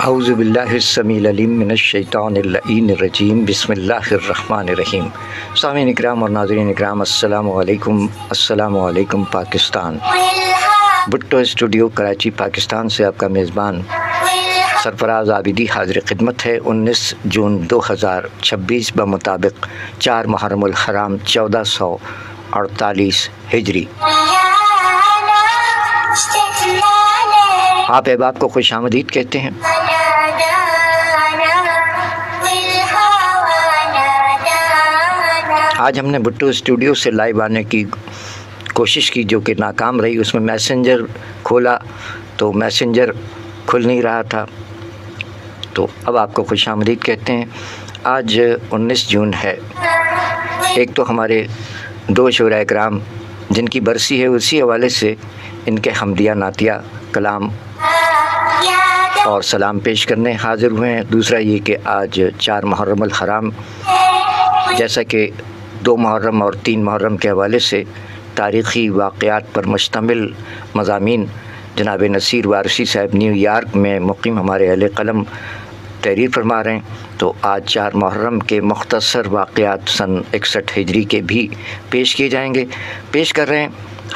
اعوذ باللہ السمیع العلیم من الشیطان اللعین الرجیم بسم اللہ الرحمن الرحیم۔ سامعین اکرام اور ناظرین اکرام، السلام علیکم پاکستان۔ بھٹو اسٹوڈیو کراچی پاکستان سے آپ کا میزبان سرفراز عابدی حاضر خدمت ہے۔ 19 جون 2026 بمطابق 4 محرم الحرام 1448 ہجری۔ آپ احباب کو خوش آمدید کہتے ہیں۔ آج ہم نے بھٹو اسٹوڈیو سے لائیو آنے کی کوشش کی جو کہ ناکام رہی۔ اس میں میسنجر کھولا تو میسنجر کھل نہیں رہا تھا، تو اب آپ کو خوش آمدید کہتے ہیں۔ آج 19 جون ہے۔ ایک تو ہمارے 2 شعراء کرام جن کی برسی ہے، اسی حوالے سے ان کے حمدیہ نعتیہ کلام اور سلام پیش کرنے حاضر ہوئے ہیں۔ دوسرا یہ کہ آج 4 محرم الحرام، جیسا کہ 2 محرم اور 3 محرم کے حوالے سے تاریخی واقعات پر مشتمل مضامین جناب نصیر وارثی صاحب نیو یارک میں مقیم ہمارے اہل قلم تحریر فرما رہے ہیں، تو آج 4 محرم کے مختصر واقعات سن 61 ہجری کے بھی پیش کیے جائیں گے۔ پیش کر رہے ہیں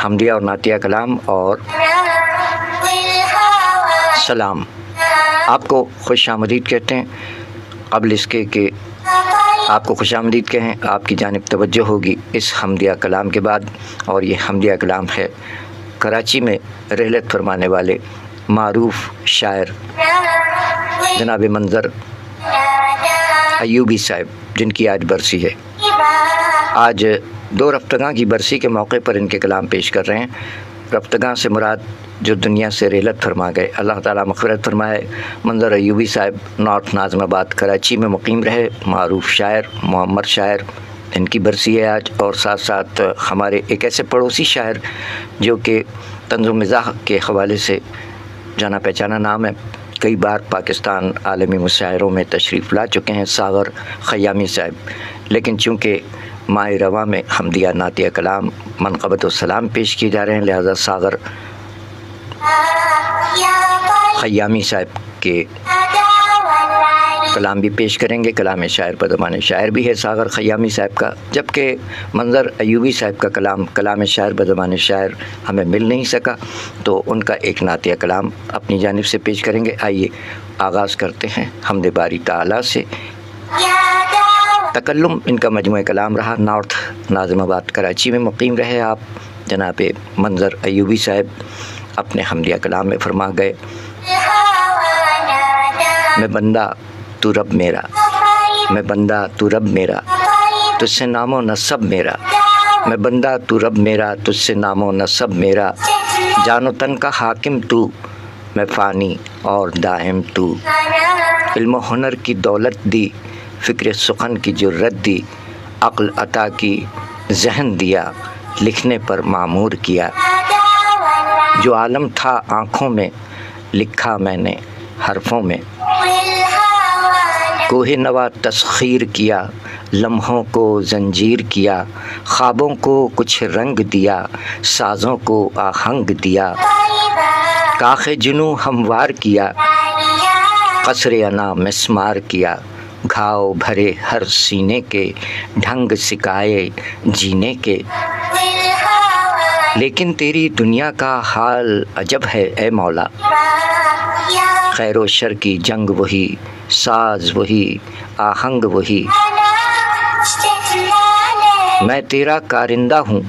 حمدیہ اور نعتیہ کلام اور سلام۔ آپ کو خوش آمدید کہتے ہیں۔ قبل اس کے کہ آپ کو خوش آمدید کہیں، آپ کی جانب توجہ ہوگی اس حمدیہ کلام کے بعد، اور یہ حمدیہ کلام ہے کراچی میں رحلت فرمانے والے معروف شاعر جناب منظر ایوبی صاحب، جن کی آج برسی ہے۔ آج 2 رفتگاں کی برسی کے موقع پر ان کے کلام پیش کر رہے ہیں۔ رفتگاں سے مراد جو دنیا سے رحلت فرما گئے، اللہ تعالیٰ مغفرت فرمائے۔ منظر ایوبی صاحب نارتھ ناظم آباد کراچی میں مقیم رہے، معروف شاعر، معمر شاعر، ان کی برسی ہے آج۔ اور ساتھ ساتھ ہمارے ایک ایسے پڑوسی شاعر جو کہ طنز و مزاح کے حوالے سے جانا پہچانا نام ہے، کئی بار پاکستان عالمی مشاعروں میں تشریف لا چکے ہیں، ساغر خیامی صاحب۔ لیکن چونکہ ماہ رواں میں حمدیہ نعتیہ کلام منقبت و سلام پیش کیے جا رہے ہیں، لہذا ساغر خیامی صاحب کے کلام بھی پیش کریں گے۔ کلام شاعر پر زبان شاعر بھی ہے ساغر خیامی صاحب کا، جبکہ منظر ایوبی صاحب کا کلام شاعر پر زبان شاعر ہمیں مل نہیں سکا، تو ان کا ایک نعتیہ کلام اپنی جانب سے پیش کریں گے۔ آئیے آغاز کرتے ہیں حمد باری تعالیٰ سے۔ تکلم ان کا مجموعہ کلام رہا۔ نارتھ ناظم آباد کراچی میں مقیم رہے آپ جناب منظر ایوبی صاحب۔ اپنے حمدیہ کلام میں فرما گئے: میں بندہ تو رب میرا، میں بندہ تو رب میرا، تجھ سے نام و نسب میرا، میں بندہ تو رب میرا، تجھ سے نام و نسب میرا، جان و تن کا حاکم تو، میں فانی اور دائم تو، علم و ہنر کی دولت دی، فکر سخن کی جرت دی، عقل عطا کی، ذہن دیا، لکھنے پر معمور کیا، جو عالم تھا آنکھوں میں، لکھا میں نے حرفوں میں، کوہ نوا تسخیر کیا، لمحوں کو زنجیر کیا، خوابوں کو کچھ رنگ دیا، سازوں کو آہنگ دیا، کاخ جنوں ہموار کیا، قصر انا مسمار کیا، گھاؤ بھرے ہر سینے کے، ڈھنگ سکھائے جینے کے، لیکن تیری دنیا کا حال عجب ہے اے مولا، خیر و شر کی جنگ وہی، ساز وہی، آہنگ وہی، میں تیرا کارندہ ہوں،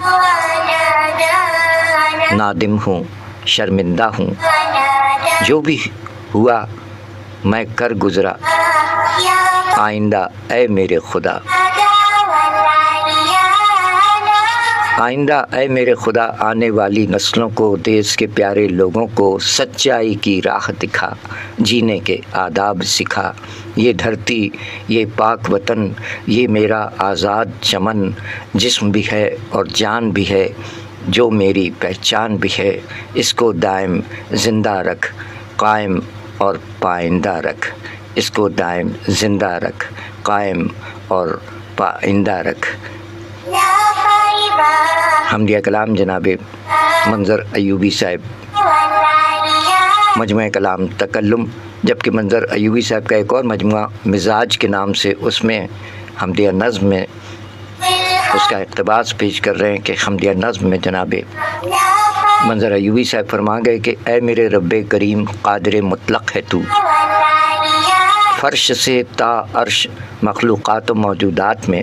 نادم ہوں، شرمندہ ہوں، جو بھی ہوا میں کر گزرا، آئندہ اے میرے خدا، آئندہ اے میرے خدا، آنے والی نسلوں کو، دیس کے پیارے لوگوں کو سچائی کی راہ دکھا، جینے کے آداب سکھا، یہ دھرتی، یہ پاک وطن، یہ میرا آزاد چمن، جسم بھی ہے اور جان بھی ہے، جو میری پہچان بھی ہے، اس کو دائم زندہ رکھ، قائم اور پائندہ رکھ، اس کو دائم زندہ رکھ، قائم اور پائندہ رکھ۔ حمدیہ کلام جناب منظر ایوبی صاحب، مجموعہ کلام تکلم جبکہ منظر ایوبی صاحب کا ایک اور مجموعہ مزاج کے نام سے، اس میں حمدیہ نظم میں اس کا اقتباس پیش کر رہے ہیں کہ حمدیہ نظم میں جناب منظر ایوبی صاحب فرما گئے کہ اے میرے رب کریم قادر مطلق ہے تو، فرش سے تا عرش مخلوقات و موجودات میں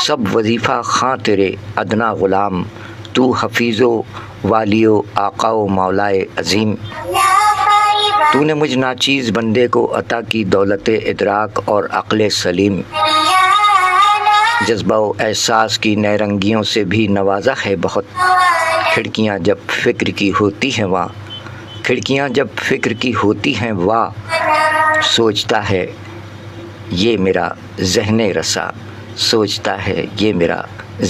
سب وظیفہ خاں تیرے ادنا غلام، تو حفیظ و والی و آقا و مولائے عظیم، تو نے مجھ ناچیز بندے کو عطا کی دولت ادراک اور عقل سلیم، جذبہ و احساس کی نیرنگیوں سے بھی نوازا ہے بہت، کھڑکیاں جب فکر کی ہوتی ہیں وہاں، کھڑکیاں جب فکر کی ہوتی ہیں واہ، سوچتا ہے یہ میرا ذہن رسا، سوچتا ہے یہ میرا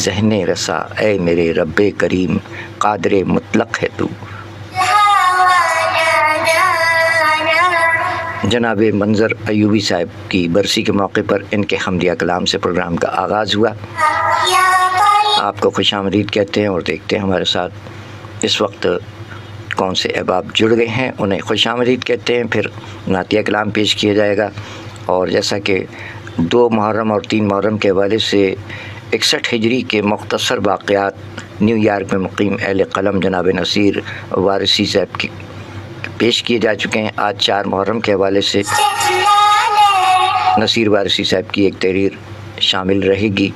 ذہن رسا، اے میرے رب کریم قادر مطلق ہے تو۔ جناب منظر ایوبی صاحب کی برسی کے موقع پر ان کے حمدیہ کلام سے پروگرام کا آغاز ہوا۔ آپ کو خوش آمدید کہتے ہیں اور دیکھتے ہیں ہمارے ساتھ اس وقت کون سے احباب جڑ گئے ہیں، انہیں خوش آمدید کہتے ہیں۔ پھر نعتیہ کلام پیش کیا جائے گا، اور جیسا کہ 2 محرم اور 3 محرم کے حوالے سے 61 ہجری کے مختصر واقعات نیو یارک میں مقیم اہل قلم جناب نصیر وارثی صاحب کی پیش کیے جا چکے ہیں۔ آج 4 محرم کے حوالے سے نصیر وارثی صاحب کی ایک تحریر شامل رہے گی۔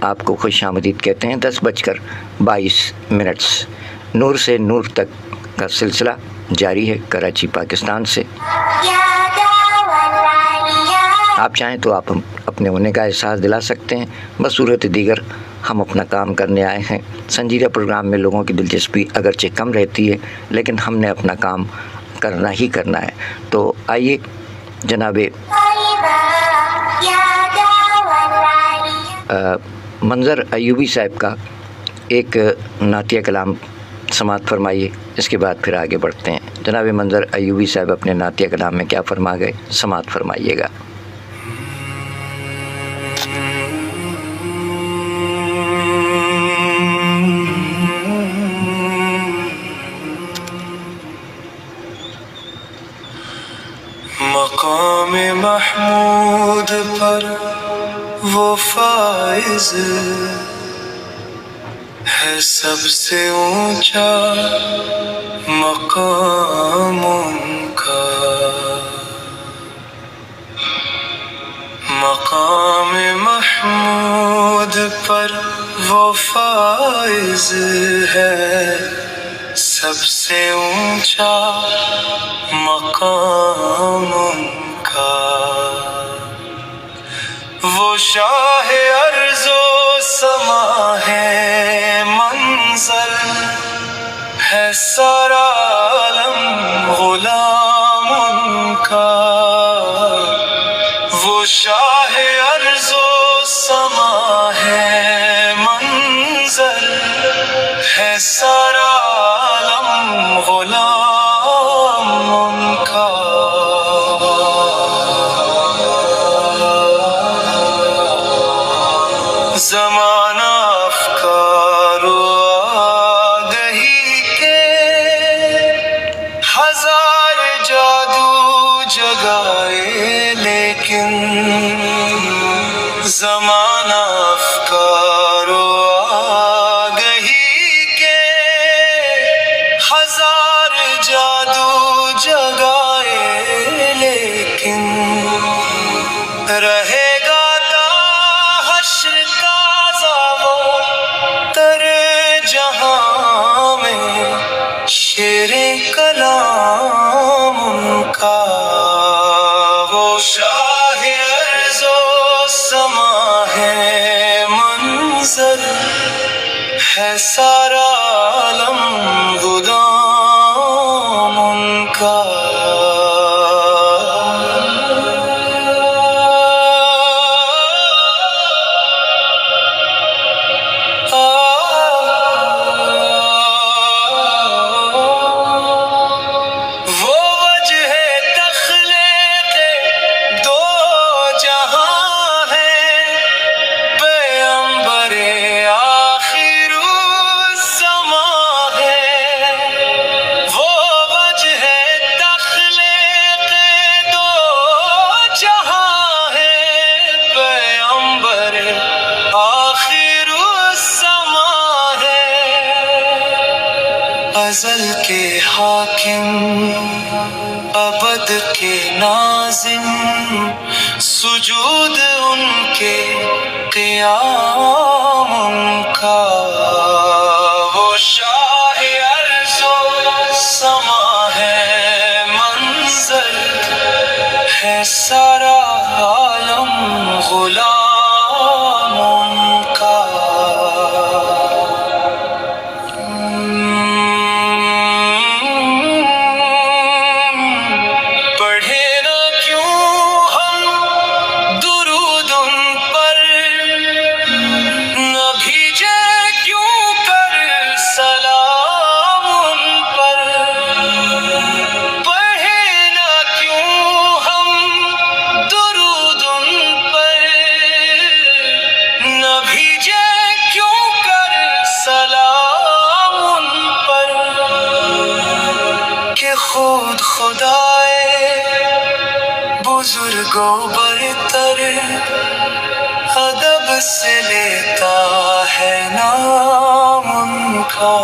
آپ کو خوش آمدید کہتے ہیں۔ 10:22 نور سے نور تک کا سلسلہ جاری ہے کراچی پاکستان سے۔ آپ چاہیں تو آپ اپنے ہونے کا احساس دلا سکتے ہیں، بصورت دیگر ہم اپنا کام کرنے آئے ہیں۔ سنجیدہ پروگرام میں لوگوں کی دلچسپی اگرچہ کم رہتی ہے، لیکن ہم نے اپنا کام کرنا ہی کرنا ہے۔ تو آئیے جناب منظر ایوبی صاحب کا ایک نعتیہ کلام سماعت فرمائیے، اس کے بعد پھر آگے بڑھتے ہیں۔ جناب منظر ایوبی صاحب اپنے نعتیہ کلام میں کیا فرما گئے، سماعت فرمائیے گا۔ مقام محمود پر وہ فائز ہے سب سے اونچا مقام ان کا، مقام محمود پر وہ فائز ہے سب سے اونچا مقام ان کا، وہ شاہ ارض و سما ہے منظر ہے سارا عالم غلام ان کا، وہ شاہ ارض و سما ہے منظر ہے سارا عالم غلام ان کا، زمانہ افکار و آگہی کے ہزار جادو جگائے، لیکن زمانہ افکار و آگہی کے ہزار جادو جگائے، لیکن رہے گا تا حشر کا زاو تر جہاں میں شیر کلام ان کا، وہ شاہ ارض و سما ہے منظر ہے سارا عالم غلام ان کا، حاکم ابد کے ناظم سجود ان کے قیام ان کا وہ شاہ ارض و سما ہے منظر ہے سارا عالم غلام ان کا پڑھے نہ کیوں ہم درود ان پر نہ بھیجے کیوں کر سلام ان پر پڑھے نہ کیوں ہم درود ان پر نہ بھیجے کیوں کر سلام ان پر کہ خود خدائے بزرگ و برتر ادب سے لیتا ہے نام ان کا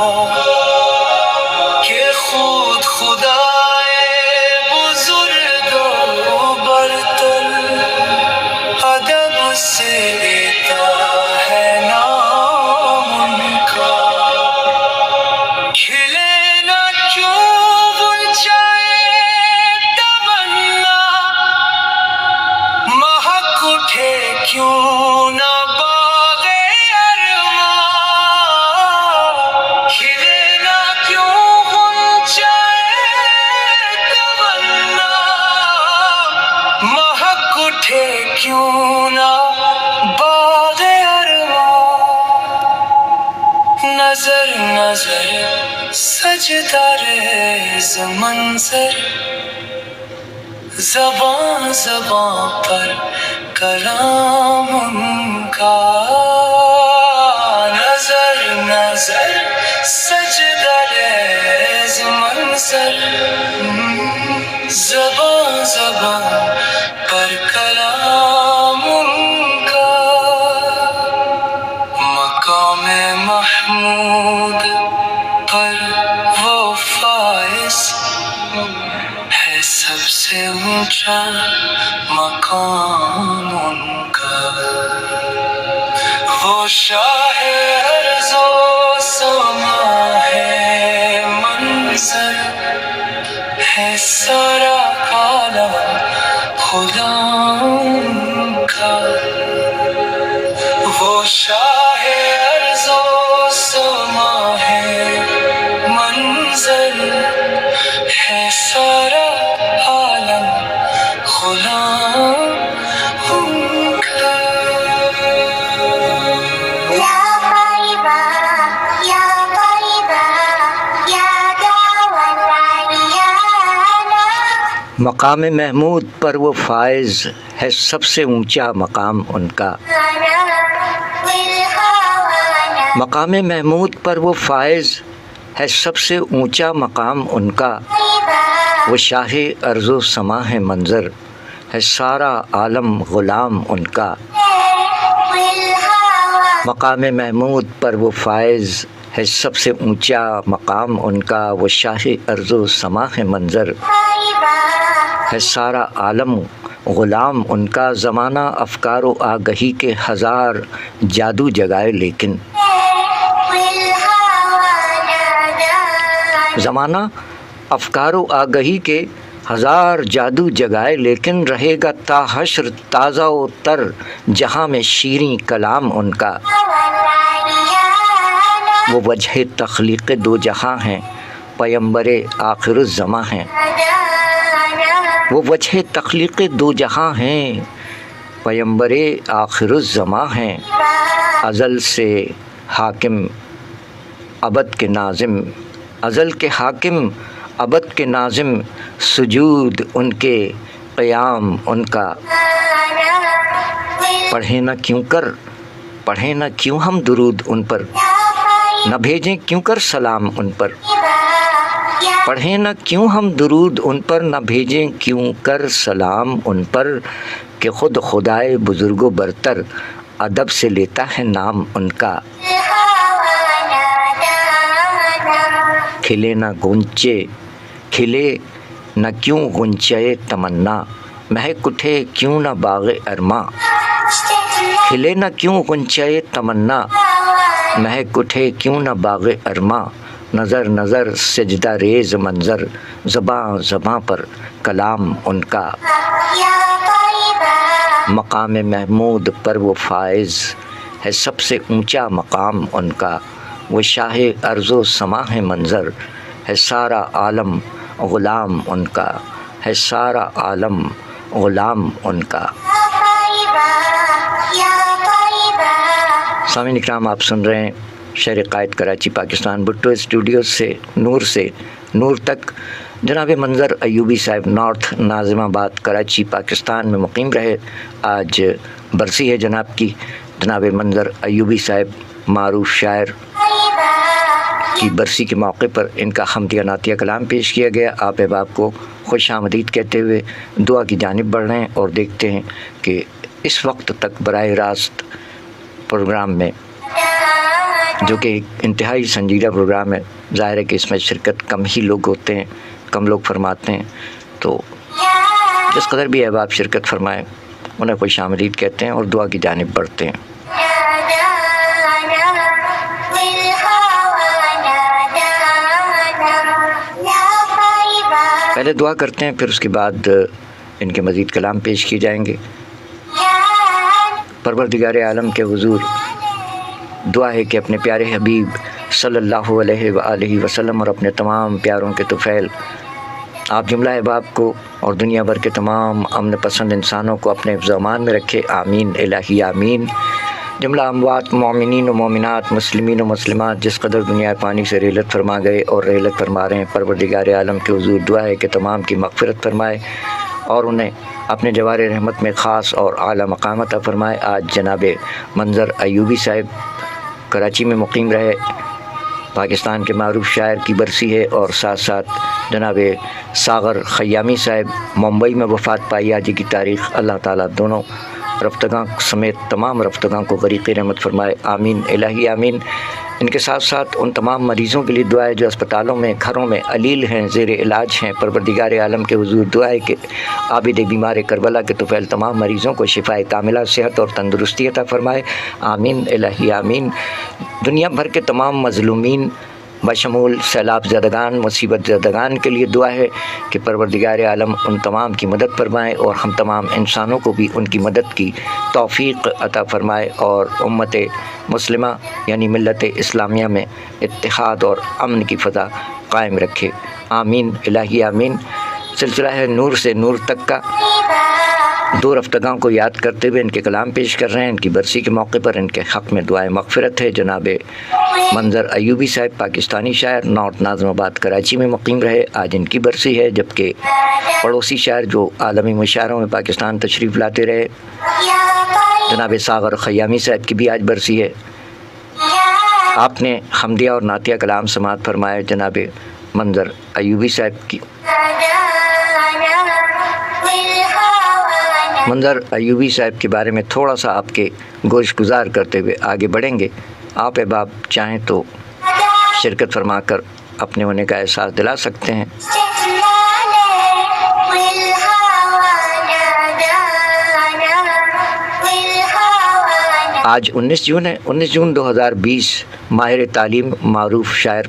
کہ خود خدائے بزرگ و برتر ادب سے لیتا ہے نام ان کا کھلے نہ کیوں غنچۂ تمنا مہک اٹھے کیوں نہ باغ ارمان کھلے نہ کیوں غنچۂ تمنا مہک اٹھے کیوں نہ باغ ارمان نظر نظر سجدہ ریز منظر زباں زباں پر کلام ان کا نظر نظر سجدہ ریز منظر زباں زباں پر کلام ان کا مقام محمود پر وہ فائز ہے سب سے اونچا مقام ان کا وہ شاہ ارض و سما ہے منظر ہے سارا عالم غلام کا وہ شاہ ارض و سما ہے منظر ہے سارا عالم غلام کا یا طیبہ یا طیبہ یا دعوت علیانا مقام محمود پر وہ فائز ہے سب سے اونچا مقام ان کا مقام محمود پر وہ فائز ہے سب سے اونچا مقام ان کا وہ شاہ ارض و سما ہے منظر ہے سارا عالم غلام ان کا مقام محمود پر وہ فائز ہے سب سے اونچا مقام ان کا وہ شاہ ارض و سما ہے منظر ہے سارا عالم غلام ان کا زمانہ افکار و آگہی کے ہزار جادو جگائے لیکن زمانہ افکار و آگہی کے ہزار جادو جگائے لیکن رہے گا تا حشر تازہ و تر جہاں میں شیریں کلام ان کا وہ وجہ تخلیق دو جہاں ہیں پیمبر آخر الزماں ہیں وہ وجہ تخلیق دو جہاں ہیں پیمبر آخر الزماں ہیں ازل سے حاکم ابد کے ناظم ازل کے حاکم ابد کے ناظم سجود ان کے قیام ان کا پڑھیں نہ کیوں ہم درود ان پر نہ بھیجیں کیوں کر سلام ان پر پڑھیں نہ کیوں ہم درود ان پر نہ بھیجیں کیوں کر سلام ان پر کہ خود خدائے بزرگ و برتر ادب سے لیتا ہے نام ان کا کھلے نہ گونچے کھلے نہ کیوں گنچے تمنا مہک اٹھے کیوں نہ باغ ارماں کھلے نہ کیوں گنچے تمنا مہک اٹھے کیوں نہ باغ ارماں نظر نظر سجدہ ریز منظر زباں زباں پر کلام ان کا مقام محمود پر وہ فائز ہے سب سے اونچا مقام ان کا وہ شاہ ارض و سما ہے منظر ہے سارا عالم غلام ان کا ہے سارا عالم غلام ان کا۔ سامعین اکرام، آپ سن رہے ہیں شہر قائد کراچی پاکستان بھٹو اسٹوڈیو سے نور تک جناب منظر ایوبی صاحب نارتھ ناظم آباد کراچی پاکستان میں مقیم رہے۔ آج برسی ہے جناب کی، جناب منظر ایوبی صاحب معروف شاعر کی برسی کے موقع پر ان کا حمدیہ نعتیہ کلام پیش کیا گیا۔ آپ احباب کو خوش آمدید کہتے ہوئے دعا کی جانب بڑھ رہے ہیں اور دیکھتے ہیں کہ اس وقت تک براہ راست پروگرام میں، جو کہ ایک انتہائی سنجیدہ پروگرام ہے، ظاہر ہے کہ اس میں شرکت کم ہی لوگ ہوتے ہیں، کم لوگ فرماتے ہیں، تو جس قدر بھی احباب شرکت فرمائیں انہیں خوش آمدید کہتے ہیں اور دعا کی جانب بڑھتے ہیں۔ پہلے دعا کرتے ہیں، پھر اس کے بعد ان کے مزید کلام پیش کیے جائیں گے۔ پروردگار عالم کے حضور دعا ہے کہ اپنے پیارے حبیب صلی اللہ علیہ وآلہ وسلم اور اپنے تمام پیاروں کے طفیل آپ جملہ احباب کو اور دنیا بھر کے تمام امن پسند انسانوں کو اپنے حفظ و امان میں رکھے، آمین الہی آمین۔ جملہ اموات مومنین و مومنات مسلمین و مسلمات جس قدر دنیا پانی سے رحلت فرما گئے اور رحلت فرما رہے ہیں، پروردگار عالم کے حضور دعا ہے کہ تمام کی مغفرت فرمائے اور انہیں اپنے جوار رحمت میں خاص اور اعلیٰ مقام عطا فرمائے۔ آج جناب منظر ایوبی صاحب کراچی میں مقیم رہے، پاکستان کے معروف شاعر کی برسی ہے، اور ساتھ ساتھ جناب ساغر خیامی صاحب ممبئی میں وفات پائی۔ آج کی تاریخ اللہ تعالیٰ دونوں رفتگاں سمیت تمام رفتگاں کو غریق رحمت فرمائے، آمین الہی آمین۔ ان کے ساتھ ساتھ ان تمام مریضوں کے لیے دعا ہے جو اسپتالوں میں، گھروں میں علیل ہیں، زیر علاج ہیں، پروردگار عالم کے حضور دعا ہے کہ عابد بیمار کربلا کے طفیل تمام مریضوں کو شفاء کاملہ، صحت اور تندرستی عطا فرمائے، آمین الہی آمین۔ دنیا بھر کے تمام مظلومین بشمول سیلاب زدگان، مصیبت زدگان کے لیے دعا ہے کہ پروردگار عالم ان تمام کی مدد فرمائے اور ہم تمام انسانوں کو بھی ان کی مدد کی توفیق عطا فرمائے اور امت مسلمہ یعنی ملت اسلامیہ میں اتحاد اور امن کی فضا قائم رکھے، آمین الہی آمین۔ سلسلہ ہے نور سے نور تک کا، دو رفتگان کو یاد کرتے ہوئے ان کے کلام پیش کر رہے ہیں۔ ان کی برسی کے موقع پر ان کے حق میں دعائے مغفرت ہے۔ جناب منظر ایوبی صاحب پاکستانی شاعر نارتھ ناظم آباد کراچی میں مقیم رہے، آج ان کی برسی ہے، جبکہ پڑوسی شاعر جو عالمی مشاعروں میں پاکستان تشریف لاتے رہے جناب ساغر خیامی صاحب کی بھی آج برسی ہے۔ آپ نے حمدیہ اور نعتیہ کلام سماعت فرمائے جناب منظر ایوبی صاحب کی۔ منظر ایوبی صاحب کے بارے میں تھوڑا سا آپ کے گوش گزار کرتے ہوئے آگے بڑھیں گے۔ آپ احباب چاہیں تو شرکت فرما کر اپنے ہونے کا احساس دلا سکتے ہیں۔ آج 19 جون ہے، 19 جون 2020، ماہر تعلیم معروف شاعر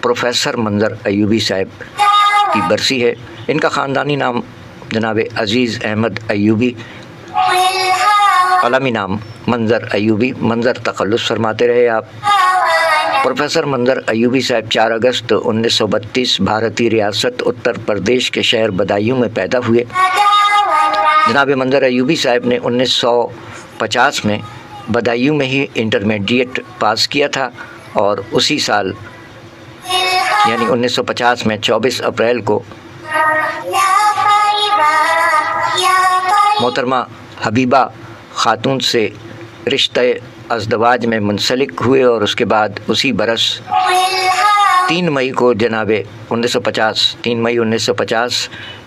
پروفیسر منظر ایوبی صاحب کی برسی ہے۔ ان کا خاندانی نام جناب عزیز احمد ایوبی، عالمی نام منظر ایوبی، منظر تخلص فرماتے رہے آپ۔ پروفیسر منظر ایوبی صاحب 4 اگست 1932 بھارتی ریاست اتر پردیش کے شہر بدایوں میں پیدا ہوئے۔ جناب منظر ایوبی صاحب نے 1950 میں بدایوں میں ہی انٹرمیڈیٹ پاس کیا تھا، اور اسی سال یعنی 1950 میں 24 اپریل کو محترمہ حبیبہ خاتون سے رشتہ ازدواج میں منسلک ہوئے، اور اس کے بعد اسی برس 3 مئی کو جناب 3 مئی 1950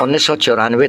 1994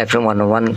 FM 101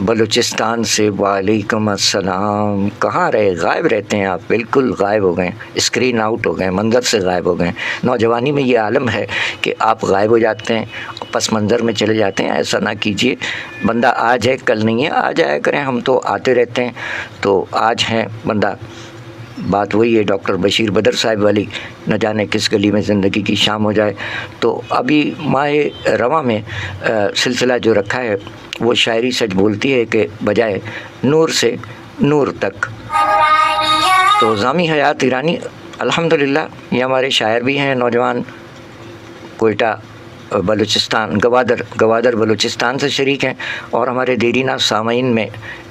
بلوچستان سے وعلیکم السلام. کہاں رہے؟ غائب رہتے ہیں آپ، بالکل غائب ہو گئے، اسکرین آؤٹ ہو گئے، منظر سے غائب ہو گئے. نوجوانی میں یہ عالم ہے کہ آپ غائب ہو جاتے ہیں، پس منظر میں چلے جاتے ہیں. ایسا نہ کیجیے. بندہ آج ہے کل نہیں ہے، آ جایا کریں، ہم تو آتے رہتے ہیں. تو آج ہیں بندہ، بات وہی ہے ڈاکٹر بشیر بدر صاحب والی، نہ جانے کس گلی میں زندگی کی شام ہو جائے. تو ابھی ماہ رواں میں سلسلہ جو رکھا ہے وہ شاعری سچ بولتی ہے کہ بجائے نور سے نور تک. تو ضامی حیات ایرانی الحمدللہ یہ ہمارے شاعر بھی ہیں، نوجوان، کوئٹہ بلوچستان، گوادر بلوچستان سے شریک ہیں، اور ہمارے دیرینہ سامعین میں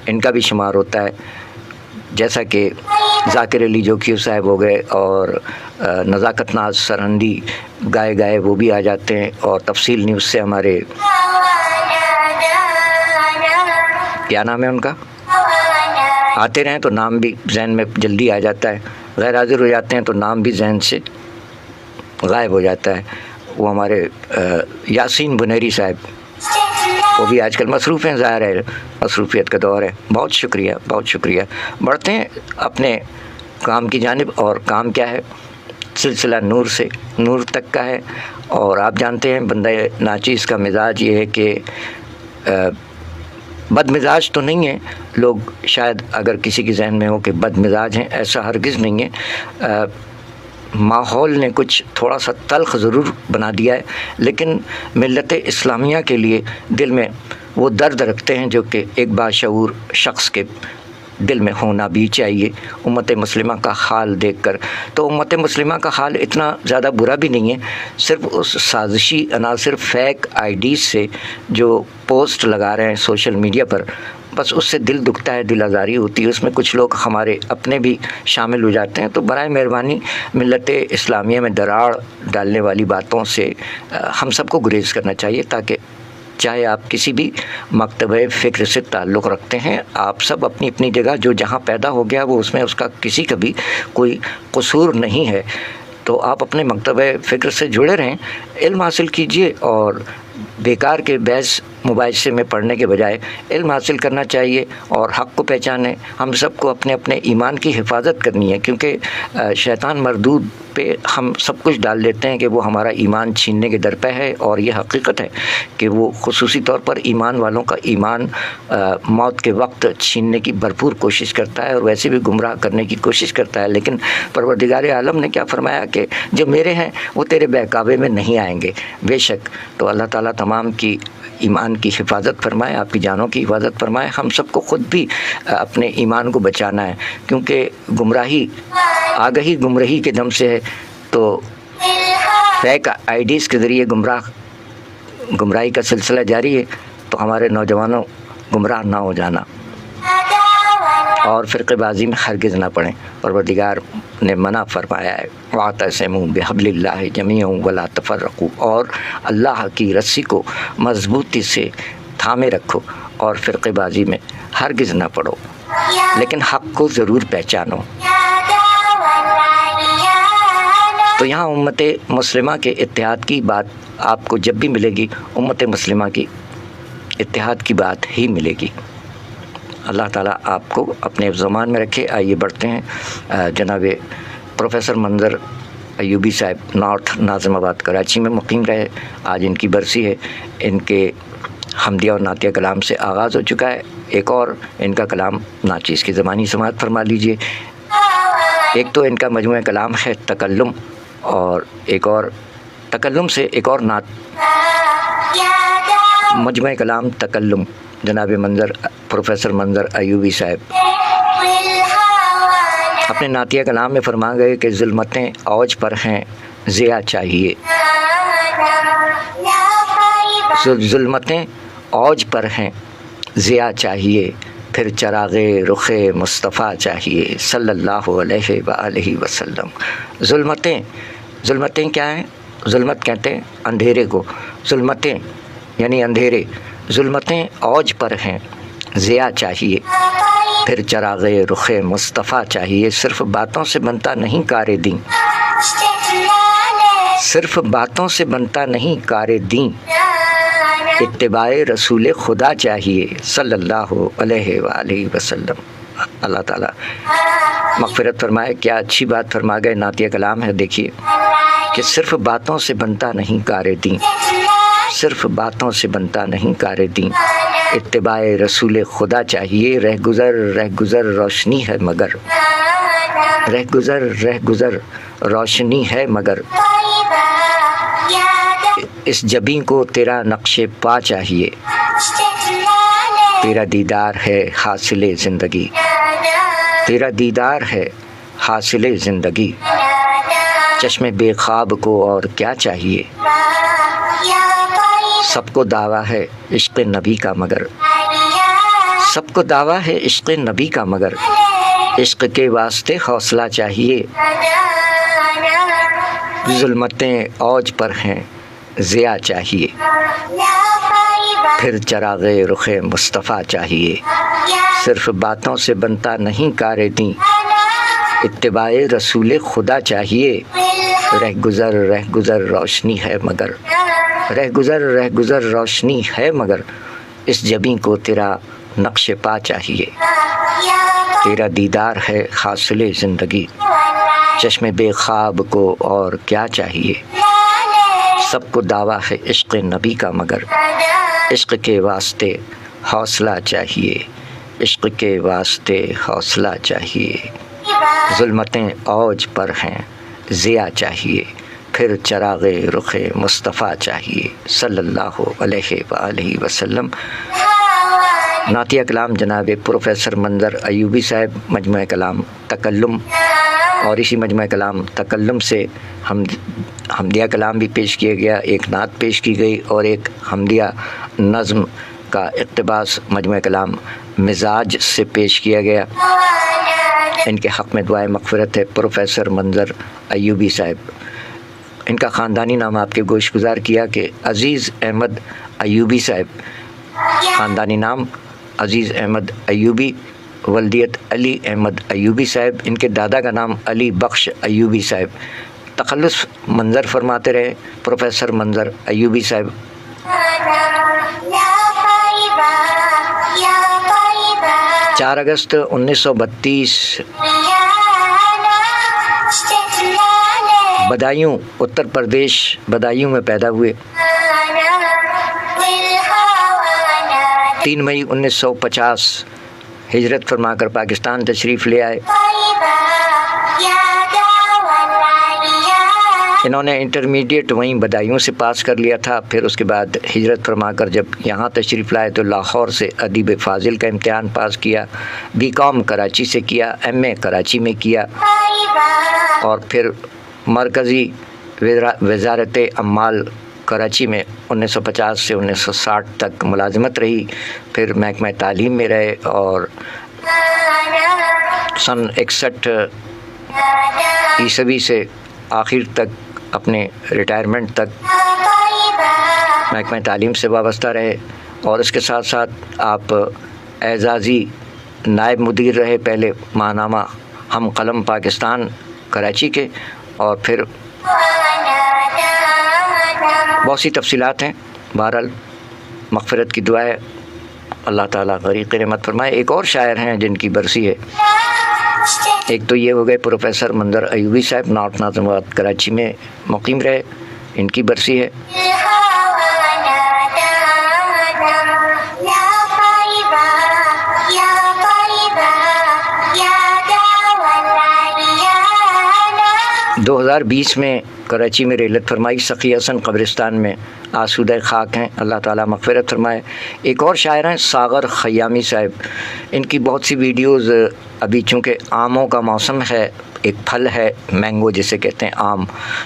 ان کا بھی شمار ہوتا ہے. جیسا کہ ذاکر علی جوکیو صاحب ہو گئے اور نزاکت ناز سرہندی گائے وہ بھی آ جاتے ہیں. اور تفصیل نیوز سے ہمارے کیا نام ہے ان کا، آتے رہیں تو نام بھی ذہن میں جلدی آ جاتا ہے، غیر حاضر ہو جاتے ہیں تو نام بھی ذہن سے غائب ہو جاتا ہے. وہ ہمارے یاسین بنیری صاحب، وہ بھی آج کل مصروف ہیں، ظاہر ہے مصروفیت کا دور ہے. بہت شکریہ، بہت شکریہ. بڑھتے ہیں اپنے کام کی جانب. اور کام کیا ہے؟ سلسلہ نور سے نور تک کا ہے. اور آپ جانتے ہیں بندہ ناچیز کا مزاج یہ ہے کہ بد مزاج تو نہیں ہے. لوگ شاید اگر کسی کے ذہن میں ہو کہ بد مزاج ہیں، ایسا ہرگز نہیں ہے. ماحول نے کچھ تھوڑا سا تلخ ضرور بنا دیا ہے، لیکن ملت اسلامیہ کے لیے دل میں وہ درد رکھتے ہیں جو کہ ایک باشعور شخص کے دل میں ہونا بھی چاہیے. امت مسلمہ کا حال دیکھ کر تو امت مسلمہ کا حال اتنا زیادہ برا بھی نہیں ہے. صرف اس سازشی عناصر فیک آئی ڈیز سے جو پوسٹ لگا رہے ہیں سوشل میڈیا پر، بس اس سے دل دکھتا ہے، دل آزاری ہوتی ہے. اس میں کچھ لوگ ہمارے اپنے بھی شامل ہو جاتے ہیں. تو برائے مہربانی ملت اسلامیہ میں دراڑ ڈالنے والی باتوں سے ہم سب کو گریز کرنا چاہیے، تاکہ چاہے آپ کسی بھی مکتبہ فکر سے تعلق رکھتے ہیں، آپ سب اپنی اپنی جگہ جو جہاں پیدا ہو گیا وہ اس میں اس کا کسی کا بھی کوئی قصور نہیں ہے. تو آپ اپنے مکتبہ فکر سے جڑے رہیں، علم حاصل کیجئے، اور بیکار کے بحث مباحثے میں پڑھنے کے بجائے علم حاصل کرنا چاہیے اور حق کو پہچانے. ہم سب کو اپنے اپنے ایمان کی حفاظت کرنی ہے، کیونکہ شیطان مردود پہ ہم سب کچھ ڈال دیتے ہیں کہ وہ ہمارا ایمان چھیننے کے درپے ہے. اور یہ حقیقت ہے کہ وہ خصوصی طور پر ایمان والوں کا ایمان موت کے وقت چھیننے کی بھرپور کوشش کرتا ہے، اور ویسے بھی گمراہ کرنے کی کوشش کرتا ہے. لیکن پروردگار عالم نے کیا فرمایا کہ جو میرے ہیں وہ تیرے بہکاوے میں نہیں آئیں گے. بے شک. تو اللہ تعالیٰ تمام کی ایمان کی حفاظت فرمائے، آپ کی جانوں کی حفاظت فرمائے. ہم سب کو خود بھی اپنے ایمان کو بچانا ہے، کیونکہ گمراہی آگہی گمراہی کے دم سے ہے. تو فیک آئی ڈیز کے ذریعے گمراہی کا سلسلہ جاری ہے. تو ہمارے نوجوانوں گمراہ نہ ہو جانا اور فرقے بازی میں ہرگز نہ پڑیں. پروردگار نے منع فرمایا ہے، واعتصموا بحبل اللہ جمیعا ولا تفرقوا، اور اللہ کی رسی کو مضبوطی سے تھامے رکھو اور فرقے بازی میں ہرگز نہ پڑو، لیکن حق کو ضرور پہچانو. تو یہاں امت مسلمہ کے اتحاد کی بات آپ کو جب بھی ملے گی، امت مسلمہ کی اتحاد کی بات ہی ملے گی. اللہ تعالیٰ آپ کو اپنے زمان میں رکھے. آئیے بڑھتے ہیں. جناب پروفیسر منظر ایوبی صاحب نارتھ ناظم آباد کراچی میں مقیم رہے. آج ان کی برسی ہے. ان کے حمدیہ اور نعتیہ کلام سے آغاز ہو چکا ہے. ایک اور ان کا کلام ناچیز کی زبانی سماعت فرما لیجئے. ایک تو ان کا مجموعہ کلام ہے تکلم، اور ایک اور تکلم سے ایک اور نعت، مجموعہ کلام تکلم، جناب پروفیسر منظر ایوبی صاحب اپنے نعتیہ کلام میں فرما گئے کہ ظلمتیں اوج پر ہیں ضیاء چاہیے. ظلمتیں اوج پر ہیں ضیاء چاہیے، پھر چراغ رخ مصطفیٰ چاہیے صلی اللہ علیہ وآلہ وسلم. ظلمتیں کیا ہیں؟ ظلمت کہتے ہیں اندھیرے کو. ظلمتیں یعنی اندھیرے. ظلمتیں اوج پر ہیں ضیاء چاہیے، پھر چراغ رخ مصطفیٰ چاہیے. صرف باتوں سے بنتا نہیں کار دین، صرف باتوں سے بنتا نہیں کار دین. اتباع رسول خدا چاہیے صلی اللہ علیہ وآلہ وسلم۔ اللہ تعالیٰ مغفرت فرمائے، کیا اچھی بات فرما گئے، نعتیہ کلام ہے۔ دیکھیے کہ صرف باتوں سے بنتا نہیں کار دین، صرف باتوں سے بنتا نہیں کار دین، اتباع رسول خدا چاہیے، رہ گزر روشنی ہے مگر، رہ گزر روشنی ہے مگر، اس جبیں کو تیرا نقش پا چاہیے، تیرا دیدار ہے حاصل زندگی، تیرا دیدار ہے حاصل زندگی، چشم بے خواب کو اور کیا چاہیے، سب کو دعویٰ ہے عشق نبی کا مگر، سب کو دعویٰ ہے عشق نبی کا مگر، عشق کے واسطے حوصلہ چاہیے، ظلمتیں اوج پر ہیں ضیاء چاہیے، پھر چراغ رخ مصطفیٰ چاہیے، صرف باتوں سے بنتا نہیں کار دین، اتباع رسول خدا چاہیے، رہ گزر روشنی ہے مگر، رہ گزر روشنی ہے مگر، اس جبیں کو تیرا نقش پا چاہیے، تیرا دیدار ہے حاصل زندگی، چشم بے خواب کو اور کیا چاہیے، سب کو دعویٰ ہے عشق نبی کا مگر، عشق کے واسطے حوصلہ چاہیے، عشق کے واسطے حوصلہ چاہیے، ظلمتیں اوج پر ہیں ضیاء چاہیے، پھر چراغ رخ مصطفیٰ چاہیے صلی اللہ علیہ وآلہ وسلم۔ نعتیہ کلام جناب پروفیسر منظر ایوبی صاحب، مجموعہ کلام تکلم، اور اسی مجموعہ کلام تکلم سے حمدیہ کلام بھی پیش کیا گیا، ایک نعت پیش کی گئی اور ایک حمدیہ نظم کا اقتباس مجموعہ کلام مزاج سے پیش کیا گیا۔ ان کے حق میں دعائے مغفرت ہے پروفیسر منظر ایوبی صاحب۔ ان کا خاندانی نام آپ کے گوش گزار کیا کہ عزیز احمد ایوبی صاحب، خاندانی نام عزیز احمد ایوبی، ولدیت علی احمد ایوبی صاحب، ان کے دادا کا نام علی بخش ایوبی صاحب۔ تخلص منظر فرماتے رہے پروفیسر منظر ایوبی صاحب۔ 4 اگست 1932 بدایوں اتر پردیش بدایوں میں پیدا ہوئے۔ 3 مئی 1950 ہجرت فرما کر پاکستان تشریف لے آئے۔ انہوں نے انٹرمیڈیٹ وہیں بدایوں سے پاس کر لیا تھا، پھر اس کے بعد ہجرت فرما کر جب یہاں تشریف لائے تو لاہور سے ادیب فاضل کا امتحان پاس کیا، بی کام کراچی سے کیا، ایم اے کراچی میں کیا، اور پھر مرکزی وزارت اموال کراچی میں 1950 سے 1960 تک ملازمت رہی، پھر محکمہ تعلیم میں رہے اور سن 61 عیسوی سے آخر تک اپنے ریٹائرمنٹ تک محکمہ تعلیم سے وابستہ رہے، اور اس کے ساتھ ساتھ آپ اعزازی نائب مدیر رہے، پہلے ماہنامہ ہم قلم پاکستان کراچی کے، اور پھر بہت سی تفصیلات ہیں۔ بہرحال مغفرت کی دعا ہے، اللہ تعالیٰ غریق رحمت فرمائے۔ ایک اور شاعر ہیں جن کی برسی ہے، ایک تو یہ ہو گئے پروفیسر منظر ایوبی صاحب، نارتھ ناظم آباد کراچی میں مقیم رہے، ان کی برسی ہے۔ دو 2020 میں کراچی میں رحلت فرمائی، سخی حسن قبرستان میں آسودہ خاک ہیں، اللہ تعالیٰ مغفرت فرمائے۔ ایک اور شاعر ہیں ساغر خیامی صاحب، ان کی بہت سی ویڈیوز ابھی چونکہ آموں کا موسم ہے، ایک پھل ہے مینگو جسے کہتے ہیں آم،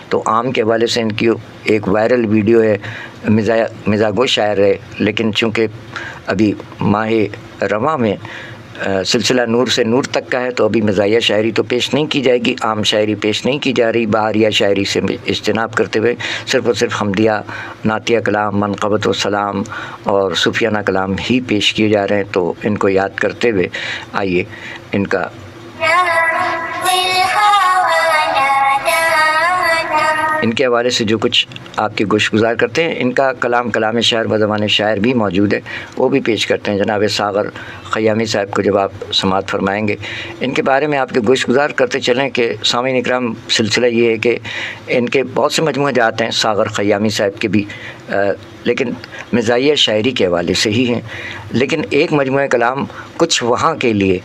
تو آم کے حوالے سے ان کی ایک وائرل ویڈیو ہے، مزاگو شاعر ہے، لیکن چونکہ ابھی ماہ رواں میں سلسلہ نور سے نور تک کا ہے تو ابھی مزاحیہ شاعری تو پیش نہیں کی جائے گی، عام شاعری پیش نہیں کی جا رہی، بہاریہ شاعری سے اجتناب کرتے ہوئے صرف اور صرف حمدیہ، نعتیہ کلام، منقبت و سلام اور صوفیانہ کلام ہی پیش کیے جا رہے ہیں، تو ان کو یاد کرتے ہوئے آئیے ان کا ان کے حوالے سے جو کچھ آپ کی گوش گزار کرتے ہیں، ان کا کلام شاعر و زبان شاعر بھی موجود ہے، وہ بھی پیش کرتے ہیں جناب ساغر خیامی صاحب کو جب آپ سماعت فرمائیں گے۔ ان کے بارے میں آپ کے گوش گزار کرتے چلیں کہ سامعین اکرام، سلسلہ یہ ہے کہ ان کے بہت سے مجموعے جاتے ہیں ساغر خیامی صاحب کے بھی، لیکن مزاحیہ شاعری کے حوالے سے ہی ہیں، لیکن ایک مجموعہ کلام کچھ وہاں کے لیے،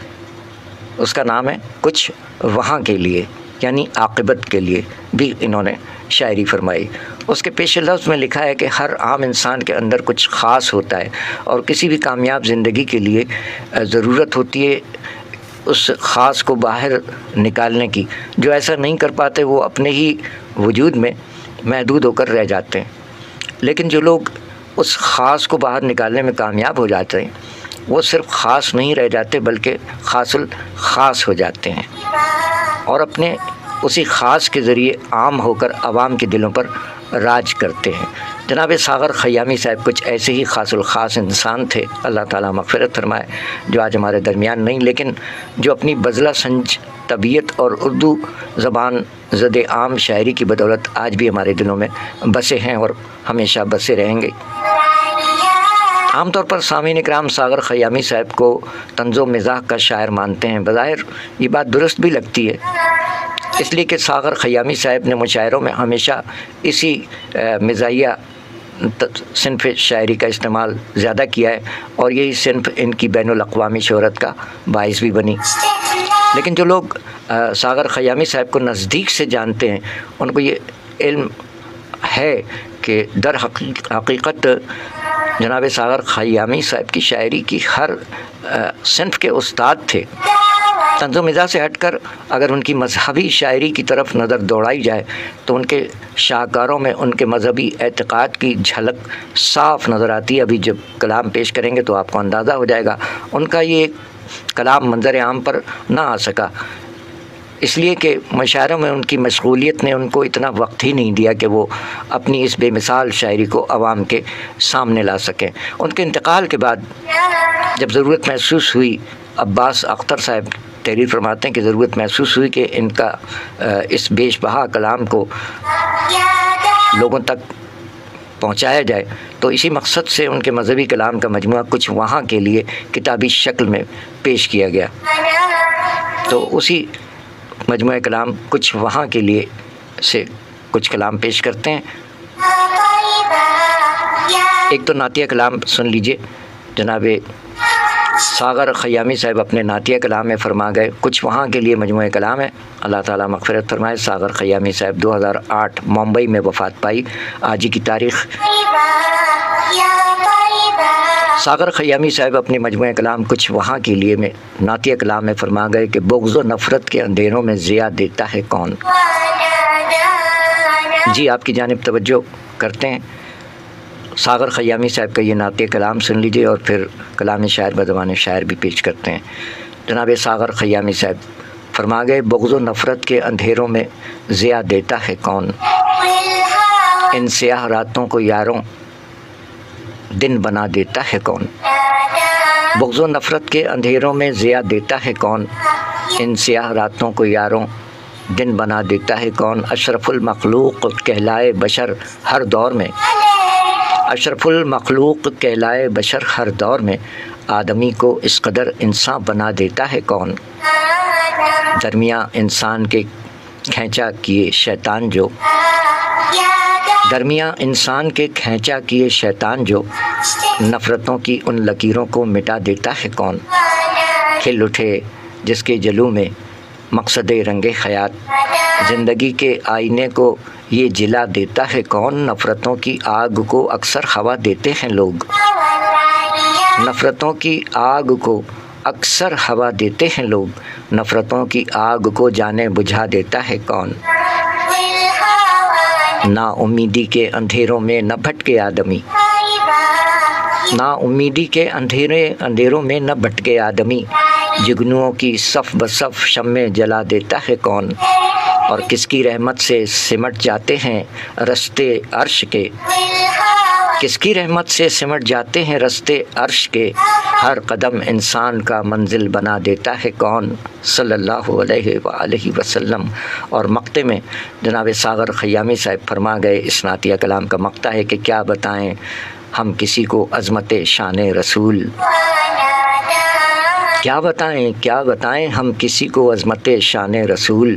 اس کا نام ہے کچھ وہاں کے لیے، یعنی عاقبت کے لیے بھی انہوں نے شاعری فرمائی۔ اس کے پیش لفظ میں لکھا ہے کہ ہر عام انسان کے اندر کچھ خاص ہوتا ہے، اور کسی بھی کامیاب زندگی کے لیے ضرورت ہوتی ہے اس خاص کو باہر نکالنے کی۔ جو ایسا نہیں کر پاتے وہ اپنے ہی وجود میں محدود ہو کر رہ جاتے ہیں، لیکن جو لوگ اس خاص کو باہر نکالنے میں کامیاب ہو جاتے ہیں وہ صرف خاص نہیں رہ جاتے بلکہ خاص الخاص ہو جاتے ہیں، اور اپنے اسی خاص کے ذریعے عام ہو کر عوام کے دلوں پر راج کرتے ہیں۔ جناب ساغر خیامی صاحب کچھ ایسے ہی خاص الخاص انسان تھے، اللہ تعالیٰ مغفرت فرمائے، جو آج ہمارے درمیان نہیں، لیکن جو اپنی بذلہ سنج طبیعت اور اردو زبان زد عام شاعری کی بدولت آج بھی ہمارے دلوں میں بسے ہیں اور ہمیشہ بسے رہیں گے۔ عام طور پر سامعین اکرام ساغر خیامی صاحب کو طنز و مزاح کا شاعر مانتے ہیں۔ بظاہر یہ بات درست بھی لگتی ہے، اس لیے کہ ساغر خیامی صاحب نے مشاعروں میں ہمیشہ اسی مزاحیہ صنف شاعری کا استعمال زیادہ کیا ہے، اور یہی صنف ان کی بین الاقوامی شہرت کا باعث بھی بنی۔ لیکن جو لوگ ساغر خیامی صاحب کو نزدیک سے جانتے ہیں ان کو یہ علم ہے کہ در حقیقت جناب ساغر خیامی صاحب کی شاعری کی ہر صنف کے استاد تھے۔ طنز و مزاح سے ہٹ کر اگر ان کی مذہبی شاعری کی طرف نظر دوڑائی جائے تو ان کے شاہکاروں میں ان کے مذہبی اعتقاد کی جھلک صاف نظر آتی ہے۔ ابھی جب کلام پیش کریں گے تو آپ کو اندازہ ہو جائے گا۔ ان کا یہ کلام منظر عام پر نہ آ سکا اس لیے کہ مشاعروں میں ان کی مشغولیت نے ان کو اتنا وقت ہی نہیں دیا کہ وہ اپنی اس بے مثال شاعری کو عوام کے سامنے لا سکیں۔ ان کے انتقال کے بعد جب ضرورت محسوس ہوئی، عباس اختر صاحب تحریر فرماتے ہیں کہ ضرورت محسوس ہوئی کہ ان کا اس بیش بہا کلام کو لوگوں تک پہنچایا جائے، تو اسی مقصد سے ان کے مذہبی کلام کا مجموعہ کچھ وہاں کے لیے کتابی شکل میں پیش کیا گیا۔ تو اسی مجموعہ کلام کچھ وہاں کے لیے سے کچھ کلام پیش کرتے ہیں۔ ایک تو نعتیہ کلام سن لیجئے، جناب ساغر خیامی صاحب اپنے نعتیہ کلام میں فرما گئے، کچھ وہاں کے لیے مجموعہ کلام ہے، اللہ تعالیٰ مغفرت فرمائے۔ ساغر خیامی صاحب 2008 ممبئی میں وفات پائی، آج ہی کی تاریخ۔ ساغر خیامی صاحب اپنے مجموعہ کلام کچھ وہاں کے لیے میں نعتیہ کلام میں فرما گئے کہ بغض و نفرت کے اندھیروں میں ضیاء دیتا ہے کون۔ جی آپ کی جانب توجہ کرتے ہیں، ساغر خیامی صاحب کا یہ نعتیہ کلام سن لیجئے اور پھر کلام شاعر بزبان شاعر بھی پیش کرتے ہیں۔ جناب ساغر خیامی صاحب فرما گئے، بغض و نفرت کے اندھیروں میں ضیاء دیتا ہے کون، ان سیاہ راتوں کو یاروں دن بنا دیتا ہے کون۔ بغض و نفرت کے اندھیروں میں ضیاء دیتا ہے کون، ان سیاہ راتوں کو یاروں دن بنا دیتا ہے کون۔ اشرف المخلوق کہلائے بشر ہر دور میں، اشرف المخلوق کہلائے بشر ہر دور میں، آدمی کو اس قدر انسان بنا دیتا ہے کون۔ درمیاں انسان کے کھینچا کیے شیطان جو، درمیاں انسان کے کھینچا کیے شیطان جو، نفرتوں کی ان لکیروں کو مٹا دیتا ہے کون۔ کھل اٹھے جس کے جلو میں مقصد رنگ خیات، زندگی کے آئینے کو یہ جلا دیتا ہے کون۔ نفرتوں کی آگ کو اکثر ہوا دیتے ہیں لوگ، نفرتوں کی آگ کو اکثر ہوا دیتے ہیں لوگ، نفرتوں کی آگ کو جانے بجھا دیتا ہے کون۔ نا امیدی کے اندھیروں میں نہ بھٹکے آدمی، نا امیدی کے اندھیروں میں نہ بھٹکے آدمی، جگنوؤں کی صف بصف شمع جلا دیتا ہے کون۔ اور کس کی رحمت سے سمٹ جاتے ہیں رستے عرش کے، کس کی رحمت سے سمٹ جاتے ہیں رستے عرش کے، ہر قدم انسان کا منزل بنا دیتا ہے کون، صلی اللہ علیہ وآلہ وسلم۔ اور مقطع میں جناب ساغر خیامی صاحب فرما گئے، اس نعتیہ کلام کا مقطع ہے کہ کیا بتائیں ہم کسی کو عظمت شان رسول، کیا بتائیں ہم کسی کو عظمت شان رسول،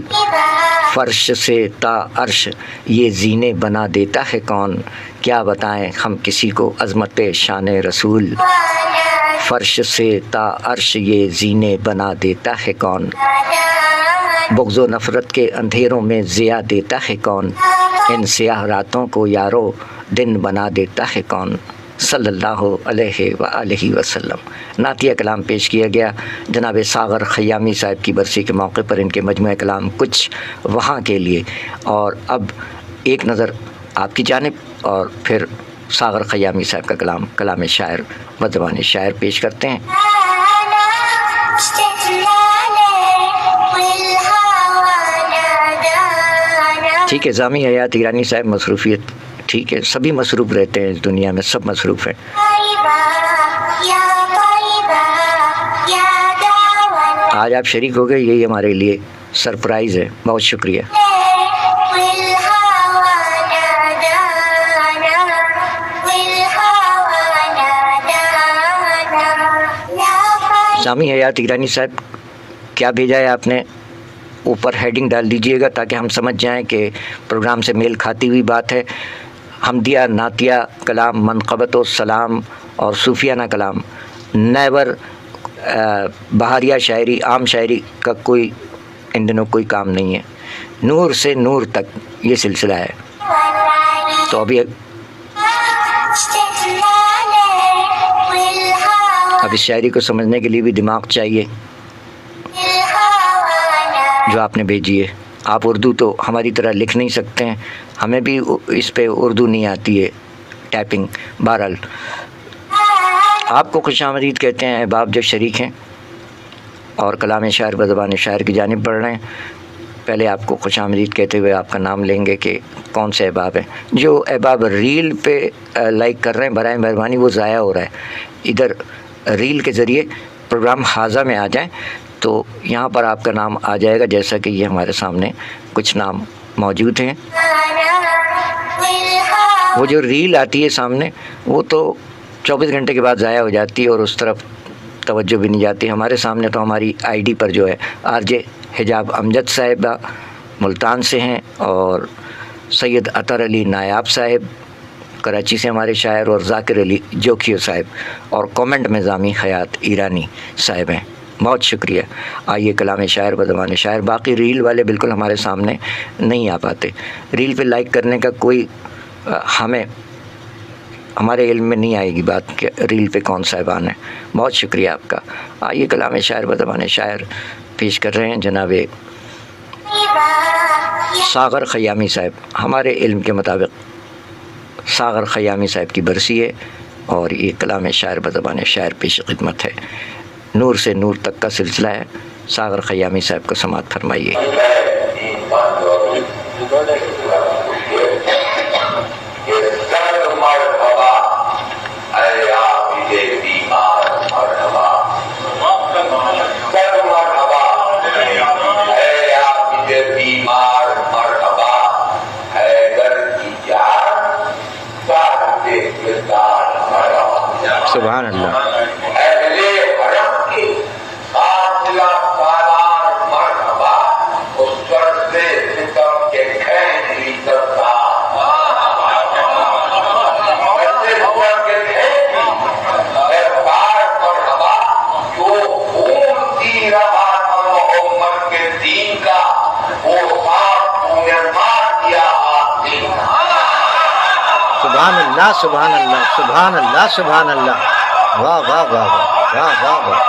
فرش سے تا عرش یہ زینے بنا دیتا ہے کون، کیا بتائیں ہم کسی کو عظمت شان رسول، فرش سے تا عرش یہ زینے بنا دیتا ہے کون، بغض و نفرت کے اندھیروں میں ضیاء دیتا ہے کون، ان سیاہ راتوں کو یارو دن بنا دیتا ہے کون، صلی اللہ علیہ وآلہ وسلم۔ نعتیہ کلام پیش کیا گیا جناب ساغر خیامی صاحب کی برسی کے موقع پر، ان کے مجموعہ کلام کچھ وہاں کے لیے۔ اور اب ایک نظر آپ کی جانب اور پھر ساغر خیامی صاحب کا کلام، کلام شاعر و زبان شاعر پیش کرتے ہیں۔ ٹھیک ہے، زامی حیات ایرانی صاحب مصروفیت، ٹھیک ہے، سبھی مصروف رہتے ہیں اس دنیا میں، سب مصروف ہیں۔ آج آپ شریک ہو گئے، یہی ہمارے لیے سرپرائز ہے، بہت شکریہ۔ زامی حیات ایرانی صاحب کیا بھیجا ہے آپ نے، اوپر ہیڈنگ ڈال دیجئے گا تاکہ ہم سمجھ جائیں کہ پروگرام سے میل کھاتی ہوئی بات ہے۔ حمدیہ، نعتیہ کلام، منقبت و سلام اور صوفیانہ کلام، نیور بہاریہ شاعری، عام شاعری کا کوئی ان دنوں کوئی کام نہیں ہے، نور سے نور تک یہ سلسلہ ہے۔ تو اب اس شاعری کو سمجھنے کے لیے بھی دماغ چاہیے جو آپ نے بھیجی ہے۔ آپ اردو تو ہماری طرح لکھ نہیں سکتے ہیں، ہمیں بھی اس پہ اردو نہیں آتی ہے ٹائپنگ۔ بہرحال آپ کو خوش آمدید کہتے ہیں احباب جو شریک ہیں اور کلام شاعر و زبان شاعر کی جانب بڑھ رہے ہیں۔ پہلے آپ کو خوش آمدید کہتے ہوئے آپ کا نام لیں گے کہ کون سے احباب ہیں۔ جو احباب ریل پہ لائک کر رہے ہیں برائے مہربانی وہ ضائع ہو رہا ہے، ادھر ریل کے ذریعے پروگرام حاضہ میں آ جائیں تو یہاں پر آپ کا نام آ جائے گا، جیسا کہ یہ ہمارے سامنے کچھ نام موجود ہیں۔ وہ جو ریل آتی ہے سامنے وہ تو 24 گھنٹے کے بعد ضائع ہو جاتی ہے اور اس طرف توجہ بھی نہیں جاتی۔ ہمارے سامنے تو ہماری آئی ڈی پر جو ہے آر جے حجاب امجد صاحبہ ملتان سے ہیں، اور سید اطہر علی نایاب صاحب کراچی سے ہمارے شاعر، اور ذاکر علی جوکھیو صاحب، اور کومنٹ میں زامی حیات ایرانی صاحب ہیں۔ بہت شکریہ۔ آئیے کلام شاعر و زبان شاعر۔ باقی ریل والے بالکل ہمارے سامنے نہیں آ پاتے، ریل پہ لائک کرنے کا کوئی ہمارے علم میں نہیں آئے گی بات کہ ریل پہ کون صاحبان ہیں۔ بہت شکریہ آپ کا۔ آئیے کلام شاعر و زبان شاعر پیش کر رہے ہیں جناب ساغر خیامی صاحب۔ ہمارے علم کے مطابق ساغر خیامی صاحب کی برسی ہے اور یہ کلام شاعر و زبان شاعر پیش خدمت ہے۔ نور سے نور تک کا سلسلہ ہے۔ ساغر خیامی صاحب کو سماعت فرمائیے۔ سبحان اللہ۔ سبحان اللہ، سبحان اللہ، سبحان اللہ، سبحان اللہ۔ واہ واہ واہ واہ واہ واہ واہ۔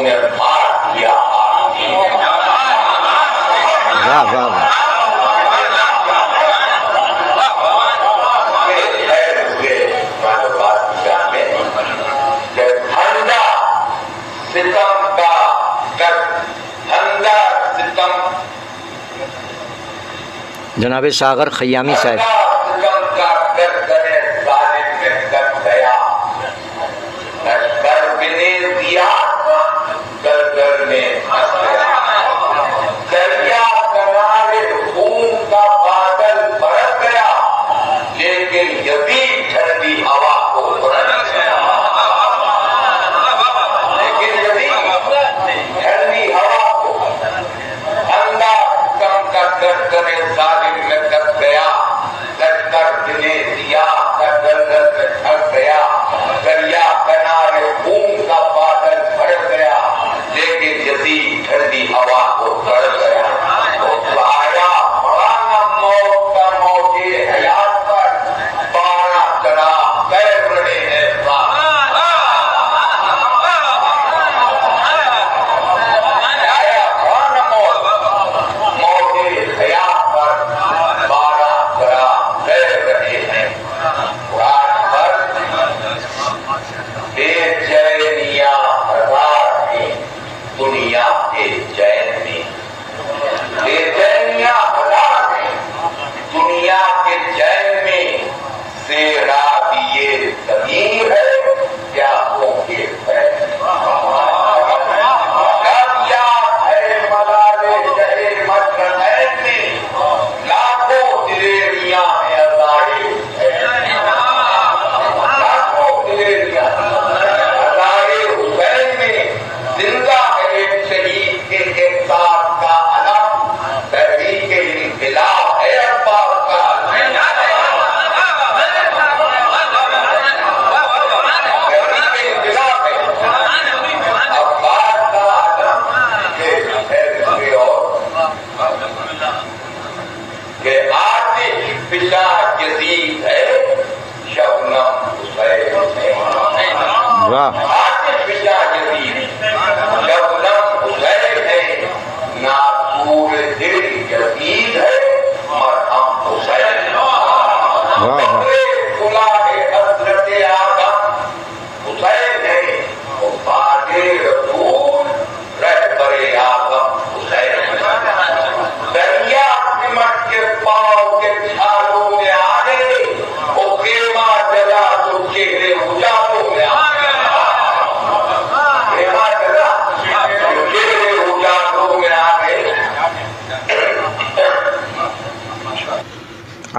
میں جناب ساغر خیامی صاحب.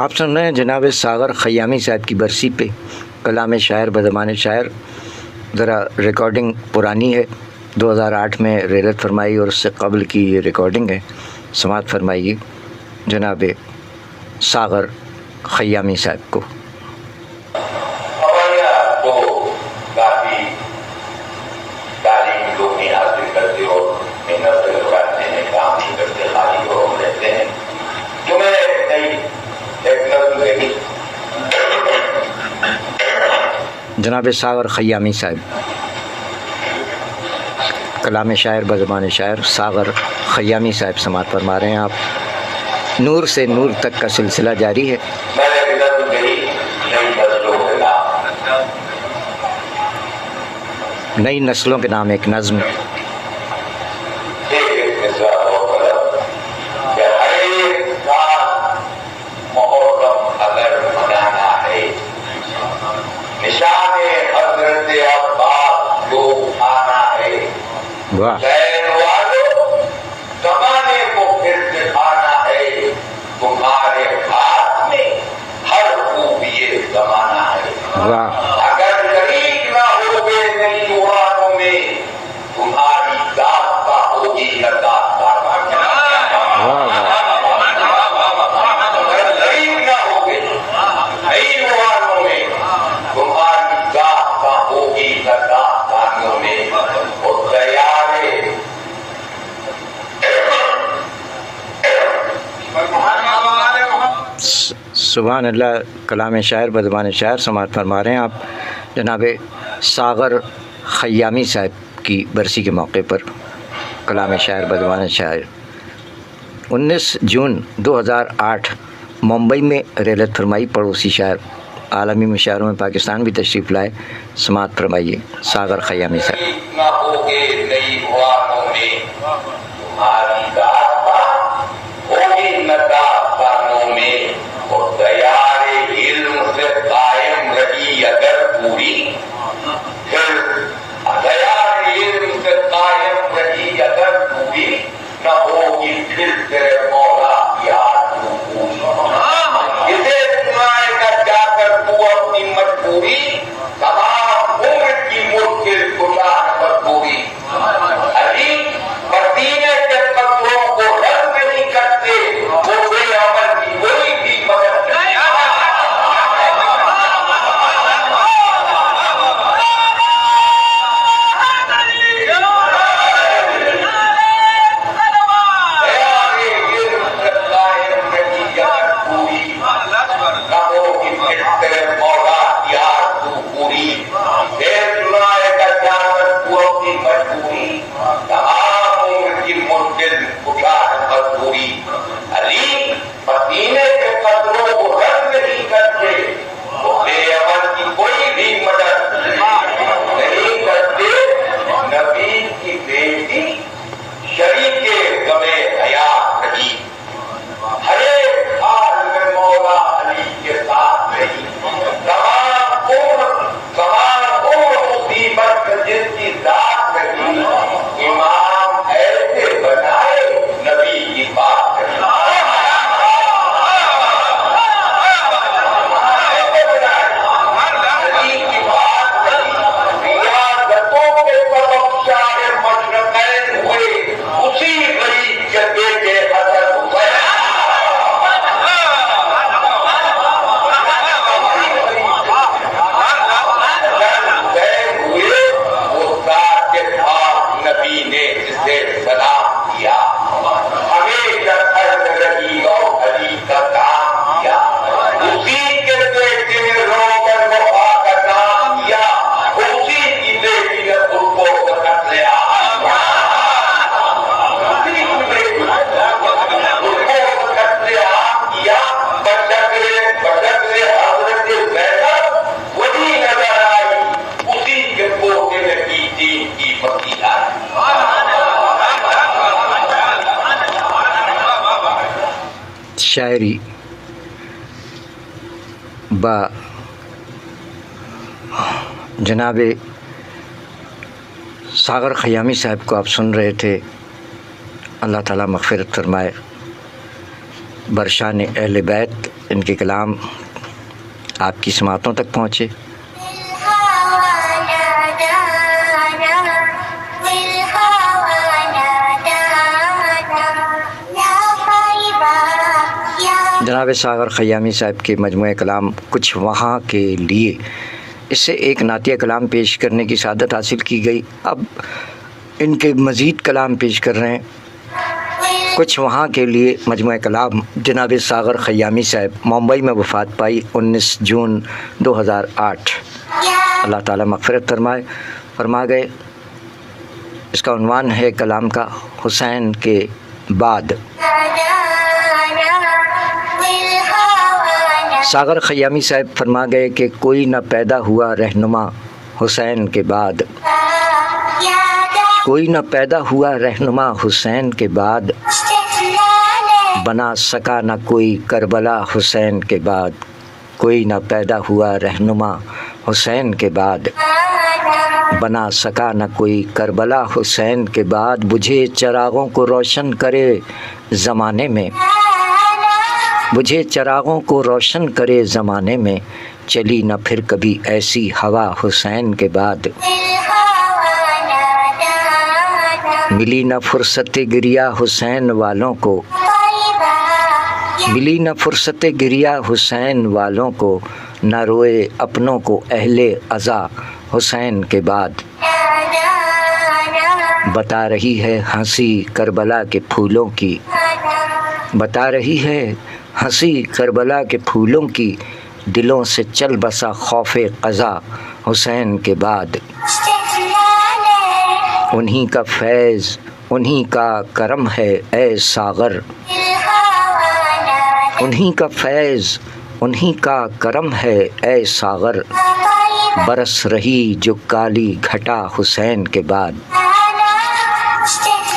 آپ سن رہے ہیں جناب ساغر خیامی صاحب کی برسی پہ کلام شاعر بزبان شاعر. ذرا ریکارڈنگ پرانی ہے، 2008 میں ریلت فرمائی اور اس سے قبل کی یہ ریکارڈنگ ہے. سماعت فرمائیے جناب ساغر خیامی صاحب کو. جناب ساغر خیامی صاحب کلام شاعر بزبان شاعر ساغر خیامی صاحب سماعت فرما رہے ہیں. آپ نور سے نور تک کا سلسلہ جاری ہے. نئی نسلوں کے نام ایک نظم. واہ زمانے کو پھر دکھانا ہے، تمہارے ہاتھ میں ہر خوب یہ زمانہ ہے. اگر شریک نہ ہوگے نئی دورانوں میں، تمہاری ذات کا ہوگی لذات کا. اگر شریک نہ ہوگے نئی دورانوں میں، تمہاری ذات کا ہوگی لذات کانوں میں. سبحان اللہ. کلام شاعر بزبان شاعر سماعت فرما رہے ہیں آپ جناب ساغر خیامی صاحب کی برسی کے موقع پر. کلام شاعر بزبان شاعر 19 جون 2008 ممبئی میں ریلت فرمائی. پڑوسی شاعر عالمی مشاعروں میں پاکستان بھی تشریف لائے. سماعت فرمائیے ساغر خیامی صاحب. ہوگی شاعری با جناب ساغر خیامی صاحب کو آپ سن رہے تھے. اللہ تعالیٰ مغفرت فرمائے. برشان اہل بیت ان کے کلام آپ کی سماعتوں تک پہنچے. جناب ساغر خیامی صاحب کے مجموعہ کلام کچھ وہاں کے لیے، اس سے ایک نعتیہ کلام پیش کرنے کی سعادت حاصل کی گئی. اب ان کے مزید کلام پیش کر رہے ہیں. کچھ وہاں کے لیے مجموعہ کلام جناب ساغر خیامی صاحب، ممبئی میں وفات پائی 19 جون 2008. اللہ تعالیٰ مغفرت فرمائے. فرما گئے اس کا عنوان ہے کلام کا حسین کے بعد. ساغر خیامی صاحب فرما گئے کہ کوئی نہ پیدا ہوا رہنما حسین کے بعد، کوئی نہ پیدا ہوا رہنما حسین کے بعد، بنا سکا نہ کوئی کربلا حسین کے بعد، کوئی نہ پیدا ہوا رہنما حسین کے بعد، بنا سکا نہ کوئی کربلا حسین کے بعد. بجھے چراغوں کو روشن کرے زمانے میں، بجھے چراغوں کو روشن کرے زمانے میں، چلی نہ پھر کبھی ایسی ہوا حسین کے بعد. ملی نہ فرصت گریہ حسین والوں کو، ملی نہ فرصت گریہ حسین والوں کو، نہ روئے اپنوں کو اہل عزا حسین کے بعد. بتا رہی ہے ہنسی کربلا کے پھولوں کی، بتا رہی ہے ہنسی کربلا کے پھولوں کی، دلوں سے چل بسا خوف قضا حسین کے بعد. انہی کا فیض انہی کا کرم ہے اے ساغر، انہی کا فیض انہی کا کرم ہے اے ساغر، برس رہی جو کالی گھٹا حسین کے بعد.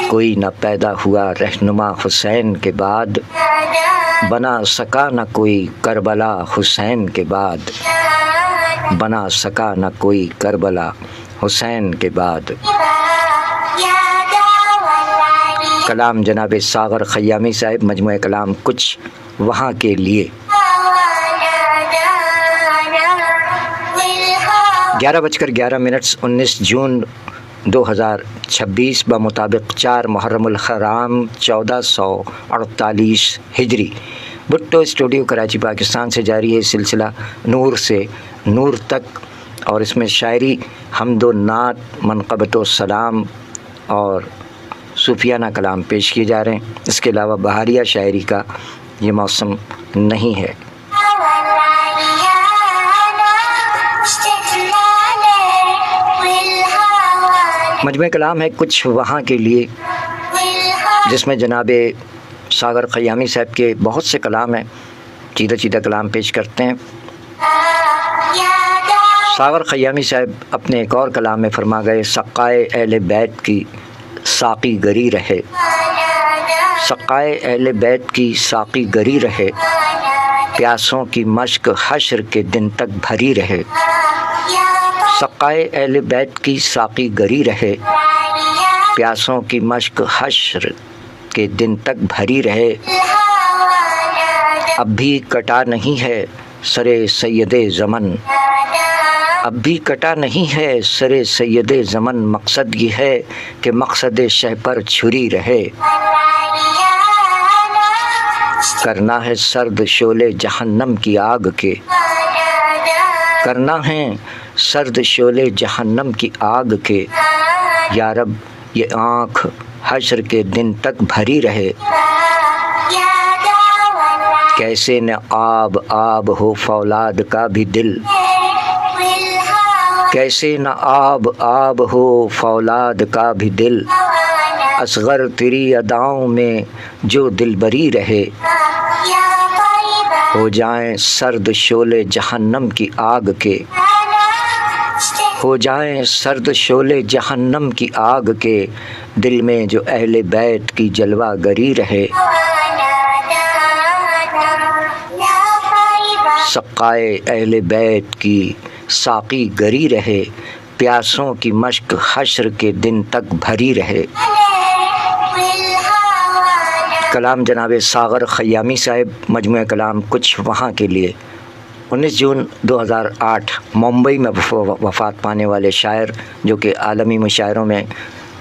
کوئی نہ پیدا ہوا رہنما حسین کے بعد، بنا سکا نہ کوئی کربلا حسین کے بعد، بنا سکا نہ کوئی کربلا حسین کے بعد. کلام جناب ساغر خیامی صاحب، مجموعہ کلام کچھ وہاں کے لیے. 11:11 19 جون 2026 بمطابق 4 محرم الحرام 1448 ہجری. بھٹو اسٹوڈیو کراچی پاکستان سے جاری ہے سلسلہ نور سے نور تک، اور اس میں شاعری، حمد و نعت، منقبت و سلام اور صوفیانہ کلام پیش کیے جا رہے ہیں. اس کے علاوہ بہاریہ شاعری کا یہ موسم نہیں ہے. مجموعہ کلام ہے کچھ وہاں کے لیے، جس میں جناب ساغر خیامی صاحب کے بہت سے کلام ہیں. چیدہ چیدہ کلام پیش کرتے ہیں. ساغر خیامی صاحب اپنے ایک اور کلام میں فرما گئے سقائے اہل بیت کی ساقی گری رہے، سقائے اہل بیت کی ساقی گری رہے، پیاسوں کی مشق حشر کے دن تک بھری رہے. سقائے اہل بیت کی ساقی گری رہے، پیاسوں کی مشق حشر کے دن تک بھری رہے. اب بھی کٹا نہیں ہے سر سید زمن، اب بھی کٹا نہیں ہے سر سید زمن، مقصد یہ ہے کہ مقصد شہ پر چھری رہے. کرنا ہے سرد شعلے جہنم کی آگ کے، کرنا ہے سرد شعلے جہنم کی آگ کے، یا رب یہ آنکھ حشر کے دن تک بھری رہے. کیسے نہ آب آب ہو فولاد کا بھی دل، کیسے نہ آب آب ہو فولاد کا بھی دل، اصغر تیری اداؤں میں جو دل بری رہے. ہو جائیں سرد شعلے جہنم کی آگ کے، ہو جائیں سرد شعلے جہنم کی آگ کے، دل میں جو اہل بیت کی جلوہ گری رہے. سقائے اہل بیت کی ساقی گری رہے، پیاسوں کی مشق حشر کے دن تک بھری رہے۔ کلام جناب ساغر خیامی صاحب، مجموعہ کلام کچھ وہاں کے لیے۔ 19 جون 2008 ممبئی میں وفات پانے والے شاعر، جو کہ عالمی مشاعروں میں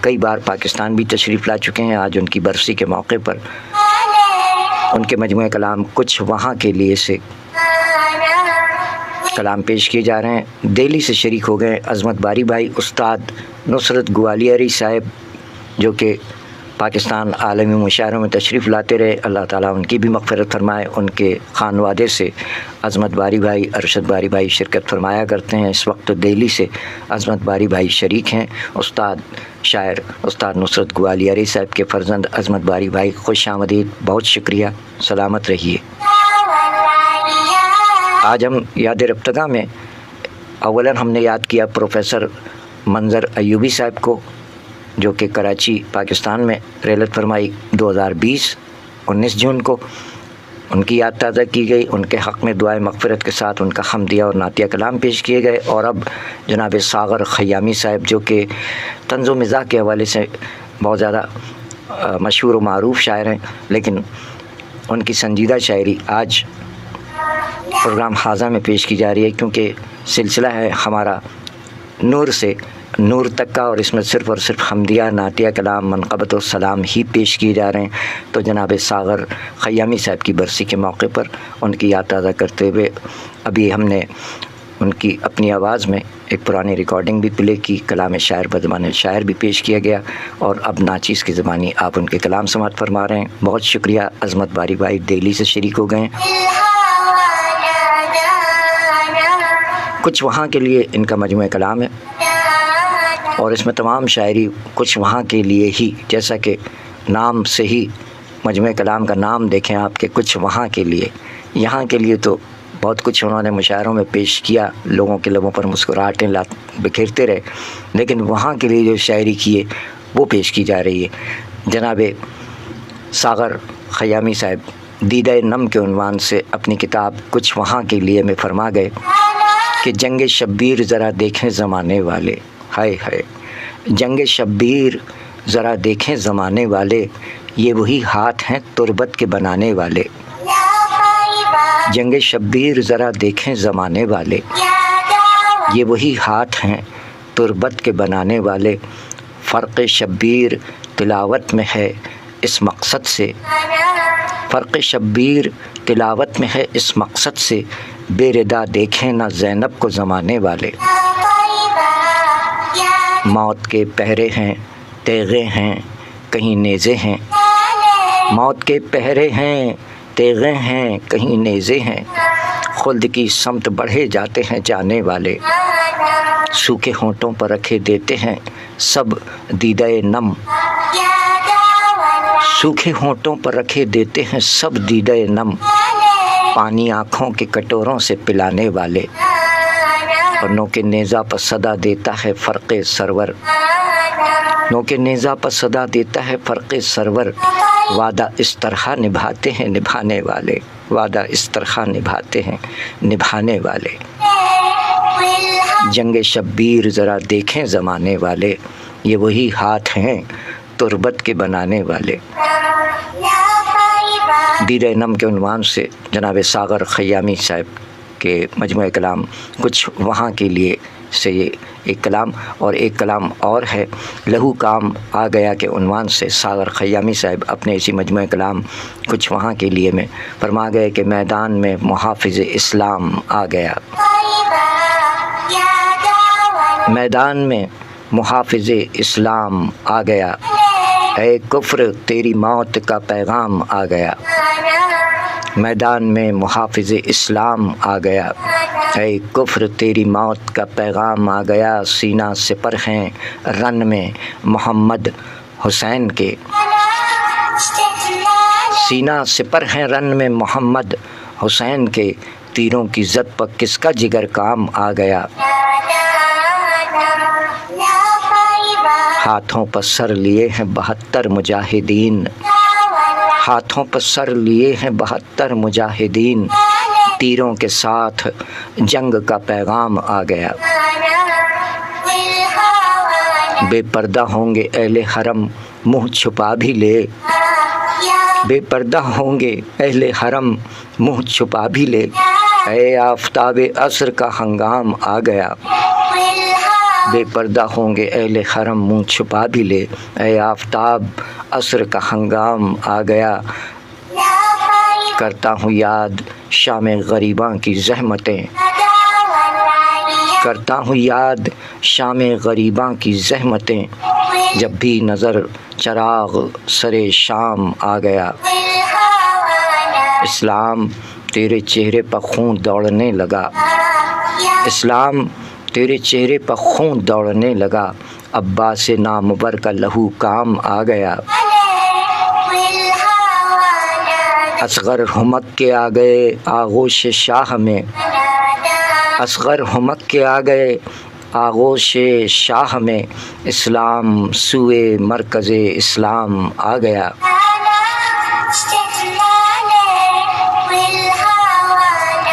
کئی بار پاکستان بھی تشریف لا چکے ہیں، آج ان کی برسی کے موقع پر ان کے مجموعہ کلام کچھ وہاں کے لیے سے کلام پیش کیے جا رہے ہیں۔ دہلی سے شریک ہو گئے عظمت باری بھائی استاد نصرت گوالیاری صاحب، جو کہ پاکستان عالمی مشاعروں میں تشریف لاتے رہے، اللہ تعالیٰ ان کی بھی مغفرت فرمائے۔ ان کے خانوادے سے عظمت باری بھائی، ارشد باری بھائی شرکت فرمایا کرتے ہیں۔ اس وقت دہلی سے عظمت باری بھائی شریک ہیں۔ استاد شاعر استاد نصرت گوالیاری صاحب کے فرزند عظمت باری بھائی، خوش آمدید، بہت شکریہ، سلامت رہیے۔ آج ہم یاد رفتگاہ میں اولاً ہم نے یاد کیا پروفیسر منظر ایوبی صاحب کو، جو کہ کراچی پاکستان میں رحلت فرمائی 2020 19 جون کو، ان کی یاد تازہ کی گئی۔ ان کے حق میں دعائے مغفرت کے ساتھ ان کا حمدیہ اور نعتیہ کلام پیش کیے گئے۔ اور اب جناب ساغر خیامی صاحب، جو کہ طنز و مزاح کے حوالے سے بہت زیادہ مشہور و معروف شاعر ہیں، لیکن ان کی سنجیدہ شاعری آج پروگرام حاضہ میں پیش کی جا رہی ہے، کیونکہ سلسلہ ہے ہمارا نور سے نور تک کا، اور اس میں صرف اور صرف حمدیہ، نعتیہ کلام، منقبت و سلام ہی پیش کیے جا رہے ہیں۔ تو جناب ساغر خیامی صاحب کی برسی کے موقع پر ان کی یاد تازہ کرتے ہوئے ابھی ہم نے ان کی اپنی آواز میں ایک پرانی ریکارڈنگ بھی پلے کی، کلام شاعر بزبان شاعر بھی پیش کیا گیا، اور اب ناچیز کی زبانی آپ ان کے کلام سماعت فرما رہے ہیں۔ بہت شکریہ، عظمت باری بھائی دہلی سے شریک ہو گئے ہیں۔ کچھ وہاں کے لیے ان کا مجموعہ کلام ہے، اور اس میں تمام شاعری کچھ وہاں کے لیے ہی، جیسا کہ نام سے ہی مجموعہ کلام کا نام دیکھیں آپ کے کچھ وہاں کے لیے۔ یہاں کے لیے تو بہت کچھ انہوں نے مشاعروں میں پیش کیا، لوگوں کے لبوں پر مسکراہٹیں بکھیرتے رہے، لیکن وہاں کے لیے جو شاعری کیے وہ پیش کی جا رہی ہے۔ جناب ساغر خیامی صاحب دیدہ نم کے عنوان سے اپنی کتاب کچھ وہاں کے لیے میں فرما گئے کہ جنگ شبیر ذرا دیکھیں زمانے والے، ہائے ہائے جنگ شبیر ذرا دیکھیں زمانے والے، یہ وہی ہاتھ ہیں تربت کے بنانے والے۔ جنگ شبیر ذرا دیکھیں زمانے والے، یہ وہی ہاتھ ہیں تربت کے بنانے والے۔ فرق شبیر تلاوت میں ہے اس مقصد سے، فرق شبیر تلاوت میں ہے اس مقصد سے، بے ردا دیکھیں نہ زینب کو زمانے والے۔ موت کے پہرے ہیں تیغے ہیں کہیں نیزے ہیں، موت کے پہرے ہیں تیغے ہیں کہیں نیزے ہیں، خلد کی سمت بڑھے جاتے ہیں جانے والے، سوکھے ہونٹوں پر رکھے دیتے ہیں سب دیدہ نم، سوکھے ہونٹوں پر رکھے دیتے ہیں سب دیدہ نم، پانی آنکھوں کے کٹوروں سے پلانے والے، اور نو کے نیزہ پر صدا دیتا ہے فرق سرور، نو کے نیزہ پر صدا دیتا ہے فرق سرور، وعدہ اس طرح نبھاتے ہیں نبھانے والے، وعدہ اس طرح نبھاتے ہیں نبھانے والے۔ جنگ شبیر ذرا دیکھیں زمانے والے، یہ وہی ہاتھ ہیں تربت کے بنانے والے۔ دیدہ نم کے عنوان سے جناب ساغر خیامی صاحب کے مجموعہ کلام کچھ وہاں کے لیے سے یہ ایک کلام، اور ایک کلام اور ہے لہو کام آ گیا کے عنوان سے ساغر خیامی صاحب اپنے اسی مجموعہ کلام کچھ وہاں کے لیے میں فرما گئے کہ میدان میں محافظ اسلام آ گیا، میدان میں محافظ اسلام آ گیا، اے کفر تیری موت کا پیغام آ گیا، میدان میں محافظ اسلام آ گیا، اے کفر تیری موت کا پیغام آ گیا، سینہ سپر ہیں رن میں محمد حسین کے، سینہ سپر ہیں رن میں محمد حسین کے، تیروں کی زد پر کس کا جگر کام آ گیا، ہاتھوں پر سر لیے ہیں 72 مجاہدین، ہاتھوں پر سر لیے ہیں 72 مجاہدین، تیروں کے ساتھ جنگ کا پیغام آ گیا۔ بے پردہ ہوں گے اہل حرم منہ چھپا بھی لے، بے پردہ ہوں گے اہل حرم منہ چھپا بھی لے، اے آفتاب عصر کا ہنگام آ گیا۔ بے پردہ ہوں گے اہل حرم منہ چھپا بھی لے، اے آفتاب عصر کا ہنگام آ گیا۔ کرتا ہوں یاد شام غریباں کی زحمتیں، کرتا ہوں یاد شام غریباں کی زحمتیں، جب بھی نظر چراغ سرے شام آ گیا۔ اسلام تیرے چہرے پر خون دوڑنے لگا، اسلام تیرے چہرے پر خون دوڑنے لگا، عباس نامور کا لہو کام آ گیا۔ اصغر ہمک کے آ گئے آغوش شاہ میں، اصغر ہمک کے آ گئے آغوش شاہ میں، اسلام سوئے مرکز اسلام آ گیا۔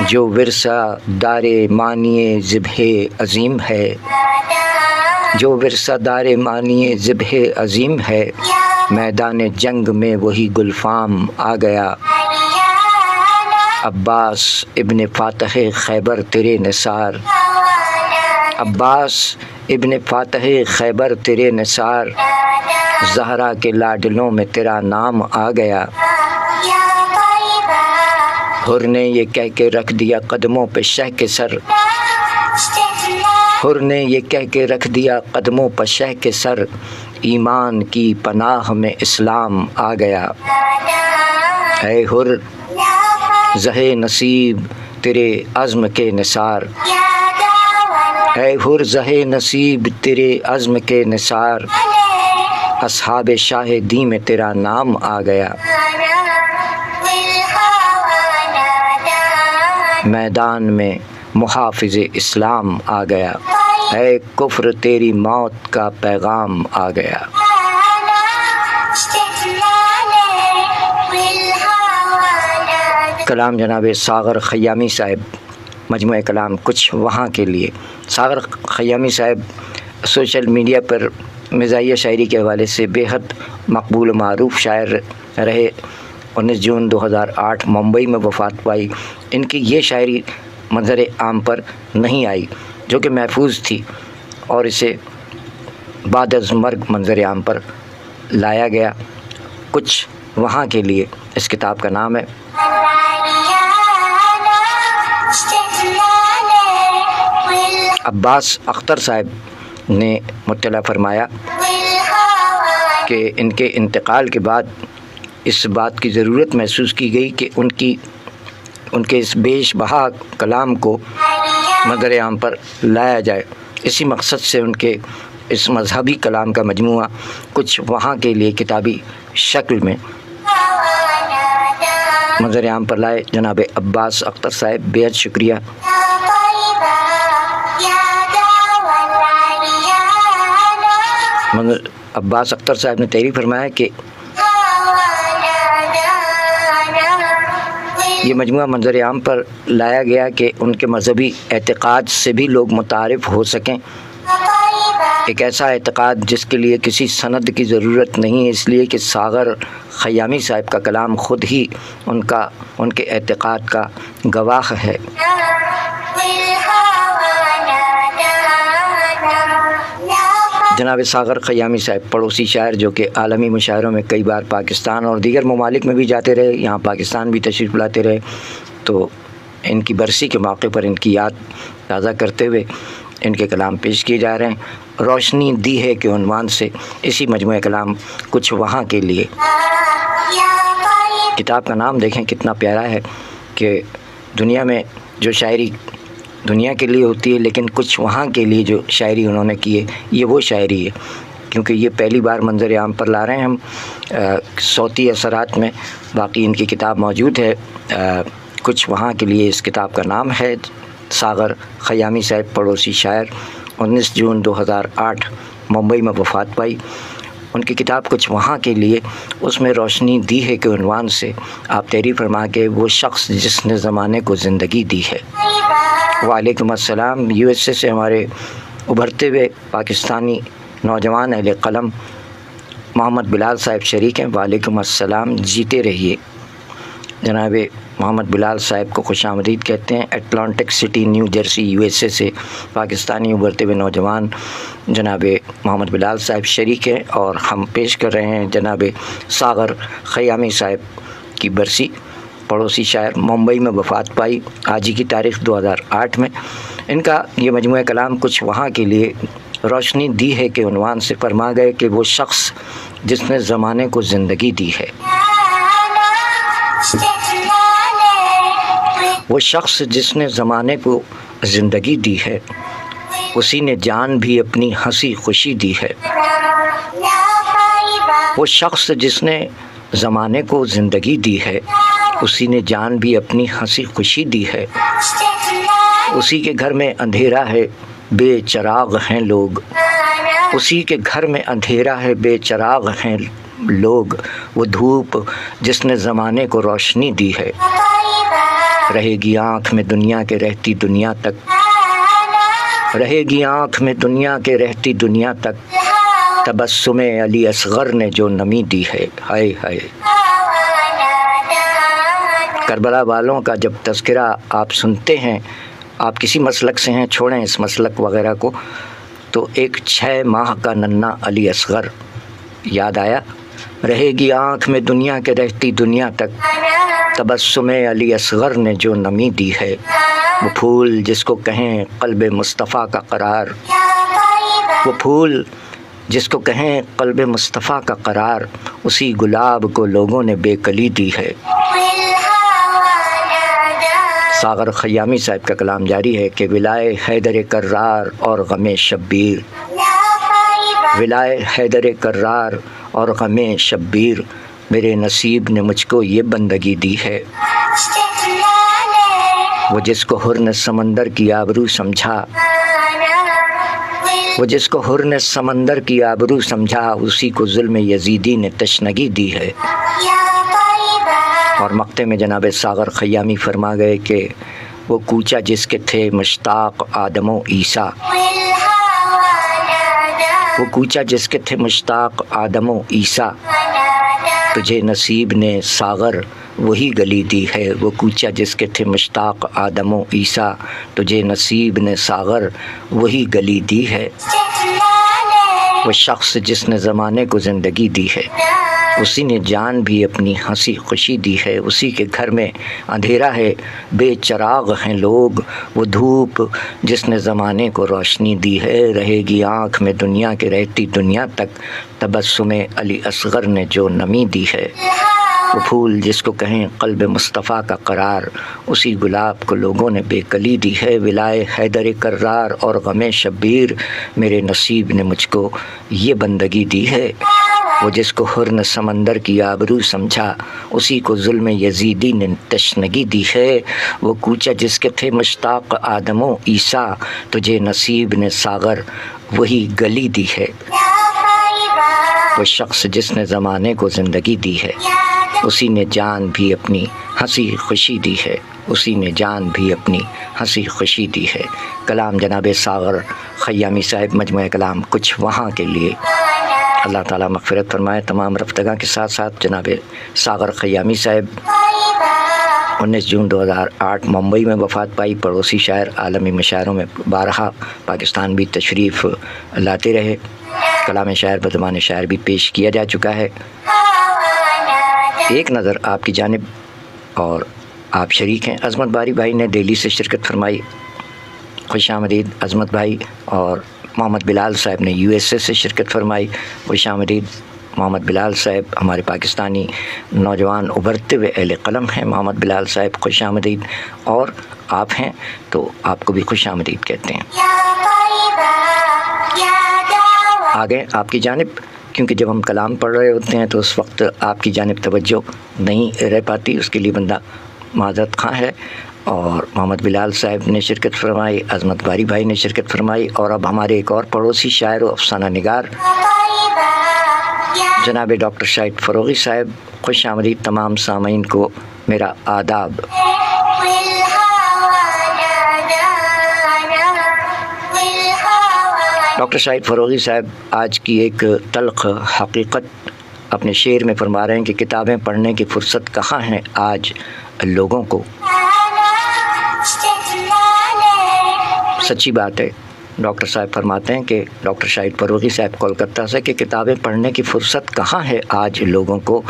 جو ورثہ دار مانی ذبح عظیم ہے، جو ورثہ دار مانی ذبح عظیم ہے، میدان جنگ میں وہی گلفام آ گیا۔ عباس ابن فاتح خیبر تیرے نثار، عباس ابن فاتح خیبر تیرے نثار، زہرا کے لاڈلوں میں تیرا نام آ گیا۔ حر نے یہ کہہ کے رکھ دیا قدموں پہ شہ کے سر، حر نے یہ کہہ کے رکھ دیا قدموں پہ شہ کے سر، ایمان کی پناہ میں اسلام آ گیا۔ اے حر زہے نصیب تیرے عزم کے نثار، اے حر زہے نصیب تیرے عزم کے نثار، اصحاب شاہ دی میں تیرا نام آ گیا۔ میدان میں محافظ اسلام آ گیا، اے کفر تیری موت کا پیغام آ گیا۔ کلام جناب ساغر خیامی صاحب، مجموعہ کلام کچھ وہاں کے لیے۔ ساغر خیامی صاحب سوشل میڈیا پر مزاحیہ شاعری کے حوالے سے بے حد مقبول و معروف شاعر رہے۔ 19 جون 2008 ممبئی میں وفات پائی۔ ان کی یہ شاعری منظر عام پر نہیں آئی جو کہ محفوظ تھی، اور اسے بعد از مرگ منظر عام پر لایا گیا۔ کچھ وہاں کے لیے اس کتاب کا نام ہے۔ عباس اختر صاحب نے مطلع فرمایا کہ ان کے انتقال کے بعد اس بات کی ضرورت محسوس کی گئی کہ ان کے اس بیش بہا کلام کو منظر عام پر لایا جائے۔ اسی مقصد سے ان کے اس مذہبی کلام کا مجموعہ کچھ وہاں کے لیے کتابی شکل میں منظر عام پر لائے۔ جناب عباس اختر صاحب بے حد شکریہ۔ عباس اختر صاحب نے تحریر فرمایا کہ یہ مجموعہ منظر عام پر لایا گیا کہ ان کے مذہبی اعتقاد سے بھی لوگ متعارف ہو سکیں، ایک ایسا اعتقاد جس کے لیے کسی سند کی ضرورت نہیں ہے، اس لیے کہ ساغر خیامی صاحب کا کلام خود ہی ان کے اعتقاد کا گواہ ہے۔ جناب ساغر خیامی صاحب پڑوسی شاعر جو کہ عالمی مشاعروں میں کئی بار پاکستان اور دیگر ممالک میں بھی جاتے رہے، یہاں پاکستان بھی تشریف لاتے رہے، تو ان کی برسی کے موقع پر ان کی یاد تازہ کرتے ہوئے ان کے کلام پیش کیے جا رہے ہیں۔ روشنی دی ہے کہ عنوان سے اسی مجموعہ کلام کچھ وہاں کے لیے۔ کتاب کا نام دیکھیں کتنا پیارا ہے کہ دنیا میں جو شاعری دنیا کے لیے ہوتی ہے، لیکن کچھ وہاں کے لیے جو شاعری انہوں نے کی ہے یہ وہ شاعری ہے، کیونکہ یہ پہلی بار منظر عام پر لا رہے ہیں ہم صوتی اثرات میں۔ باقی ان کی کتاب موجود ہے، کچھ وہاں کے لیے اس کتاب کا نام ہے۔ ساغر خیامی صاحب پڑوسی شاعر، 19 جون 2008 ممبئی میں وفات پائی۔ ان کی کتاب کچھ وہاں کے لیے، اس میں روشنی دی ہے کہ عنوان سے آپ تحریر فرما کے وہ شخص جس نے زمانے کو زندگی دی ہے۔ وعلیکم السلام، یو ایس اے سے ہمارے ابھرتے ہوئے پاکستانی نوجوان اہل قلم محمد بلال صاحب شریک ہیں۔ وعلیکم السلام، جیتے رہیے۔ جناب محمد بلال صاحب کو خوش آمدید کہتے ہیں۔ Atlantic city new Jersey U S A سے پاکستانی ابھرتے ہوئے نوجوان جناب محمد بلال صاحب شریک ہیں، اور ہم پیش کر رہے ہیں جناب ساغر خیامی صاحب کی برسی۔ پڑوسی شاعر، ممبئی میں وفات پائی آج ہی کی تاریخ 2008 میں۔ ان کا یہ مجموعہ کلام کچھ وہاں کے لیے روشنی دی ہے کہ عنوان سے فرما گئے کہ وہ شخص جس نے زمانے کو زندگی دی ہے، وہ شخص جس نے زمانے کو زندگی دی ہے، اسی نے جان بھی اپنی ہنسی خوشی دی ہے۔ وہ شخص جس نے زمانے کو زندگی دی ہے، اسی نے جان بھی اپنی ہنسی خوشی دی ہے۔ اسی کے گھر میں اندھیرا ہے، بے چراغ ہیں لوگ، اسی کے گھر میں اندھیرا ہے، بے چراغ ہیں لوگ۔ وہ دھوپ جس نے زمانے کو روشنی دی ہے، رہے گی آنکھ میں دنیا کے رہتی دنیا تک، رہے گی آنکھ میں دنیا کے رہتی دنیا تک۔ تبسم علی اصغر نے جو نمی دی ہے، ہائے ہائے۔ کربلا والوں کا جب تذکرہ آپ سنتے ہیں، آپ کسی مسلک سے ہیں، چھوڑیں اس مسلک وغیرہ کو، تو ایک 6 ماہ کا ننھا علی اصغر یاد آیا۔ رہے گی آنکھ میں دنیا کے رہتی دنیا تک، تبسم علی اصغر نے جو نمی دی ہے۔ وہ پھول جس کو کہیں قلب مصطفیٰ کا قرار، وہ پھول جس کو کہیں قلب مصطفیٰ کا قرار، اسی گلاب کو لوگوں نے بے کلی دی ہے۔ ساغر خیامی صاحب کا کلام جاری ہے کہ ولائے حیدر کرار اور غم شبیر، ولائے حیدر کرار اور غم شبیر، میرے نصیب نے مجھ کو یہ بندگی دی ہے۔ وہ جس کو حر نے سمندر کی آبرو سمجھا، وہ جس کو حر نے سمندر کی آبرو سمجھا، اسی کو ظلم یزیدی نے تشنگی دی ہے۔ اور مقطع میں جناب ساغر خیامی فرما گئے کہ وہ کوچہ جس کے تھے مشتاق آدم و عیسیٰ، وہ کوچہ جس کے تھے مشتاق آدم و عیسیٰ، تجھے نصیب نے ساغر وہی گلی دی ہے۔ وہ کوچہ جس کے تھے مشتاق آدم و عیسیٰ، تجھے نصیب نے ساغر وہی گلی دی ہے۔ وہ شخص جس نے زمانے کو زندگی دی ہے، اسی نے جان بھی اپنی ہنسی خوشی دی ہے۔ اسی کے گھر میں اندھیرا ہے، بے چراغ ہیں لوگ، وہ دھوپ جس نے زمانے کو روشنی دی ہے، رہے گی آنکھ میں دنیا کے رہتی دنیا تک۔ تبسم علی اصغر نے جو نمی دی ہے، وہ پھول جس کو کہیں قلب مصطفیٰ کا قرار، اسی گلاب کو لوگوں نے بے کلی دی ہے۔ ولائے حیدر کرار اور غم شبیر، میرے نصیب نے مجھ کو یہ بندگی دی ہے۔ وہ جس کو حر نے سمندر کی آبرو سمجھا، اسی کو ظلم یزیدی نے تشنگی دی ہے۔ وہ کوچہ جس کے تھے مشتاق آدم و عیسیٰ، تجھے نصیب نے ساغر وہی گلی دی ہے۔ وہ شخص جس نے زمانے کو زندگی دی ہے، اسی نے جان بھی اپنی ہنسی خوشی دی ہے، اسی نے جان بھی اپنی ہنسی خوشی دی ہے۔ کلام جناب ساغر خیامی صاحب، مجموعہ کلام کچھ وہاں کے لیے۔ اللہ تعالیٰ مغفرت فرمائے تمام رفتگاں کے ساتھ ساتھ جناب ساغر خیامی صاحب 19 جون 2008 ممبئی میں وفات پائی۔ پڑوسی شاعر، عالمی مشاعروں میں بارہا پاکستان بھی تشریف لاتے رہے۔ کلام شاعر بدمان شاعر بھی پیش کیا جا چکا ہے۔ ایک نظر آپ کی جانب، اور آپ شریک ہیں عظمت باری بھائی نے دہلی سے شرکت فرمائی، خوش آمدید عظمت بھائی۔ اور محمد بلال صاحب نے یو ایس اے سے شرکت فرمائی، خوش آمدید محمد بلال صاحب۔ ہمارے پاکستانی نوجوان ابھرتے ہوئے اہل قلم ہیں محمد بلال صاحب، خوش آمدید۔ اور آپ ہیں تو آپ کو بھی خوش آمدید کہتے ہیں۔ آگے آپ کی جانب، کیونکہ جب ہم کلام پڑھ رہے ہوتے ہیں تو اس وقت آپ کی جانب توجہ نہیں رہ پاتی، اس کے لیے بندہ معذرت خواہ ہے۔ اور محمد بلال صاحب نے شرکت فرمائی، عظمت باری بھائی نے شرکت فرمائی، اور اب ہمارے ایک اور پڑوسی شاعر و افسانہ نگار جناب ڈاکٹر شاہد فروغی صاحب، خوش آمدید تمام سامعین کو میرا آداب۔ ڈاکٹر شاہد فروغی صاحب آج کی ایک تلخ حقیقت اپنے شعر میں فرما رہے ہیں کہ کتابیں پڑھنے کی فرصت کہاں ہے آج لوگوں کو۔ سچی بات ہے، ڈاکٹر صاحب فرماتے ہیں کہ ڈاکٹر شاہد فروغی صاحب کولکتہ سے کہ کتابیں پڑھنے کی فرصت کہاں ہے آج لوگوں کو،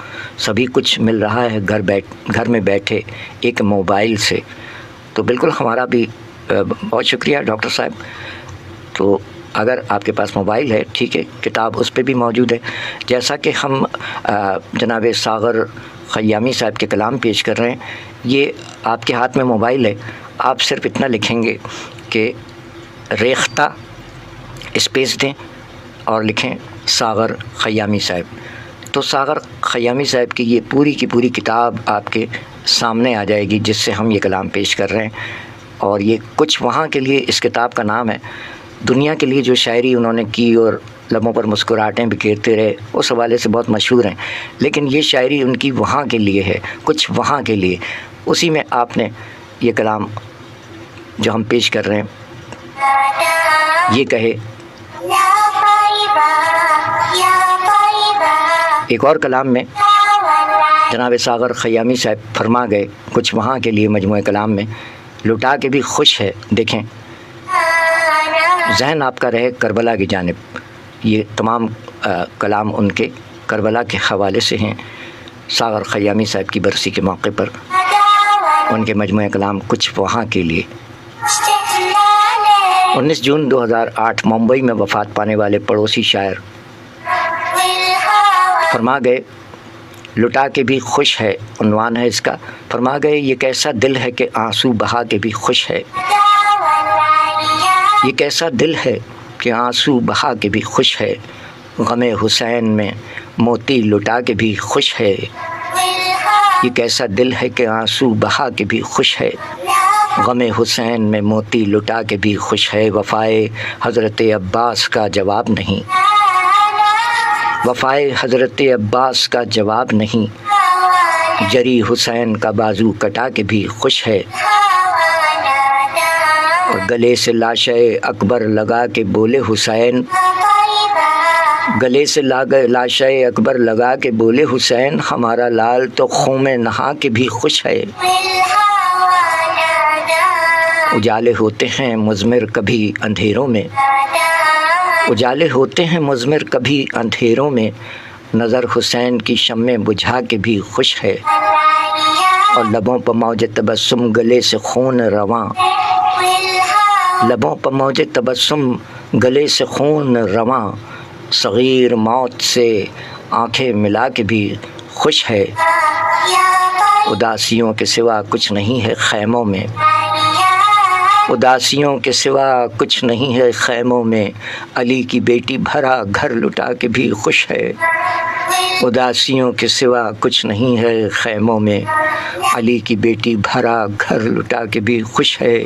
سبھی کچھ مل رہا ہے گھر میں بیٹھے ایک موبائل سے۔ تو بالکل ہمارا بھی بہت شکریہ ڈاکٹر صاحب۔ تو اگر آپ کے پاس موبائل ہے ٹھیک ہے، کتاب اس پہ بھی موجود ہے۔ جیسا کہ ہم جناب ساغر خیامی صاحب کے کلام پیش کر رہے ہیں، یہ آپ کے ہاتھ میں موبائل ہے، آپ صرف اتنا لکھیں گے کہ ریختہ اسپیس دیں اور لکھیں ساغر خیامی صاحب، تو ساغر خیامی صاحب کی یہ پوری کی پوری کتاب آپ کے سامنے آ جائے گی جس سے ہم یہ کلام پیش کر رہے ہیں۔ اور یہ کچھ وہاں کے لیے اس کتاب کا نام ہے، دنیا کے لیے جو شاعری انہوں نے کی اور لبوں پر مسکراہٹیں بکھیرتے رہے، اس حوالے سے بہت مشہور ہیں، لیکن یہ شاعری ان کی وہاں کے لیے ہے، کچھ وہاں کے لیے۔ اسی میں آپ نے یہ کلام جو ہم پیش کر رہے ہیں یہ کہے۔ ایک اور کلام میں جناب ساغر خیامی صاحب فرما گئے کچھ وہاں کے لیے مجموعہ کلام میں، لٹا کے بھی خوش ہے دیکھیں ذہن آپ کا رہے کربلا کی جانب۔ یہ تمام کلام ان کے کربلا کے حوالے سے ہیں۔ ساغر خیامی صاحب کی برسی کے موقع پر ان کے مجموعہ کلام کچھ وہاں کے لیے۔ 19 جون 2008 ممبئی میں وفات پانے والے پڑوسی شاعر فرما گئے، لٹا کے بھی خوش ہے عنوان ہے اس کا، فرما گئے یہ کیسا دل ہے کہ آنسو بہا کے بھی خوش ہے، یہ کیسا دل ہے کہ آنسو بہا کے بھی خوش ہے، غم حسین میں موتی لٹا کے بھی خوش ہے، یہ کیسا دل ہے کہ آنسو بہا کے بھی خوش ہے، غم حسین میں موتی لٹا کے بھی خوش ہے، وفائے حضرت عباس کا جواب نہیں، وفائے حضرت عباس کا جواب نہیں، جری حسین کا بازو کٹا کے بھی خوش ہے، اور گلے سے لاشے اکبر لگا کے بولے حسین، گلے سے لاشے اکبر لگا کے بولے حسین، ہمارا لال تو خون میں نہا کے بھی خوش ہے، اجالے ہوتے ہیں مضمر کبھی اندھیروں میں، اجالے ہوتے ہیں مضمر کبھی اندھیروں میں، نظر حسین کی شمع بجھا کے بھی خوش ہے، اور لبوں پر موج تبسم گلے سے خون رواں، لبوں پر موج تبسم گلے سے خون رواں، صغیر موت سے آنکھیں ملا کے بھی خوش ہے، اداسیوں کے سوا کچھ نہیں ہے خیموں میں، اداسیوں کے سوا کچھ نہیں ہے خیموں میں، علی کی بیٹی بھرا گھر لٹا کے بھی خوش ہے، اداسیوں کے سوا کچھ نہیں ہے خیموں میں، علی کی بیٹی بھرا گھر لٹا کے بھی خوش ہے،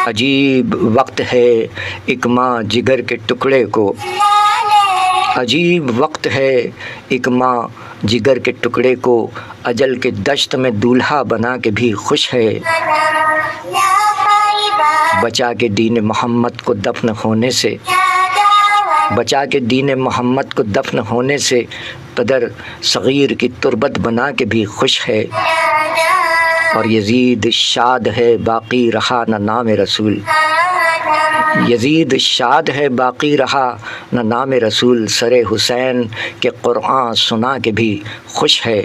عجیب وقت ہے ایک ماں جگر کے ٹکڑے کو، عجیب وقت ہے ایک ماں جگر کے ٹکڑے کو، اجل کے دشت میں دولہا بنا کے بھی خوش ہے، بچا کے دین محمد کو دفن ہونے سے، بچا کے دین محمد کو دفن ہونے سے، قدر صغیر کی تربت بنا کے بھی خوش ہے، اور یزید شاد ہے باقی رہا نہ نام رسول، یزید شاد ہے باقی رہا نہ نام رسول، سر حسین کے قرآن سنا کے بھی خوش ہے،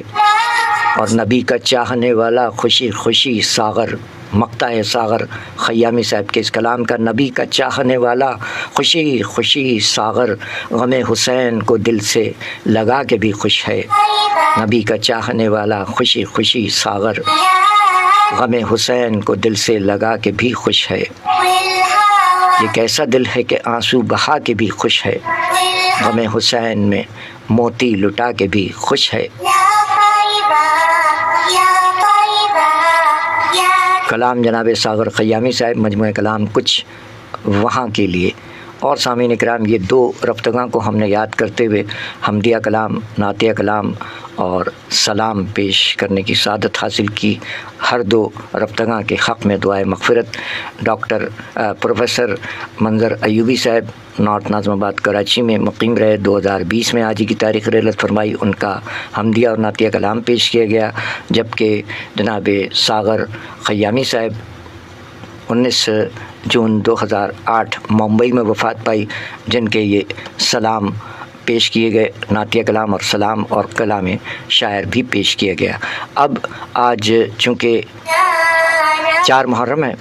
اور نبی کا چاہنے والا خوشی خوشی ساغر، مقطع ہے ساغر خیامی صاحب کے اس کلام کا، نبی کا چاہنے والا خوشی خوشی ساغر، غم حسین کو دل سے لگا کے بھی خوش ہے، نبی کا چاہنے والا خوشی خوشی ساغر، غم حسین کو دل سے لگا کے بھی خوش ہے، یہ کیسا دل ہے کہ آنسو بہا کے بھی خوش ہے، غم حسین میں موتی لٹا کے بھی خوش ہے۔ کلام جناب ساغر خیامی صاحب، مجموعہ کلام کچھ وہاں کے لیے، اور سامعین کرام، یہ دو رفتگاں کو ہم نے یاد کرتے ہوئے حمدیہ کلام، نعتیہ کلام اور سلام پیش کرنے کی سعادت حاصل کی۔ ہر دو رفتگاں کے حق میں دعائے مغفرت ڈاکٹر پروفیسر منظر ایوبی صاحب نارتھ ناظم آباد کراچی میں مقیم رہے، 2020 میں آج ہی کی تاریخ رحلت فرمائی، ان کا حمدیہ اور نعتیہ کلام پیش کیا گیا، جبکہ جناب ساغر خیامی صاحب 19 جون 2008 ممبئی میں وفات پائی، جن کے یہ سلام پیش کیے گئے، نعتیہ کلام اور سلام اور کلام شاعر بھی پیش کیا گیا۔ اب آج چونکہ 4 محرم ہے،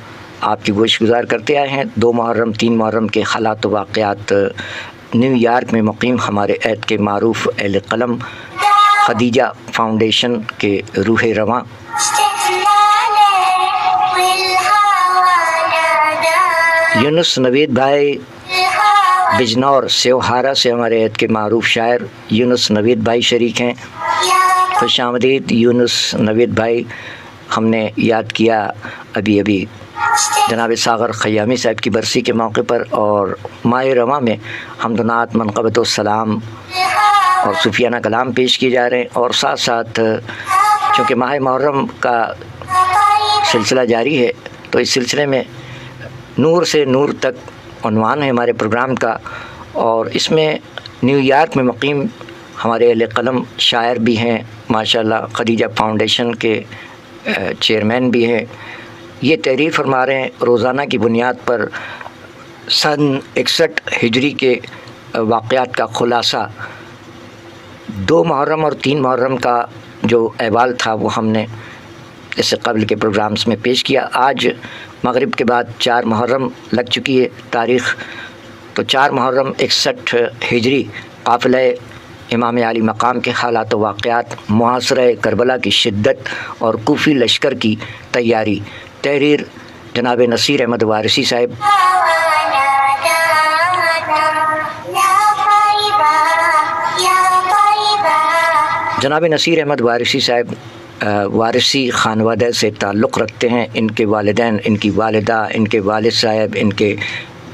آپ کی گوش گزار کرتے آئے ہیں 2 محرم 3 محرم کے حالات و واقعات۔ نیو یارک میں مقیم ہمارے عہد کے معروف اہل قلم خدیجہ فاؤنڈیشن کے روح رواں یونس نوید بھائی بجنور سیوہارا سے ہمارے عہد کے معروف شاعر یونس نوید بھائی شریک ہیں۔ خوش آمدید یونس نوید بھائی۔ ہم نے یاد کیا ابھی جناب ساغر خیامی صاحب کی برسی کے موقع پر، اور ماہ رواں میں حمد و نعت، منقبت و سلام اور صوفیانہ کلام پیش کیے جا رہے ہیں، اور ساتھ ساتھ چونکہ ماہ محرم کا سلسلہ جاری ہے تو اس سلسلے میں نور سے نور تک عنوان ہے ہمارے پروگرام کا، اور اس میں نیو یارک میں مقیم ہمارے اہل قلم شاعر بھی ہیں ماشاءاللہ، خدیجہ فاؤنڈیشن کے چیئرمین بھی ہیں۔ یہ تحریر فرما رہے ہیں روزانہ کی بنیاد پر سن 61 ہجری کے واقعات کا خلاصہ۔ 2 محرم اور 3 محرم کا جو احوال تھا وہ ہم نے اس سے قبل کے پروگرامز میں پیش کیا۔ آج مغرب کے بعد 4 محرم لگ چکی ہے تاریخ، تو 4 محرم 61 ہجری قافلہ امام علی مقام کے حالات و واقعات، محاصرہ کربلا کی شدت اور کوفی لشکر کی تیاری۔ تحریر جناب نصیر احمد وارثی صاحب۔ جناب نصیر احمد وارثی صاحب وارثی خانوادہ سے تعلق رکھتے ہیں۔ ان کے والدین، ان کی والدہ، ان کے والد صاحب، ان کے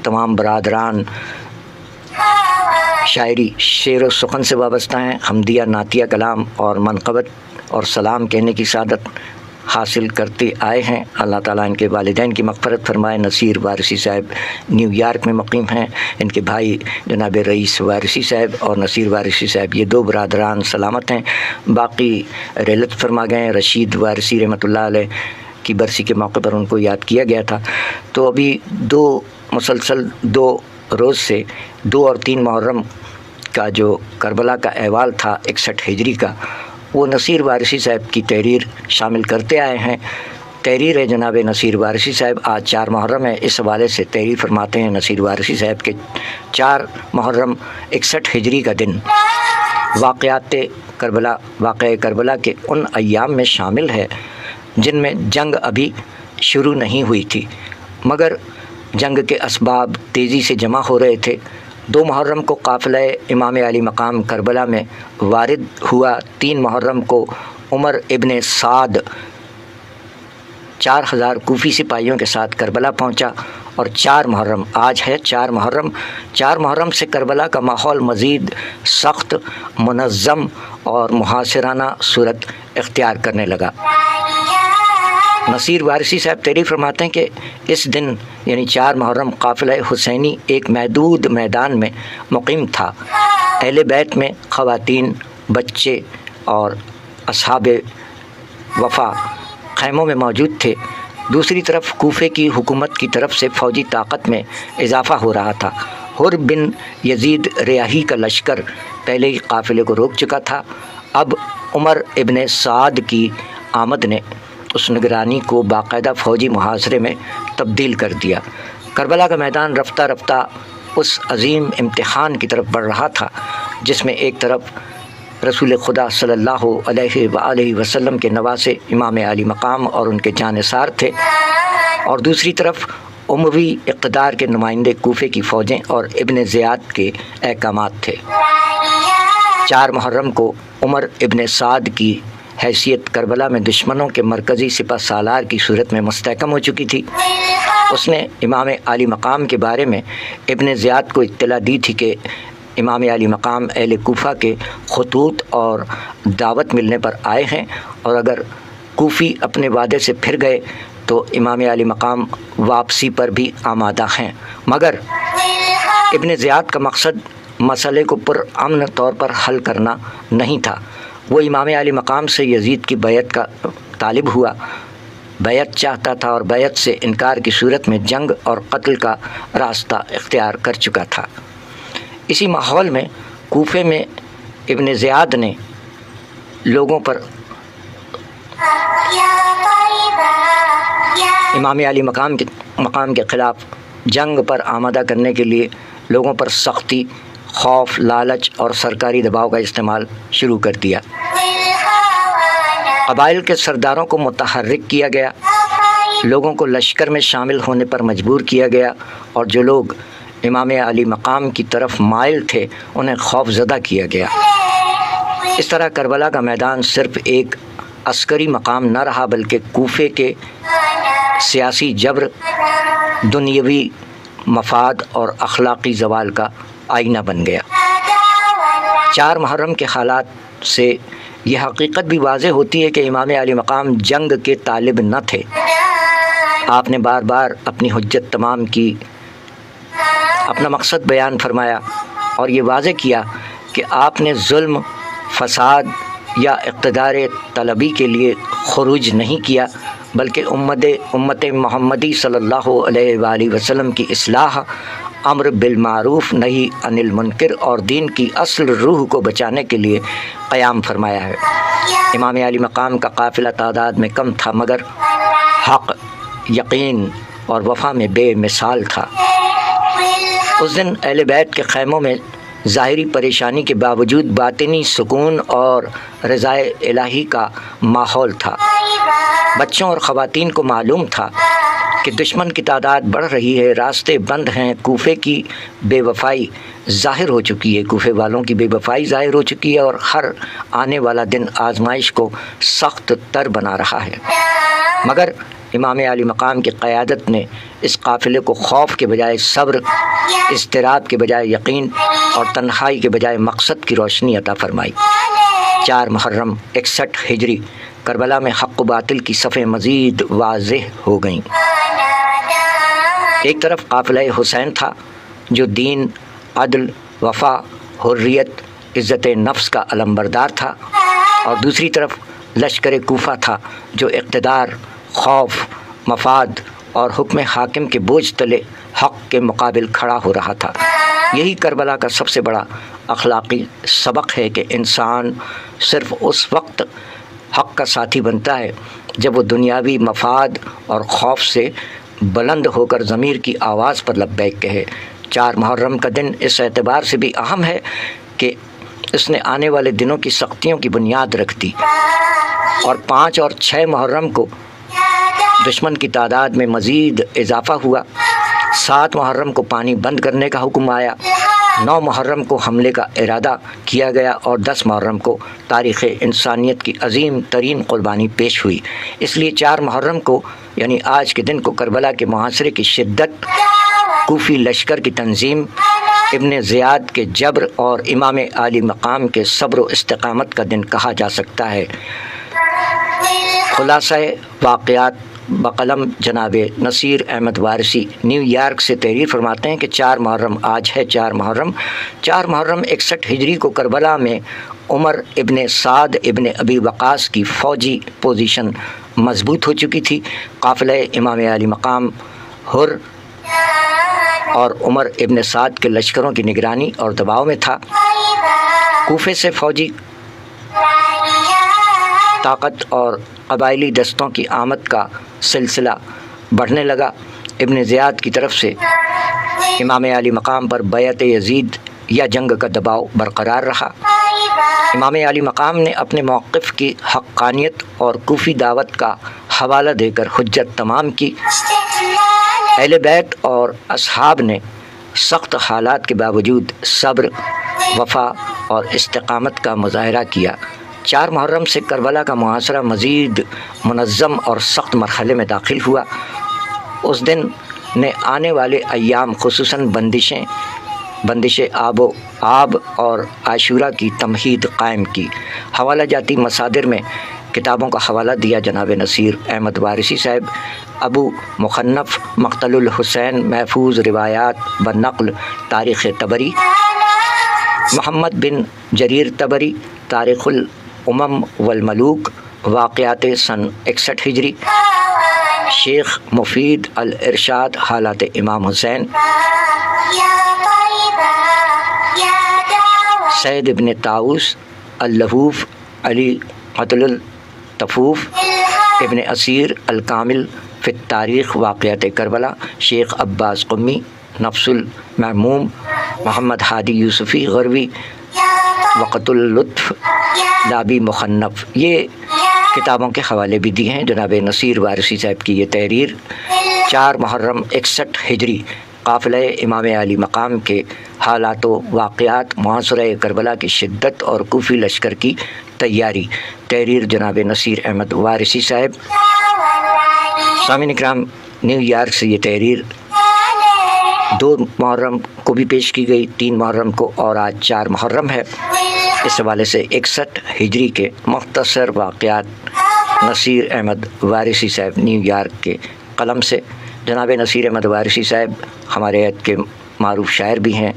تمام برادران شاعری، شعر و سخن سے وابستہ ہیں۔ حمدیہ، نعتیہ کلام اور منقبت اور سلام کہنے کی سعادت حاصل کرتے آئے ہیں۔ اللہ تعالیٰ ان کے والدین کی مغفرت فرمائے۔ نصیر وارثی صاحب نیو یارک میں مقیم ہیں، ان کے بھائی جناب رئیس وارثی صاحب اور نصیر وارثی صاحب، یہ 2 برادران سلامت ہیں۔ باقی رحلت فرما گئے ہیں۔ رشید وارثی رحمۃ اللہ علیہ کی برسی کے موقع پر ان کو یاد کیا گیا تھا۔ تو ابھی 2 مسلسل 2 روز سے 2 اور 3 محرم کا جو کربلا کا احوال تھا 61 ہجری کا، وہ نصیر وارثی صاحب کی تحریر شامل کرتے آئے ہیں۔ تحریر ہے جناب نصیر وارثی صاحب۔ آج 4 محرم ہے، اس حوالے سے تحریر فرماتے ہیں نصیر وارثی صاحب کے 4 محرم 61 ہجری کا دن واقعات کربلا، واقعہ کربلا کے ان ایام میں شامل ہے جن میں جنگ ابھی شروع نہیں ہوئی تھی، مگر جنگ کے اسباب تیزی سے جمع ہو رہے تھے۔ 2 محرم کو قافلہ امام علی مقام کربلا میں وارد ہوا۔ 3 محرم کو عمر ابن سعد 4000 کوفی سپاہیوں کے ساتھ کربلا پہنچا، اور 4 محرم آج ہے 4 محرم۔ 4 محرم سے کربلا کا ماحول مزید سخت، منظم اور محاصرانہ صورت اختیار کرنے لگا۔ نصیر وارثی صاحب تحریر فرماتے ہیں کہ اس دن یعنی 4 محرم قافلہ حسینی ایک محدود میدان میں مقیم تھا۔ اہل بیت میں خواتین، بچے اور اصحاب وفا خیموں میں موجود تھے۔ دوسری طرف کوفے کی حکومت کی طرف سے فوجی طاقت میں اضافہ ہو رہا تھا۔ حر بن یزید ریاحی کا لشکر پہلے ہی قافلے کو روک چکا تھا۔ اب عمر ابن سعد کی آمد نے اس نگرانی کو باقاعدہ فوجی محاصرے میں تبدیل کر دیا۔ کربلا کا میدان رفتہ رفتہ اس عظیم امتحان کی طرف بڑھ رہا تھا جس میں ایک طرف رسول خدا صلی اللہ علیہ وآلہ وسلم کے نواسے امام علی مقام اور ان کے جانثار تھے، اور دوسری طرف اموی اقتدار کے نمائندے کوفے کی فوجیں اور ابن زیاد کے احکامات تھے۔ 4 محرم کو عمر ابن سعد کی حیثیت کربلا میں دشمنوں کے مرکزی سپہ سالار کی صورت میں مستحکم ہو چکی تھی۔ اس نے امام عالی مقام کے بارے میں ابن زیاد کو اطلاع دی تھی کہ امام عالی مقام اہل کوفہ کے خطوط اور دعوت ملنے پر آئے ہیں، اور اگر کوفی اپنے وعدے سے پھر گئے تو امام عالی مقام واپسی پر بھی آمادہ ہیں۔ مگر ابن زیاد کا مقصد مسئلے کو پرامن طور پر حل کرنا نہیں تھا۔ وہ امام عالی مقام سے یزید کی بیعت کا طالب ہوا، بیعت چاہتا تھا اور بیعت سے انکار کی صورت میں جنگ اور قتل کا راستہ اختیار کر چکا تھا۔ اسی ماحول میں کوفے میں ابن زیاد نے لوگوں پر امام علی مقام کے خلاف جنگ پر آمادہ کرنے کے لیے لوگوں پر سختی، خوف، لالچ اور سرکاری دباؤ کا استعمال شروع کر دیا۔ قبائل کے سرداروں کو متحرک کیا گیا، لوگوں کو لشکر میں شامل ہونے پر مجبور کیا گیا، اور جو لوگ امام علی مقام کی طرف مائل تھے انہیں خوف زدہ کیا گیا۔ اس طرح کربلا کا میدان صرف ایک عسکری مقام نہ رہا بلکہ کوفے کے سیاسی جبر، دنیاوی مفاد اور اخلاقی زوال کا آئینہ بن گیا۔ 4 محرم کے حالات سے یہ حقیقت بھی واضح ہوتی ہے کہ امام علی مقام جنگ کے طالب نہ تھے۔ آپ نے بار بار اپنی حجت تمام کی، اپنا مقصد بیان فرمایا اور یہ واضح کیا کہ آپ نے ظلم، فساد یا اقتدار طلبی کے لیے خروج نہیں کیا، بلکہ امت محمدی صلی اللہ علیہ وآلہ وسلم کی اصلاح، امر بالمعروف نہی عن المنکر اور دین کی اصل روح کو بچانے کے لیے قیام فرمایا ہے۔ امام علی مقام کا قافلہ تعداد میں کم تھا مگر حق، یقین اور وفا میں بے مثال تھا۔ اس دن اہل بیت کے خیموں میں ظاہری پریشانی کے باوجود باطنی سکون اور رضائے الہی کا ماحول تھا۔ بچوں اور خواتین کو معلوم تھا کہ دشمن کی تعداد بڑھ رہی ہے، راستے بند ہیں، کوفے کی بے وفائی ظاہر ہو چکی ہے، کوفے والوں کی بے وفائی ظاہر ہو چکی ہے، اور ہر آنے والا دن آزمائش کو سخت تر بنا رہا ہے۔ مگر امام علی مقام کی قیادت نے اس قافلے کو خوف کے بجائے صبر، اضطراب کے بجائے یقین اور تنہائی کے بجائے مقصد کی روشنی عطا فرمائی۔ 4 محرم 61 ہجری کربلا میں حق و باطل کی صفیں مزید واضح ہو گئیں۔ ایک طرف قافلہ حسین تھا جو دین، عدل، وفا، حریت، عزت نفس کا علمبردار تھا، اور دوسری طرف لشکر کوفہ تھا جو اقتدار، خوف، مفاد اور حکم حاکم کے بوجھ تلے حق کے مقابل کھڑا ہو رہا تھا۔ یہی کربلا کا سب سے بڑا اخلاقی سبق ہے کہ انسان صرف اس وقت حق کا ساتھی بنتا ہے جب وہ دنیاوی مفاد اور خوف سے بلند ہو کر ضمیر کی آواز پر لبیک کہے۔ 4 محرم کا دن اس اعتبار سے بھی اہم ہے کہ اس نے آنے والے دنوں کی سختیوں کی بنیاد رکھ دی، اور 5 اور 6 محرم کو دشمن کی تعداد میں مزید اضافہ ہوا۔ 7 محرم کو پانی بند کرنے کا حکم آیا، 9 محرم کو حملے کا ارادہ کیا گیا، اور 10 محرم کو تاریخ انسانیت کی عظیم ترین قربانی پیش ہوئی۔ اس لیے 4 محرم کو یعنی آج کے دن کو کربلا کے محاصرے کی شدت، کوفی لشکر کی تنظیم، ابن زیاد کے جبر اور امام علی مقام کے صبر و استقامت کا دن کہا جا سکتا ہے۔ خلاصہ واقعات بقلم جناب نصیر احمد وارثی نیو یارک سے تحریر فرماتے ہیں کہ 4 محرم آج ہے 4 محرم 61 ہجری کو کربلا میں عمر ابن سعد ابن ابی وقاص کی فوجی پوزیشن مضبوط ہو چکی تھی۔ قافلہ امام علی مقام حر اور عمر ابن سعد کے لشکروں کی نگرانی اور دباؤ میں تھا۔ کوفے سے فوجی طاقت اور قبائلی دستوں کی آمد کا سلسلہ بڑھنے لگا۔ ابن زیاد کی طرف سے امام علی مقام پر بیعت یزید یا جنگ کا دباؤ برقرار رہا۔ امام علی مقام نے اپنے موقف کی حقانیت اور کوفی دعوت کا حوالہ دے کر حجت تمام کی۔ اہل بیت اور اصحاب نے سخت حالات کے باوجود صبر، وفا اور استقامت کا مظاہرہ کیا۔ 4 محرم سے کربلا کا محاصرہ مزید منظم اور سخت مرحلے میں داخل ہوا۔ اس دن نے آنے والے ایام خصوصاً بندش آب اور عاشورہ کی تمہید قائم کی۔ حوالہ جاتی مصادر میں کتابوں کا حوالہ دیا جناب نصیر احمد وارثی صاحب، ابو مخنف مقتل الحسین محفوظ روایات بنقل تاریخ طبری، محمد بن جریر طبری تاریخ الامم والملوک واقعات سن 61 ہجری، شیخ مفید الارشاد حالات امام حسین، سید ابن طاؤس اللہوف علی قتل الطفوف، ابن اسیر الکامل فی التاریخ واقعات کربلا، شیخ عباس قمی نفس المحموم، محمد ہادی یوسفی غروی وقت اللطف لابی مخنف۔ یہ کتابوں کے حوالے بھی دیے ہیں جناب نصیر وارثی صاحب کی یہ تحریر 4 محرم 61 ہجری قافلہ امام علی مقام کے حالات و واقعات محاصرہ کربلا کی شدت اور کوفی لشکر کی تیاری، تحریر جناب نصیر احمد وارثی صاحب۔ سامعین اکرام، نیو یارک سے یہ تحریر 2 محرم کو بھی پیش کی گئی، 3 محرم کو، اور آج 4 محرم ہے۔ اس حوالے سے 61 ہجری کے مختصر واقعات نصیر احمد وارثی صاحب نیو یارک کے قلم سے۔ جناب نصیر احمد وارثی صاحب ہمارے عہد کے معروف شاعر بھی ہیں،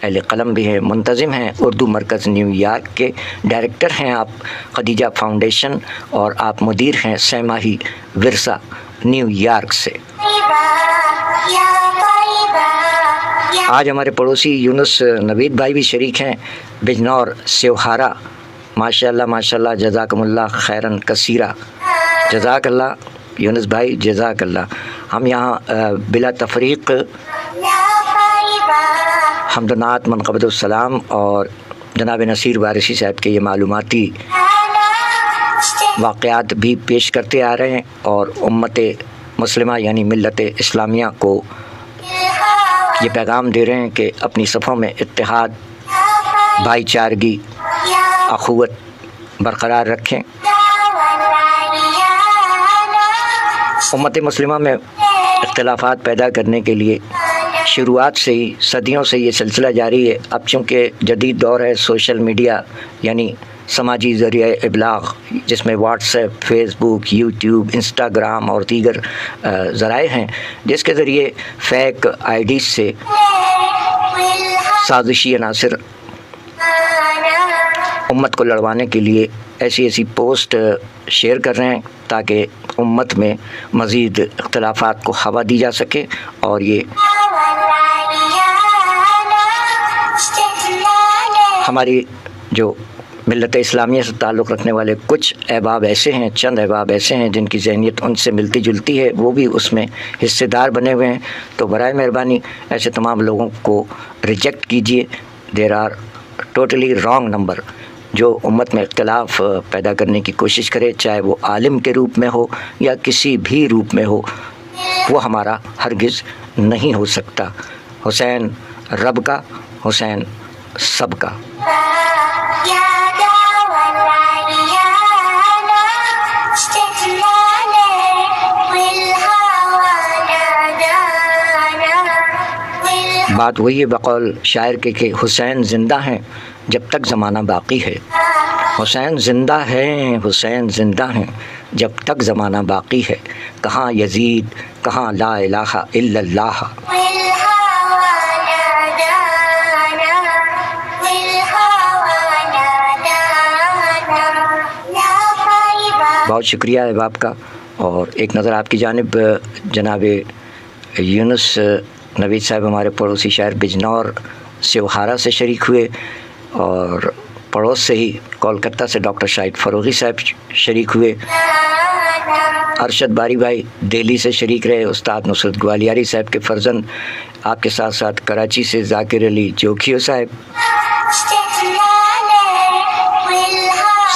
اہل قلم بھی ہیں، منتظم ہیں، اردو مرکز نیو یارک کے ڈائریکٹر ہیں آپ خدیجہ فاؤنڈیشن، اور آپ مدیر ہیں سیماہی ورثہ نیو یارک سے۔ آج ہمارے پڑوسی یونس نوید بھائی بھی شریک ہیں بجنور سیوہارا، ماشاءاللہ ماشاءاللہ، جزاکم اللہ خیرن کثیرہ، جزاک اللہ یونس بھائی، جزاک اللہ۔ ہم یہاں بلا تفریق حمد و نعت منقبت السلام اور جناب نصیر وارثی صاحب کے یہ معلوماتی واقعات بھی پیش کرتے آ رہے ہیں، اور امت مسلمہ یعنی ملت اسلامیہ کو یہ پیغام دے رہے ہیں کہ اپنی صفوں میں اتحاد، بھائی چارگی، اخوت برقرار رکھیں۔ امت مسلمہ میں اختلافات پیدا کرنے کے لیے شروعات سے ہی، صدیوں سے یہ سلسلہ جاری ہے۔ اب چونکہ جدید دور ہے سوشل میڈیا یعنی سماجی ذریعہ ابلاغ، جس میں واٹس ایپ، فیس بک، یوٹیوب، انسٹاگرام اور دیگر ذرائع ہیں، جس کے ذریعے فیک آئی ڈیز سے سازشی عناصر امت کو لڑوانے کے لیے ایسی پوسٹ شیئر کر رہے ہیں تاکہ امت میں مزید اختلافات کو ہوا دی جا سکے، اور یہ ہماری جو ملت اسلامیہ سے تعلق رکھنے والے کچھ احباب ایسے ہیں، چند احباب ایسے ہیں جن کی ذہنیت ان سے ملتی جلتی ہے، وہ بھی اس میں حصے دار بنے ہوئے ہیں۔ تو برائے مہربانی ایسے تمام لوگوں کو ریجیکٹ کیجئے۔ There are totally wrong number جو امت میں اختلاف پیدا کرنے کی کوشش کرے، چاہے وہ عالم کے روپ میں ہو یا کسی بھی روپ میں ہو، وہ ہمارا ہرگز نہیں ہو سکتا۔ حسین رب کا، حسین سب کا۔ بات وہی ہے بقول شاعر کے کہ حسین زندہ ہیں جب تک زمانہ باقی ہے۔ حسین زندہ ہیں، حسین زندہ ہیں جب تک زمانہ باقی ہے۔ کہاں یزید، کہاں لا الہ الا اللہ۔ بہت شکریہ احباب کا، اور ایک نظر آپ کی جانب جناب یونس نوید صاحب ہمارے پڑوسی شہر بجنور سیوہارا سے شریک ہوئے، اور پڑوس سے ہی کولکتہ سے ڈاکٹر شاہد فروغی صاحب شریک ہوئے، ارشد باری بھائی دہلی سے شریک رہے، استاد نصرت گوالیاری صاحب کے فرزند آپ کے ساتھ ساتھ کراچی سے ذاکر علی جوکھیو صاحب،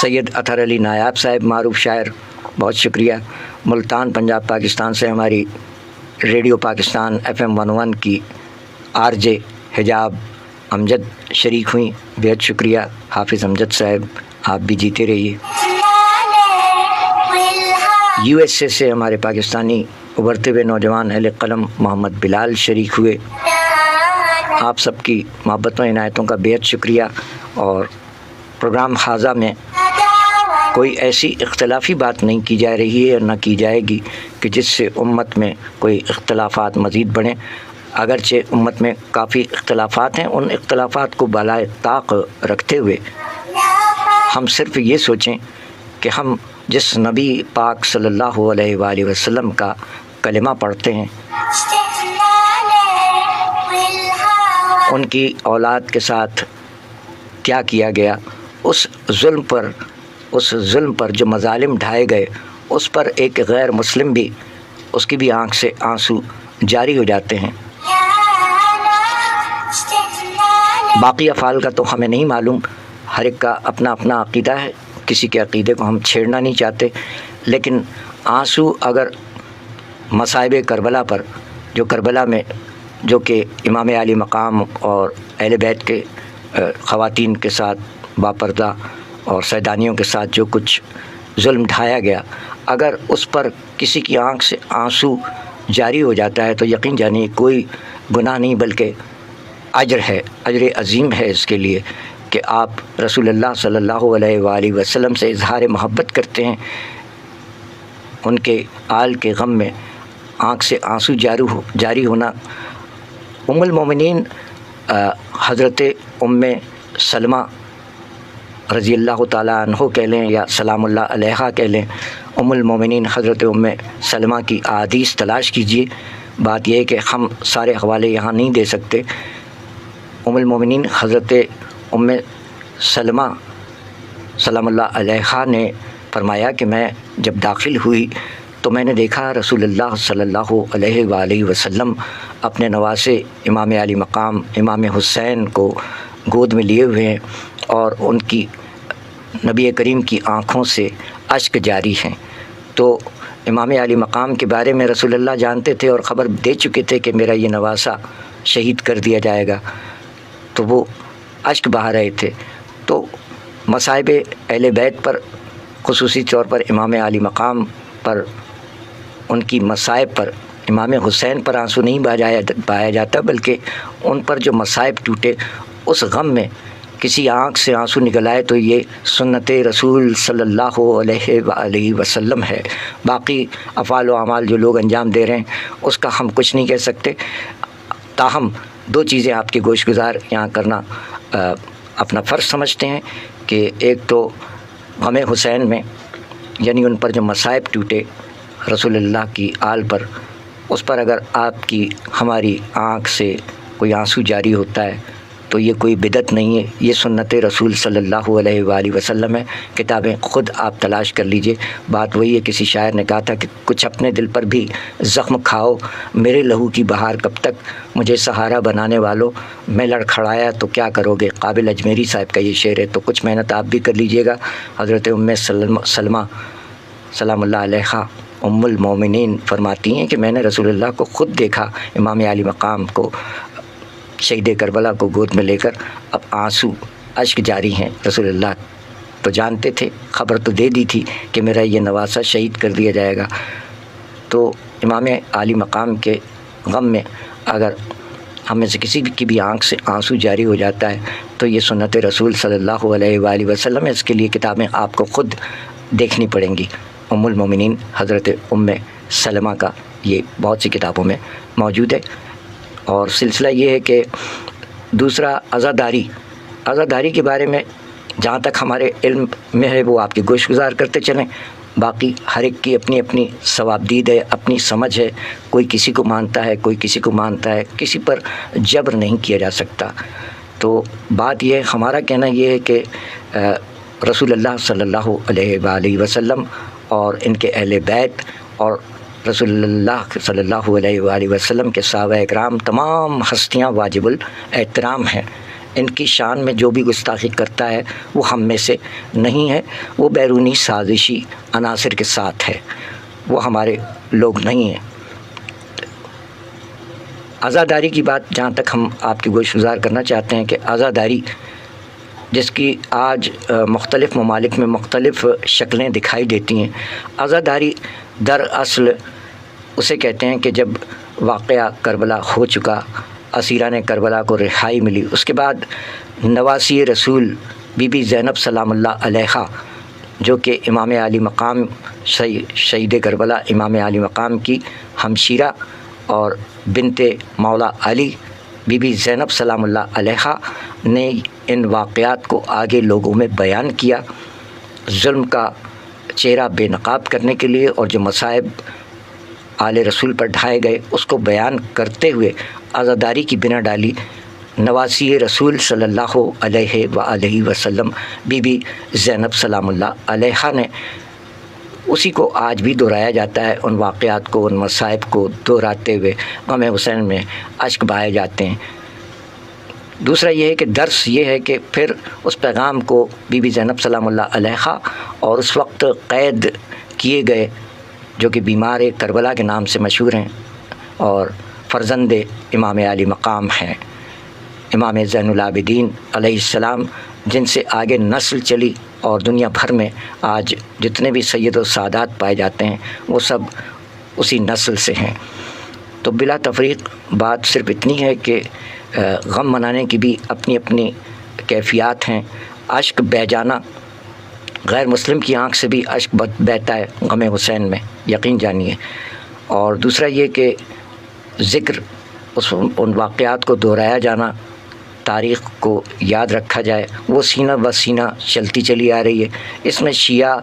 سید اطہر علی نایاب صاحب معروف شاعر، بہت شکریہ۔ ملتان پنجاب پاکستان سے ہماری ریڈیو پاکستان FM 101 کی RJ حجاب امجد شریک ہوئیں، بہت شکریہ حافظ امجد صاحب، آپ بھی جیتے رہیے۔ یو ایس اے سے ہمارے پاکستانی ابھرتے ہوئے نوجوان اہل قلم محمد بلال شریک ہوئے، آپ سب کی محبت و عنایتوں کا بہت شکریہ۔ اور پروگرام حاضہ میں کوئی ایسی اختلافی بات نہیں کی جا رہی ہے اور نہ کی جائے گی کہ جس سے امت میں کوئی اختلافات مزید بڑھیں۔ اگرچہ امت میں کافی اختلافات ہیں، ان اختلافات کو بالائے طاق رکھتے ہوئے ہم صرف یہ سوچیں کہ ہم جس نبی پاک صلی اللہ علیہ وآلہ وسلم کا کلمہ پڑھتے ہیں، ان کی اولاد کے ساتھ کیا کیا گیا، اس ظلم پر جو مظالم ڈھائے گئے، اس پر ایک غیر مسلم بھی، اس کی بھی آنکھ سے آنسو جاری ہو جاتے ہیں۔ باقی افعال کا تو ہمیں نہیں معلوم، ہر ایک کا اپنا اپنا عقیدہ ہے، کسی کے عقیدے کو ہم چھیڑنا نہیں چاہتے، لیکن آنسو اگر مصائب کربلا پر، جو کربلا میں جو کہ امام علی مقام اور اہل بیت کے خواتین کے ساتھ باپردہ اور سیدانیوں کے ساتھ جو کچھ ظلم ڈھایا گیا، اگر اس پر کسی کی آنکھ سے آنسو جاری ہو جاتا ہے تو یقین جانیے کوئی گناہ نہیں بلکہ اجر ہے، اجر عظیم ہے اس کے لیے کہ آپ رسول اللہ صلی اللہ علیہ وآلہ وسلم سے اظہار محبت کرتے ہیں، ان کے آل کے غم میں آنکھ سے آنسو جاری ہونا۔ ام المومنین حضرت ام سلمہ رضی اللہ تعالیٰ عنہ کہہ لیں یا سلام اللہ علیہا کہہ لیں، ام المومنین حضرت ام سلمہ کی احادیث تلاش کیجئے۔ بات یہ ہے کہ ہم سارے حوالے یہاں نہیں دے سکتے۔ ام المومنین حضرت ام سلمہ سلام اللہ علیہا نے فرمایا کہ میں جب داخل ہوئی تو میں نے دیکھا رسول اللہ صلی اللہ علیہ وآلہ وسلم اپنے نواسے امام علی مقام امام حسین کو گود میں لیے ہوئے ہیں اور ان کی نبی کریم کی آنکھوں سے اشک جاری ہیں۔ تو امام علی مقام کے بارے میں رسول اللہ جانتے تھے اور خبر دے چکے تھے کہ میرا یہ نواسہ شہید کر دیا جائے گا، تو وہ اشک بہا رہے تھے۔ تو مصائب اہل بیت پر، خصوصی طور پر امام علی مقام پر، ان کی مصائب پر، امام حسین پر آنسو نہیں بہایا جاتا بلکہ ان پر جو مصائب ٹوٹے اس غم میں کسی آنکھ سے آنسو نکل آئے تو یہ سنت رسول صلی اللہ علیہ وآلہ وسلم ہے۔ باقی افعال و اعمال جو لوگ انجام دے رہے ہیں اس کا ہم کچھ نہیں کہہ سکتے۔ تاہم دو چیزیں آپ کے گوش گزار یہاں کرنا اپنا فرض سمجھتے ہیں کہ ایک تو غم حسین میں، یعنی ان پر جو مصائب ٹوٹے رسول اللہ کی آل پر، اس پر اگر آپ کی ہماری آنکھ سے کوئی آنسو جاری ہوتا ہے تو یہ کوئی بدعت نہیں ہے، یہ سنت رسول صلی اللہ علیہ وآلہ وسلم ہے۔ کتابیں خود آپ تلاش کر لیجئے۔ بات وہی ہے، کسی شاعر نے کہا تھا کہ کچھ اپنے دل پر بھی زخم کھاؤ، میرے لہو کی بہار کب تک، مجھے سہارا بنانے والوں، میں لڑکھڑایا تو کیا کرو گے۔ قابل اجمیری صاحب کا یہ شعر ہے، تو کچھ محنت آپ بھی کر لیجئے گا۔ حضرت ام سلمہ سلام اللہ علیہا ام المومنین فرماتی ہیں کہ میں نے رسول اللہ کو خود دیکھا، امام علی مقام کو، شہید کربلا کو گود میں لے کر، اب آنسو اشک جاری ہیں۔ رسول اللہ تو جانتے تھے، خبر تو دے دی تھی کہ میرا یہ نواسہ شہید کر دیا جائے گا۔ تو امام علی مقام کے غم میں اگر ہم میں سے کسی کی بھی آنکھ سے آنسو جاری ہو جاتا ہے تو یہ سنت رسول صلی اللہ علیہ وآلہ وسلم ہے۔ اس کے لیے کتابیں آپ کو خود دیکھنی پڑیں گی۔ ام المومنین حضرت ام سلمہ کا یہ بہت سی کتابوں میں موجود ہے۔ اور سلسلہ یہ ہے کہ دوسرا عزاداری کے بارے میں جہاں تک ہمارے علم میں ہے وہ آپ کی گوش گزار کرتے چلیں۔ باقی ہر ایک کی اپنی اپنی ثوابدید ہے، اپنی سمجھ ہے، کوئی کسی کو مانتا ہے، کوئی کسی کو مانتا ہے، کسی پر جبر نہیں کیا جا سکتا۔ تو بات یہ ہے، ہمارا کہنا یہ ہے کہ رسول اللہ صلی اللہ علیہ وآلہ وسلم اور ان کے اہل بیت اور رسول اللہ صلی اللہ علیہ وآلہ وسلم کے صحابہ اکرام تمام ہستیاں واجب الاحترام ہیں۔ ان کی شان میں جو بھی گستاخی کرتا ہے وہ ہم میں سے نہیں ہے، وہ بیرونی سازشی عناصر کے ساتھ ہے، وہ ہمارے لوگ نہیں ہیں۔ عزاداری کی بات جہاں تک ہم آپ کی گوش گزار کرنا چاہتے ہیں کہ عزاداری جس کی آج مختلف ممالک میں مختلف شکلیں دکھائی دیتی ہیں، عزاداری در اصل اسے کہتے ہیں کہ جب واقعہ کربلا ہو چکا، اسیران کربلا کو رہائی ملی، اس کے بعد نواسی رسول بی بی زینب سلام اللہ علیہا جو کہ امام علی مقام شہید کربلا امام علی مقام کی ہمشیرہ اور بنت مولا علی بی بی زینب سلام اللہ علیہا نے ان واقعات کو آگے لوگوں میں بیان کیا، ظلم کا چہرہ بے نقاب کرنے کے لیے، اور جو مصائب آل رسول پر ڈھائے گئے اس کو بیان کرتے ہوئے عزاداری کی بنا ڈالی نواسی رسول صلی اللہ علیہ وآلہ وسلم بی بی زینب سلام اللہ علیہا نے۔ اسی کو آج بھی دہرایا جاتا ہے، ان واقعات کو، ان مصائب کو دہراتے ہوئے غم حسین میں اشک بہائے جاتے ہیں۔ دوسرا یہ ہے کہ درس یہ ہے کہ پھر اس پیغام کو بی بی زینب سلام اللہ علیہا اور اس وقت قید کیے گئے جو کہ بیمار کربلا کے نام سے مشہور ہیں اور فرزند امام علی مقام ہیں، امام زین العابدین علیہ السلام، جن سے آگے نسل چلی اور دنیا بھر میں آج جتنے بھی سید و سادات پائے جاتے ہیں وہ سب اسی نسل سے ہیں۔ تو بلا تفریق بات صرف اتنی ہے کہ غم منانے کی بھی اپنی اپنی کیفیات ہیں۔ اشک بہہ جانا، غیر مسلم کی آنکھ سے بھی اشک بہتا ہے غم حسین میں، یقین جانیے۔ اور دوسرا یہ کہ ذکر ان واقعات کو دہرایا جانا، تاریخ کو یاد رکھا جائے، وہ سینہ بہ سینہ چلتی چلی آ رہی ہے۔ اس میں شیعہ،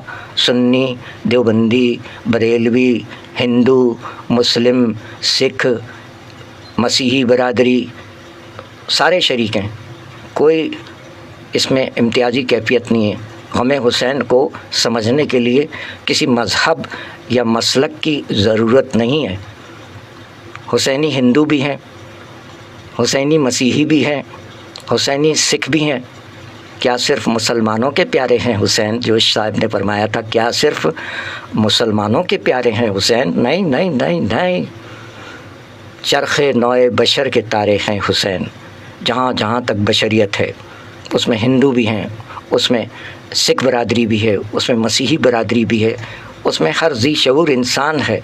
سنی، دیوبندی، بریلوی، ہندو، مسلم، سکھ، مسیحی برادری سارے شریک ہیں، کوئی اس میں امتیازی کیفیت نہیں ہے۔ غم حسین کو سمجھنے کے لیے کسی مذہب یا مسلک کی ضرورت نہیں ہے۔ حسینی ہندو بھی ہیں، حسینی مسیحی بھی ہیں، حسینی سکھ بھی ہیں۔ کیا صرف مسلمانوں کے پیارے ہیں حسین؟ جو صاحب نے فرمایا تھا، کیا صرف مسلمانوں کے پیارے ہیں حسین؟ نہیں نہیں نہیں نہیں، چرخ نوع بشر کے تارے ہیں حسین۔ جہاں جہاں تک بشریت ہے اس میں ہندو بھی ہیں، اس میں سکھ برادری بھی ہے، اس میں مسیحی برادری بھی ہے، اس میں ہر ذی شعور انسان ہے۔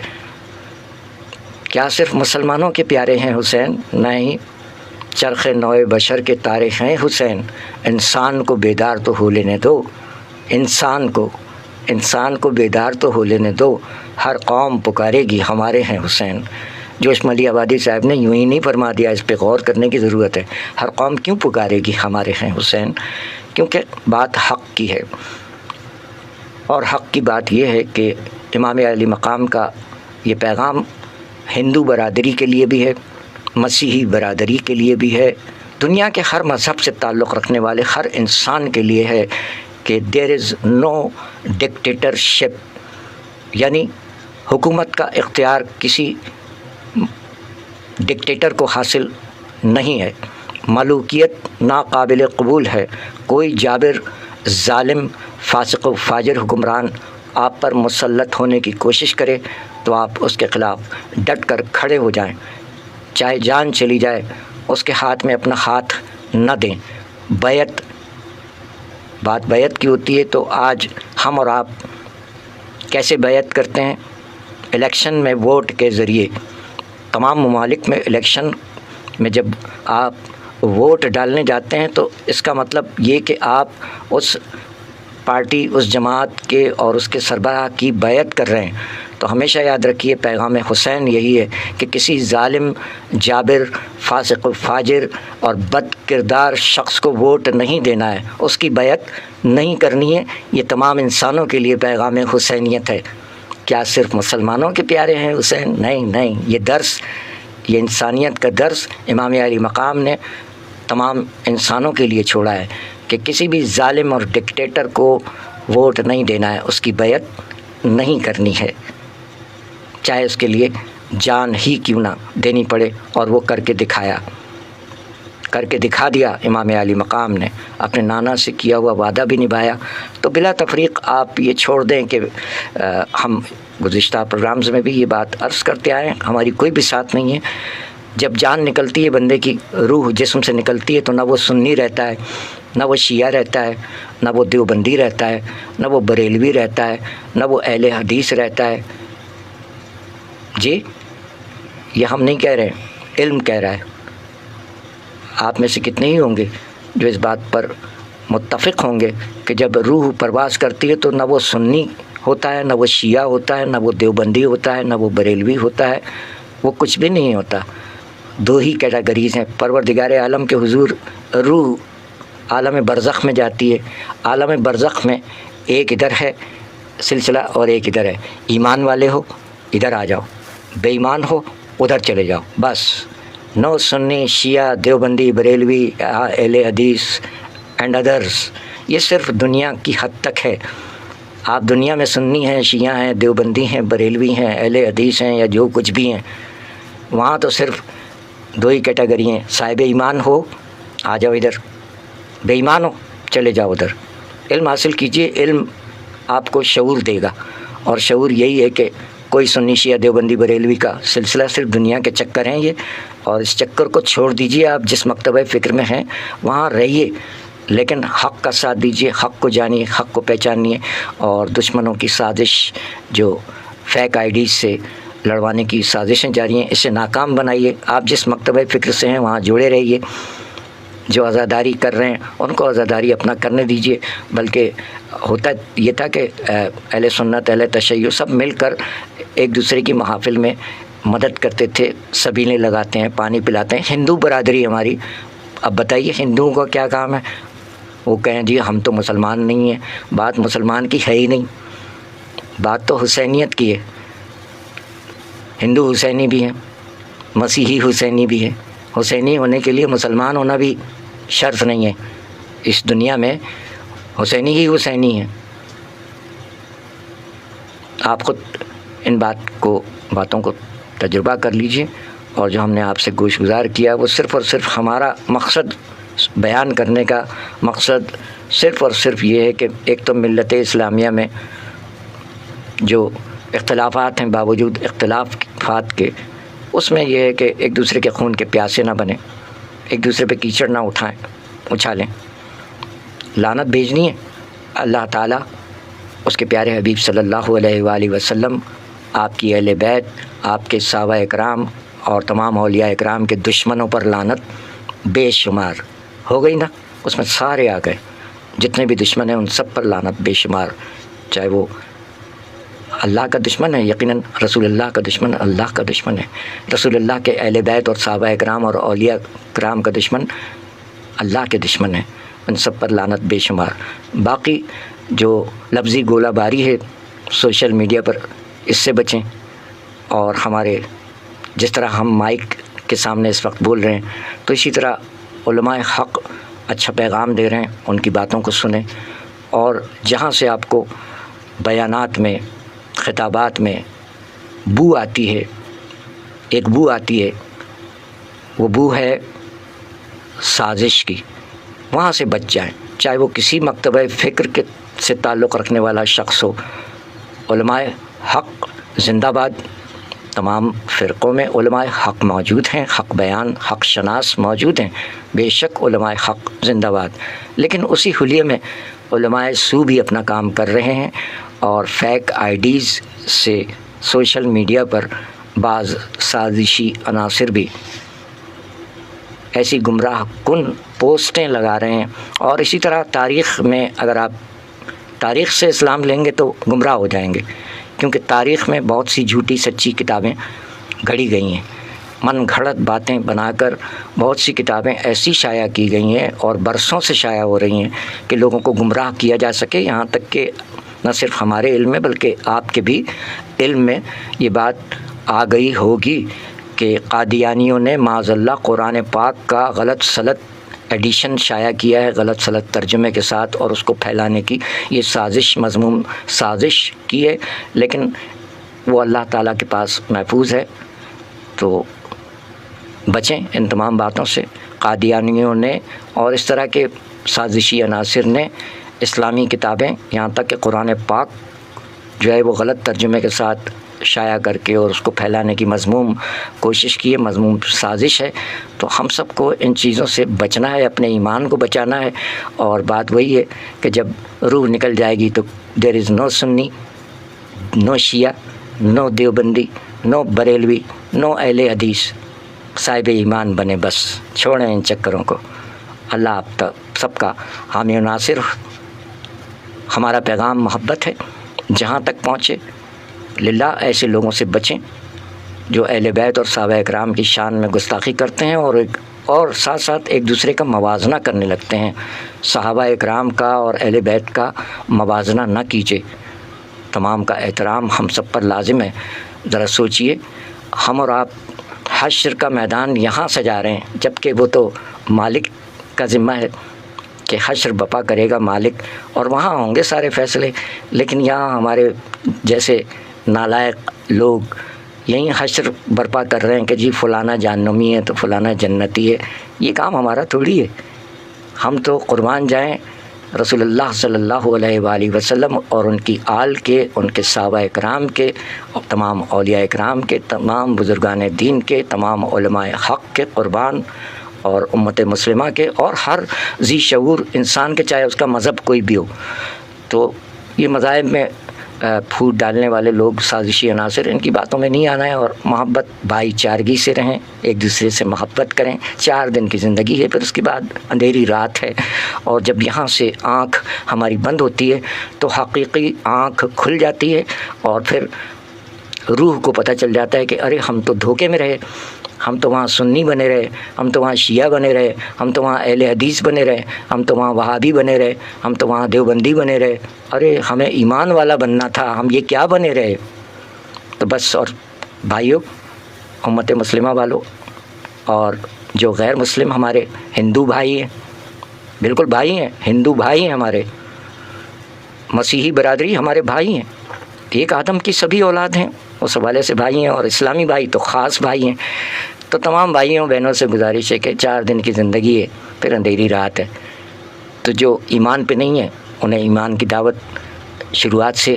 کیا صرف مسلمانوں کے پیارے ہیں حسین؟ نہیں، چرخ نوع بشر کے تارے ہیں حسین۔ انسان کو بیدار تو ہو لینے دو، انسان کو بیدار تو ہو لینے دو، ہر قوم پکارے گی ہمارے ہیں حسین۔ جوش ملی آبادی صاحب نے یوں ہی نہیں فرما دیا، اس پہ غور کرنے کی ضرورت ہے۔ ہر قوم کیوں پکارے گی ہمارے ہیں حسین؟ کیونکہ بات حق کی ہے، اور حق کی بات یہ ہے کہ امام علی مقام کا یہ پیغام ہندو برادری کے لیے بھی ہے، مسیحی برادری کے لیے بھی ہے، دنیا کے ہر مذہب سے تعلق رکھنے والے ہر انسان کے لیے ہے کہ دیر از نو ڈکٹیٹرشپ، یعنی حکومت کا اختیار کسی ڈکٹیٹر کو حاصل نہیں ہے، ملوکیت ناقابل قبول ہے۔ کوئی جابر، ظالم، فاسق و فاجر حکمران آپ پر مسلط ہونے کی کوشش کرے تو آپ اس کے خلاف ڈٹ کر کھڑے ہو جائیں، چاہے جان چلی جائے اس کے ہاتھ میں اپنا ہاتھ نہ دیں۔ بات بیعت کی ہوتی ہے تو آج ہم اور آپ کیسے بیعت کرتے ہیں؟ الیکشن میں ووٹ کے ذریعے۔ تمام ممالک میں الیکشن میں جب آپ ووٹ ڈالنے جاتے ہیں تو اس کا مطلب یہ کہ آپ اس پارٹی، اس جماعت کے اور اس کے سربراہ کی بیعت کر رہے ہیں۔ تو ہمیشہ یاد رکھیے پیغام حسین یہی ہے کہ کسی ظالم، جابر، فاسق و فاجر اور بد کردار شخص کو ووٹ نہیں دینا ہے، اس کی بیعت نہیں کرنی ہے۔ یہ تمام انسانوں کے لیے پیغام حسینیت ہے۔ کیا صرف مسلمانوں کے پیارے ہیں حسین؟ نہیں نہیں، یہ درس، یہ انسانیت کا درس امام علی مقام نے تمام انسانوں کے لیے چھوڑا ہے کہ کسی بھی ظالم اور ڈکٹیٹر کو ووٹ نہیں دینا ہے، اس کی بیعت نہیں کرنی ہے، چاہے اس کے لیے جان ہی کیوں نہ دینی پڑے۔ اور وہ کر کے دکھا دیا امام علی مقام نے، اپنے نانا سے کیا ہوا وعدہ بھی نبھایا۔ تو بلا تفریق آپ یہ چھوڑ دیں کہ ہم گزشتہ پروگرامز میں بھی یہ بات عرض کرتے آئے ہیں، ہماری کوئی بھی ساتھ نہیں ہے، جب جان نکلتی ہے بندے کی، روح جسم سے نکلتی ہے، تو نہ وہ سنی رہتا ہے، نہ وہ شیعہ رہتا ہے، نہ وہ دیوبندی رہتا ہے، نہ وہ بریلوی رہتا ہے، نہ وہ اہل حدیث رہتا ہے۔ جی یہ ہم نہیں کہہ رہے، علم کہہ رہا ہے۔ آپ میں سے کتنے ہی ہوں گے جو اس بات پر متفق ہوں گے کہ جب روح پرواز کرتی ہے تو نہ وہ سنی ہوتا ہے، نہ وہ شیعہ ہوتا ہے، نہ وہ دیوبندی ہوتا ہے، نہ وہ بریلوی ہوتا ہے، وہ کچھ بھی نہیں ہوتا۔ دو ہی کیٹیگریز ہیں۔ پروردگار عالم کے حضور روح عالم برزخ میں جاتی ہے، عالم برزخ میں ایک ادھر ہے سلسلہ اور ایک ادھر ہے۔ ایمان والے ہو ادھر آ جاؤ، بے ایمان ہو ادھر چلے جاؤ، بس۔ نو سنی، شیعہ، دیوبندی، بریلوی، اہل حدیث اینڈ ادرس، یہ صرف دنیا کی حد تک ہے۔ آپ دنیا میں سنی ہیں، شیعہ ہیں، دیوبندی ہیں، بریلوی ہیں، اہل حدیث ہیں، یا جو کچھ بھی ہیں، وہاں تو صرف دو ہی کیٹیگری ہیں۔ صاحب ایمان ہو آ جاؤ ادھر، بے ایمان ہو چلے جاؤ ادھر۔ علم حاصل کیجئے، علم آپ کو شعور دے گا، اور شعور یہی ہے کہ کوئی سنی، شیعہ، دیوبندی، بریلوی کا سلسلہ صرف دنیا کے چکر ہیں یہ، اور اس چکر کو چھوڑ دیجئے۔ آپ جس مکتبہ فکر میں ہیں وہاں رہیے، لیکن حق کا ساتھ دیجئے، حق کو جانیے، حق کو پہچانیے، اور دشمنوں کی سازش جو فیک آئی ڈیز سے لڑوانے کی سازشیں جاری ہیں، اسے ناکام بنائیے۔ آپ جس مکتبہ فکر سے ہیں وہاں جڑے رہیے۔ جو عزاداری کر رہے ہیں ان کو عزاداری اپنا کرنے دیجئے، بلکہ ہوتا یہ تھا کہ اہل سنت، اہل تشیع سب مل کر ایک دوسرے کی محافل میں مدد کرتے تھے، سبیلیں لگاتے ہیں، پانی پلاتے ہیں۔ ہندو برادری ہماری، اب بتائیے ہندوؤں کا کیا کام ہے؟ وہ کہیں جی ہم تو مسلمان نہیں ہیں۔ بات مسلمان کی ہے ہی نہیں، بات تو حسینیت کی ہے۔ ہندو حسینی بھی ہیں، مسیحی حسینی بھی ہے۔ حسینی ہونے کے لیے مسلمان ہونا بھی شرط نہیں ہے، اس دنیا میں حسینی ہی حسینی ہے۔ آپ خود ان باتوں کو تجربہ کر لیجئے، اور جو ہم نے آپ سے گوش گزار کیا وہ صرف اور صرف ہمارا مقصد بیان کرنے کا مقصد صرف اور صرف یہ ہے کہ ایک تو ملت اسلامیہ میں جو اختلافات ہیں، باوجود اختلافات کے، اس میں یہ ہے کہ ایک دوسرے کے خون کے پیاسے نہ بنیں، ایک دوسرے پہ کیچڑ نہ اچھالیں۔ لعنت بھیجنی ہے، اللہ تعالیٰ، اس کے پیارے حبیب صلی اللہ علیہ وآلہ وسلم، آپ کی اہل بیت، آپ کے صحابہ اکرام اور تمام اولیاء اکرام کے دشمنوں پر لعنت بے شمار ہو گئی نا، اس میں سارے آ گئے، جتنے بھی دشمن ہیں ان سب پر لعنت بے شمار، چاہے وہ اللہ کا دشمن ہے، یقیناً رسول اللہ کا دشمن اللہ کا دشمن ہے، رسول اللہ کے اہل بیت اور صحابہ اکرام اور اولیاء اکرام کا دشمن اللہ کے دشمن ہے، ان سب پر لعنت بے شمار۔ باقی جو لفظی گولہ باری ہے سوشل میڈیا پر، اس سے بچیں، اور ہمارے جس طرح ہم مائک کے سامنے اس وقت بول رہے ہیں تو اسی طرح علماء حق اچھا پیغام دے رہے ہیں، ان کی باتوں کو سنیں، اور جہاں سے آپ کو بیانات میں، خطابات میں بو آتی ہے، ایک بو آتی ہے، وہ بو ہے سازش کی، وہاں سے بچ جائیں، چاہے وہ کسی مکتبہ فکر کے سے تعلق رکھنے والا شخص ہو۔ علماء حق زندہ باد، تمام فرقوں میں علماء حق موجود ہیں، حق بیان، حق شناس موجود ہیں، بے شک علماء حق زندہ باد، لیکن اسی حلیے میں علماء سو بھی اپنا کام کر رہے ہیں، اور فیک آئی ڈیز سے سوشل میڈیا پر بعض سازشی عناصر بھی ایسی گمراہ کن پوسٹیں لگا رہے ہیں، اور اسی طرح تاریخ میں اگر آپ تاریخ سے اسلام لیں گے تو گمراہ ہو جائیں گے، کیونکہ تاریخ میں بہت سی جھوٹی سچی کتابیں گھڑی گئی ہیں، من گھڑت باتیں بنا کر بہت سی کتابیں ایسی شائع کی گئی ہیں اور برسوں سے شائع ہو رہی ہیں کہ لوگوں کو گمراہ کیا جا سکے، یہاں تک کہ نہ صرف ہمارے علم میں بلکہ آپ کے بھی علم میں یہ بات آ گئی ہوگی کہ قادیانیوں نے معاذ اللہ قرآن پاک کا غلط سلط ایڈیشن شائع کیا ہے، غلط سلط ترجمے کے ساتھ، اور اس کو پھیلانے کی یہ سازش، مذموم سازش کی ہے، لیکن وہ اللہ تعالیٰ کے پاس محفوظ ہے۔ تو بچیں ان تمام باتوں سے۔ قادیانیوں نے اور اس طرح کے سازشی عناصر نے اسلامی کتابیں، یہاں تک کہ قرآن پاک جو ہے وہ غلط ترجمے کے ساتھ شائع کر کے اور اس کو پھیلانے کی مذموم کوشش کی ہے، مذموم سازش ہے۔ تو ہم سب کو ان چیزوں سے بچنا ہے، اپنے ایمان کو بچانا ہے۔ اور بات وہی ہے کہ جب روح نکل جائے گی تو دیر از نو سنی، نو شیعہ، نو دیوبندی، نو بریلوی، نو اہل حدیث، صاحب ایمان بنے، بس چھوڑیں ان چکروں کو۔ اللہ آپ سب کا حامی و ناصر۔ ہمارا پیغام محبت ہے، جہاں تک پہنچے للہ ایسے لوگوں سے بچیں جو اہل بیت اور صحابہ اکرام کی شان میں گستاخی کرتے ہیں اور ساتھ ساتھ ایک دوسرے کا موازنہ کرنے لگتے ہیں۔ صحابہ اکرام کا اور اہل بیت کا موازنہ نہ کیجیے، تمام کا احترام ہم سب پر لازم ہے۔ ذرا سوچئے، ہم اور آپ حشر کا میدان یہاں سجا رہے ہیں، جبکہ وہ تو مالک کا ذمہ ہے کہ حشر بپا کرے گا مالک، اور وہاں ہوں گے سارے فیصلے۔ لیکن یہاں ہمارے جیسے نالائق لوگ یہیں حشر برپا کر رہے ہیں کہ جی فلانا جہنمی ہے تو فلانا جنتی ہے۔ یہ کام ہمارا تھوڑی ہے۔ ہم تو قربان جائیں رسول اللہ صلی اللہ علیہ وآلہ وسلم اور ان کی آل کے، ان کے صحابہ اکرام کے، اور تمام اولیاء اکرام کے، تمام بزرگان دین کے، تمام علماء حق کے قربان، اور امت مسلمہ کے، اور ہر ذی شعور انسان کے، چاہے اس کا مذہب کوئی بھی ہو۔ تو یہ مذاہب میں پھوٹ ڈالنے والے لوگ، سازشی عناصر، ان کی باتوں میں نہیں آنا ہے، اور محبت بھائی چارگی سے رہیں، ایک دوسرے سے محبت کریں۔ 4 دن کی زندگی ہے، پھر اس کے بعد اندھیری رات ہے، اور جب یہاں سے آنکھ ہماری بند ہوتی ہے تو حقیقی آنکھ کھل جاتی ہے، اور پھر روح کو پتہ چل جاتا ہے کہ ارے ہم تو دھوکے میں رہے، ہم تو وہاں سنی بنے رہے، ہم تو وہاں شیعہ بنے رہے، ہم تو وہاں اہل حدیث بنے رہے، ہم تو وہاں وہابی بنے رہے، ہم تو وہاں دیوبندی بنے رہے۔ ارے ہمیں ایمان والا بننا تھا، ہم یہ کیا بنے رہے؟ تو بس، اور بھائیوں، امت مسلمہ والوں، اور جو غیر مسلم ہمارے ہندو بھائی ہیں، بالکل بھائی ہیں، ہندو بھائی ہیں ہمارے، مسیحی برادری ہمارے بھائی ہیں، ایک آدم کی سبھی اولاد ہیں، اس حوالے سے بھائی ہیں، اور اسلامی بھائی تو خاص بھائی ہیں۔ تو تمام بھائیوں بہنوں سے گزارش ہے کہ 4 دن کی زندگی ہے، پھر اندھیری رات ہے۔ تو جو ایمان پہ نہیں ہے انہیں ایمان کی دعوت شروعات سے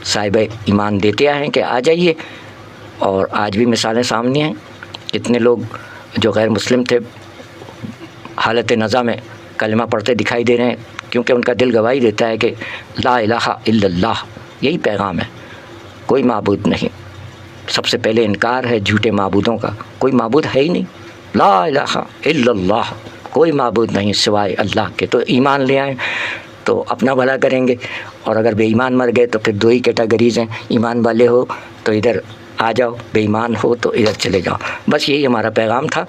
صاحب ایمان دیتے آئے ہیں کہ آ جائیے، اور آج بھی مثالیں سامنے ہیں۔ کتنے لوگ جو غیر مسلم تھے حالت نزا میں کلمہ پڑھتے دکھائی دے رہے ہیں، کیونکہ ان کا دل گواہی دیتا ہے کہ لا الہ الا اللہ، یہی پیغام ہے، کوئی معبود نہیں۔ سب سے پہلے انکار ہے جھوٹے معبودوں کا، کوئی معبود ہے ہی نہیں، لا الہ الا اللہ، کوئی معبود نہیں سوائے اللہ کے۔ تو ایمان لے آئیں تو اپنا بھلا کریں گے، اور اگر بے ایمان مر گئے تو پھر 2 ہی کیٹیگریز ہیں، ایمان والے ہو تو ادھر آ جاؤ، بے ایمان ہو تو ادھر چلے جاؤ۔ بس یہی ہمارا پیغام تھا۔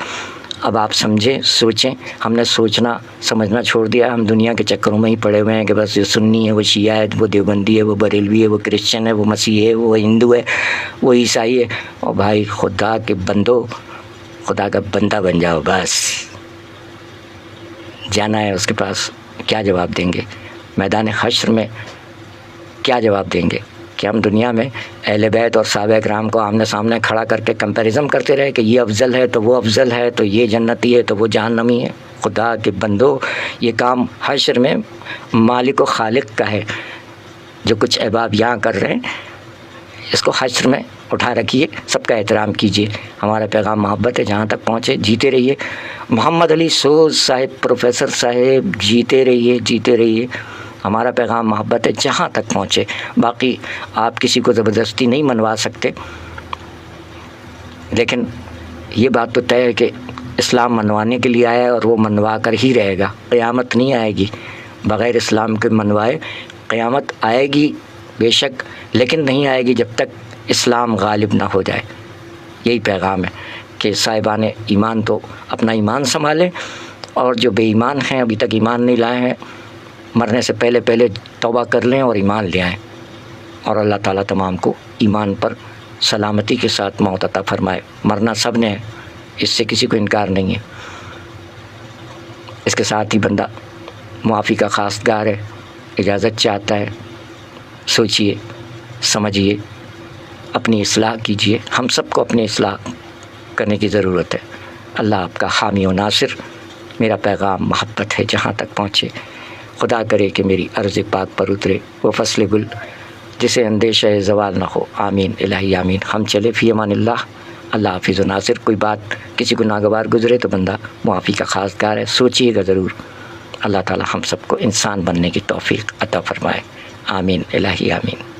اب آپ سمجھیں، سوچیں۔ ہم نے سوچنا سمجھنا چھوڑ دیا، ہم دنیا کے چکروں میں ہی پڑے ہوئے ہیں کہ بس یہ سنی ہے، وہ شیعہ ہے، وہ دیوبندی ہے، وہ بریلوی ہے، وہ کرسچن ہے، وہ مسیحی ہے، وہ ہندو ہے، وہ عیسائی ہے۔ اور بھائی خدا کے بندو، خدا کا بندہ بن جاؤ، بس جانا ہے اس کے پاس۔ کیا جواب دیں گے میدان حشر میں؟ کیا جواب دیں گے کہ ہم دنیا میں اہل بیت اور صحابہ اکرام کو آمنے سامنے کھڑا کر کے کمپیریزن کرتے رہے کہ یہ افضل ہے تو وہ افضل ہے، تو یہ جنتی ہے تو وہ جہنمی ہے؟ خدا کے بندو، یہ کام حشر میں مالک و خالق کا ہے۔ جو کچھ احباب یہاں کر رہے ہیں اس کو حشر میں اٹھا رکھیے، سب کا احترام کیجیے۔ ہمارا پیغام محبت ہے، جہاں تک پہنچے جیتے رہیے۔ محمد علی سوز صاحب، پروفیسر صاحب، جیتے رہیے، جیتے رہیے۔ ہمارا پیغام محبت ہے، جہاں تک پہنچے۔ باقی آپ کسی کو زبردستی نہیں منوا سکتے، لیکن یہ بات تو طے ہے کہ اسلام منوانے کے لیے آیا ہے، اور وہ منوا کر ہی رہے گا۔ قیامت نہیں آئے گی بغیر اسلام کے منوائے۔ قیامت آئے گی بے شک، لیکن نہیں آئے گی جب تک اسلام غالب نہ ہو جائے۔ یہی پیغام ہے کہ صاحبان ایمان تو اپنا ایمان سنبھالیں، اور جو بے ایمان ہیں، ابھی تک ایمان نہیں لائے ہیں، مرنے سے پہلے توبہ کر لیں اور ایمان لے آئیں، اور اللہ تعالیٰ تمام کو ایمان پر سلامتی کے ساتھ موت عطا فرمائے۔ مرنا سب نے ہے، اس سے کسی کو انکار نہیں ہے۔ اس کے ساتھ ہی بندہ معافی کا خواستگار ہے، اجازت چاہتا ہے۔ سوچئے، سمجھیے، اپنی اصلاح کیجیے۔ ہم سب کو اپنی اصلاح کرنے کی ضرورت ہے۔ اللہ آپ کا حامی و ناصر۔ میرا پیغام محبت ہے، جہاں تک پہنچے۔ خدا کرے کہ میری عرض پاک پر اترے وہ فصل گل جسے اندیشہ زوال نہ ہو. آمین الہی آمین. ہم چلے فی امان اللہ. اللہ حافظ و ناصر. کوئی بات کسی کو ناگوار گزرے تو بندہ معافی کا خاص کار ہے، سوچیے گا ضرور. اللہ تعالی ہم سب کو انسان بننے کی توفیق عطا فرمائے. آمین الہی آمین.